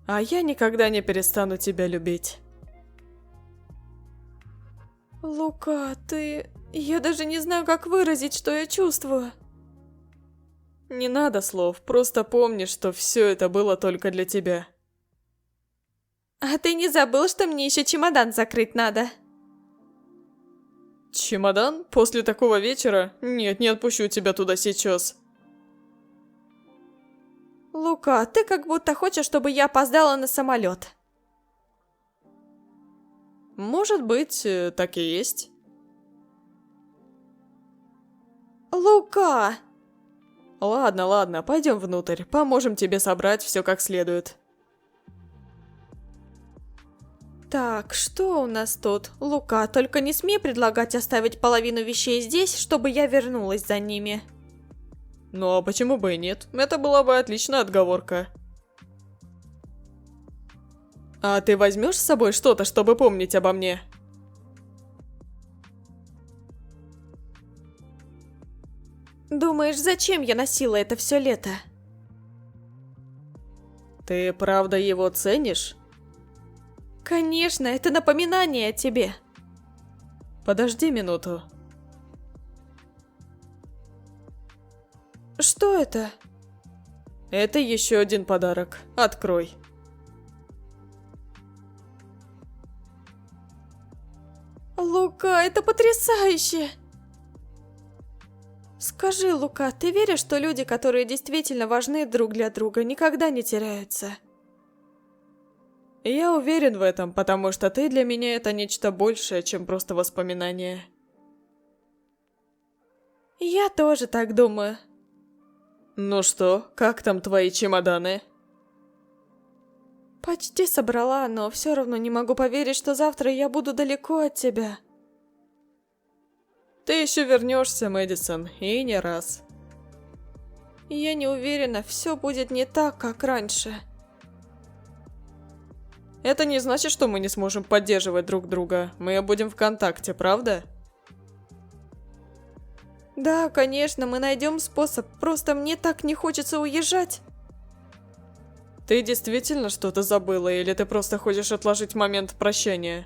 [SPEAKER 2] А я никогда не перестану тебя любить.
[SPEAKER 1] Лука, ты... Я даже не знаю, как выразить, что я чувствую.
[SPEAKER 2] Не надо слов, просто помни, что все это было только для тебя.
[SPEAKER 1] А ты не забыл, что мне еще чемодан закрыть надо?
[SPEAKER 2] Чемодан? После такого вечера? Нет, не отпущу тебя туда сейчас.
[SPEAKER 1] Лука, ты как будто хочешь, чтобы я опоздала на самолет.
[SPEAKER 2] Может быть, так и есть.
[SPEAKER 1] Лука!
[SPEAKER 2] Ладно, ладно, пойдем внутрь, поможем тебе собрать все как следует.
[SPEAKER 1] Так, что у нас тут? Лука, только не смей предлагать оставить половину вещей здесь, чтобы я вернулась за ними.
[SPEAKER 2] Ну а почему бы и нет? Это была бы отличная отговорка. А ты возьмешь с собой что-то, чтобы помнить обо мне?
[SPEAKER 1] Думаешь, зачем я носила это все лето?
[SPEAKER 2] Ты правда его ценишь?
[SPEAKER 1] Конечно, это напоминание о тебе.
[SPEAKER 2] Подожди минуту.
[SPEAKER 1] Что это?
[SPEAKER 2] Это еще один подарок. Открой.
[SPEAKER 1] Лука, это потрясающе! Скажи, Лука, ты веришь, что люди, которые действительно важны друг для друга, никогда не теряются?
[SPEAKER 2] Я уверен в этом, потому что ты для меня это нечто большее, чем просто воспоминание.
[SPEAKER 1] Я тоже так думаю.
[SPEAKER 2] Ну что, как там твои чемоданы?
[SPEAKER 1] Почти собрала, но все равно не могу поверить, что завтра я буду далеко от тебя.
[SPEAKER 2] Ты еще вернешься, Мэдисон, и не раз.
[SPEAKER 1] Я не уверена, все будет не так, как раньше.
[SPEAKER 2] Это не значит, что мы не сможем поддерживать друг друга. Мы будем в контакте, правда?
[SPEAKER 1] Да, конечно, мы найдем способ, просто мне так не хочется уезжать.
[SPEAKER 2] Ты действительно что-то забыла, или ты просто хочешь отложить момент прощания?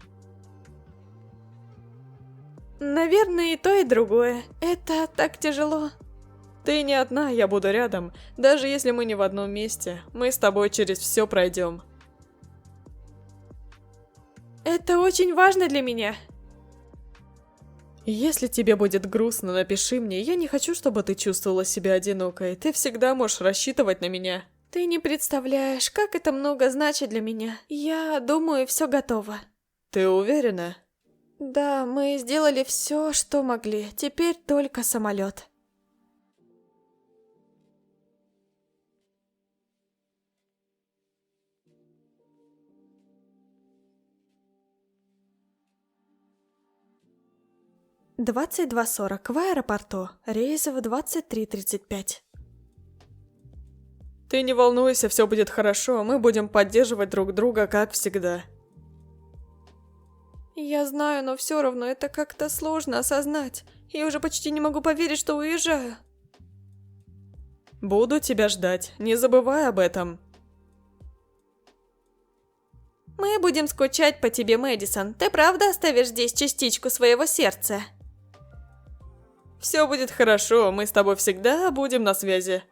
[SPEAKER 1] Наверное, и то, и другое. Это так тяжело.
[SPEAKER 2] Ты не одна, я буду рядом. Даже если мы не в одном месте, мы с тобой через все пройдем.
[SPEAKER 1] Это очень важно для меня.
[SPEAKER 2] Если тебе будет грустно, напиши мне. Я не хочу, чтобы ты чувствовала себя одинокой. Ты всегда можешь рассчитывать на меня.
[SPEAKER 1] Ты не представляешь, как это много значит для меня. Я думаю, все готово.
[SPEAKER 2] Ты уверена?
[SPEAKER 1] Да, мы сделали все, что могли. Теперь только самолет. — 22:40 в аэропорту. Рейс в 23:35.
[SPEAKER 2] Ты не волнуйся, все будет хорошо. Мы будем поддерживать друг друга, как всегда.
[SPEAKER 1] Я знаю, но все равно это как-то сложно осознать. Я уже почти не могу поверить, что уезжаю.
[SPEAKER 2] Буду тебя ждать. Не забывай об этом.
[SPEAKER 1] Мы будем скучать по тебе, Мэдисон. Ты правда оставишь здесь частичку своего сердца?
[SPEAKER 2] Все будет хорошо, мы с тобой всегда будем на связи.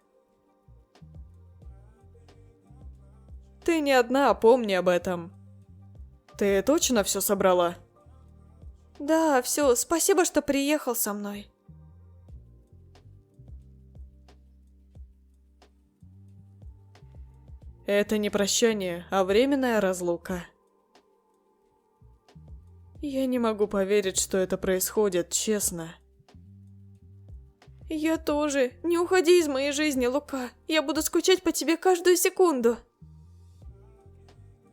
[SPEAKER 2] Ты не одна, помни об этом. Ты точно все собрала?
[SPEAKER 1] Да, все, спасибо, что приехал со мной.
[SPEAKER 2] Это не прощание, а временная разлука. Я не могу поверить, что это происходит, честно.
[SPEAKER 1] Я тоже. Не уходи из моей жизни, Лука. Я буду скучать по тебе каждую секунду.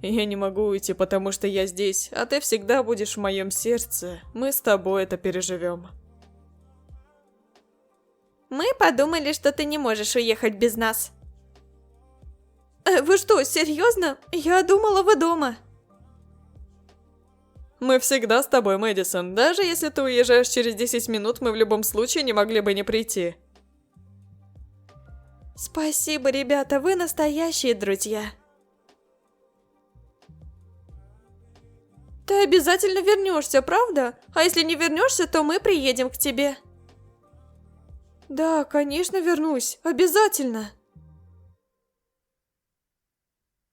[SPEAKER 2] Я не могу уйти, потому что я здесь, а ты всегда будешь в моем сердце. Мы с тобой это переживем.
[SPEAKER 1] Мы подумали, что ты не можешь уехать без нас. Вы что, серьезно? Я думала, вы дома.
[SPEAKER 2] Мы всегда с тобой, Мэдисон. Даже если ты уезжаешь через 10 минут, мы в любом случае не могли бы не прийти.
[SPEAKER 1] Спасибо, ребята, вы настоящие друзья. Ты обязательно вернешься, правда? А если не вернешься, то мы приедем к тебе. Да, конечно, вернусь. Обязательно.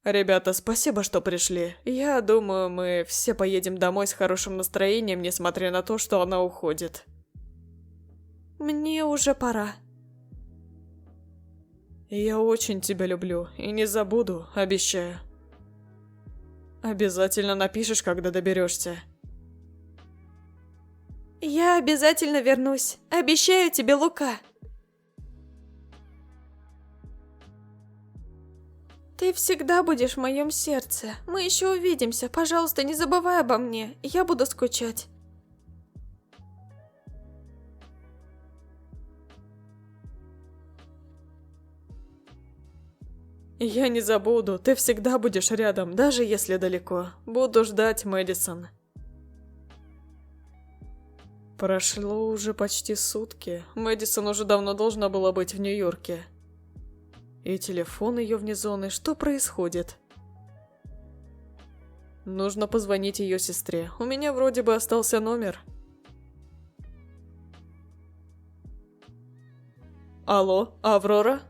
[SPEAKER 2] Ребята, спасибо, что пришли. Я думаю, мы все поедем домой с хорошим настроением, несмотря на то, что она уходит.
[SPEAKER 1] Мне уже пора.
[SPEAKER 2] Я очень тебя люблю и не забуду, обещаю. Обязательно напишешь, когда доберешься.
[SPEAKER 1] Я обязательно вернусь. Обещаю тебе, Лука. Ты всегда будешь в моем сердце. Мы еще увидимся. Пожалуйста, не забывай обо мне. Я буду скучать.
[SPEAKER 2] Я не забуду, ты всегда будешь рядом, даже если далеко. Буду ждать, Мэдисон. Прошло уже почти сутки. Мэдисон уже давно должна была быть в Нью-Йорке. И телефон ее вне зоны. Что происходит? Нужно позвонить ее сестре. У меня вроде бы остался номер. Алло, Аврора?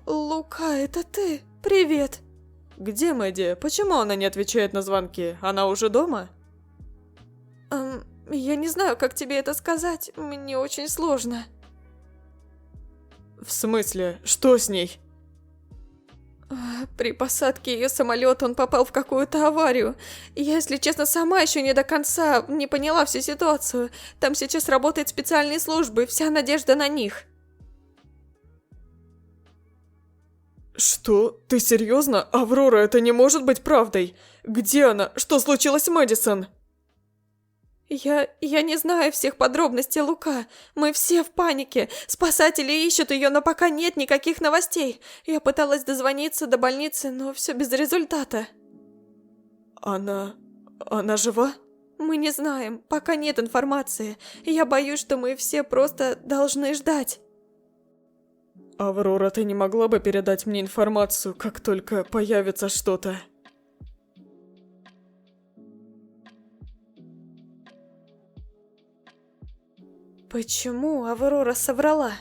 [SPEAKER 1] Лука, это ты? Привет.
[SPEAKER 2] Где Мэдди? Почему она не отвечает на звонки? Она уже дома?
[SPEAKER 1] Я не знаю, как тебе это сказать. Мне очень сложно.
[SPEAKER 2] В смысле? Что с ней?
[SPEAKER 1] При посадке ее самолета он попал в какую-то аварию. Я, если честно, сама еще не до конца не поняла всю ситуацию. Там сейчас работают специальные службы, вся надежда на них.
[SPEAKER 2] Что? Ты серьезно? Аврора, это не может быть правдой. Где она? Что случилось с Мэдисон?
[SPEAKER 1] Я не знаю всех подробностей, Лука. Мы все в панике. Спасатели ищут ее, но пока нет никаких новостей. Я пыталась дозвониться до больницы, но все без результата.
[SPEAKER 2] Она жива?
[SPEAKER 1] Мы не знаем, пока нет информации. Я боюсь, что мы все просто должны ждать.
[SPEAKER 2] Аврора, ты не могла бы передать мне информацию, как только появится что-то?
[SPEAKER 1] Почему Аврора соврала?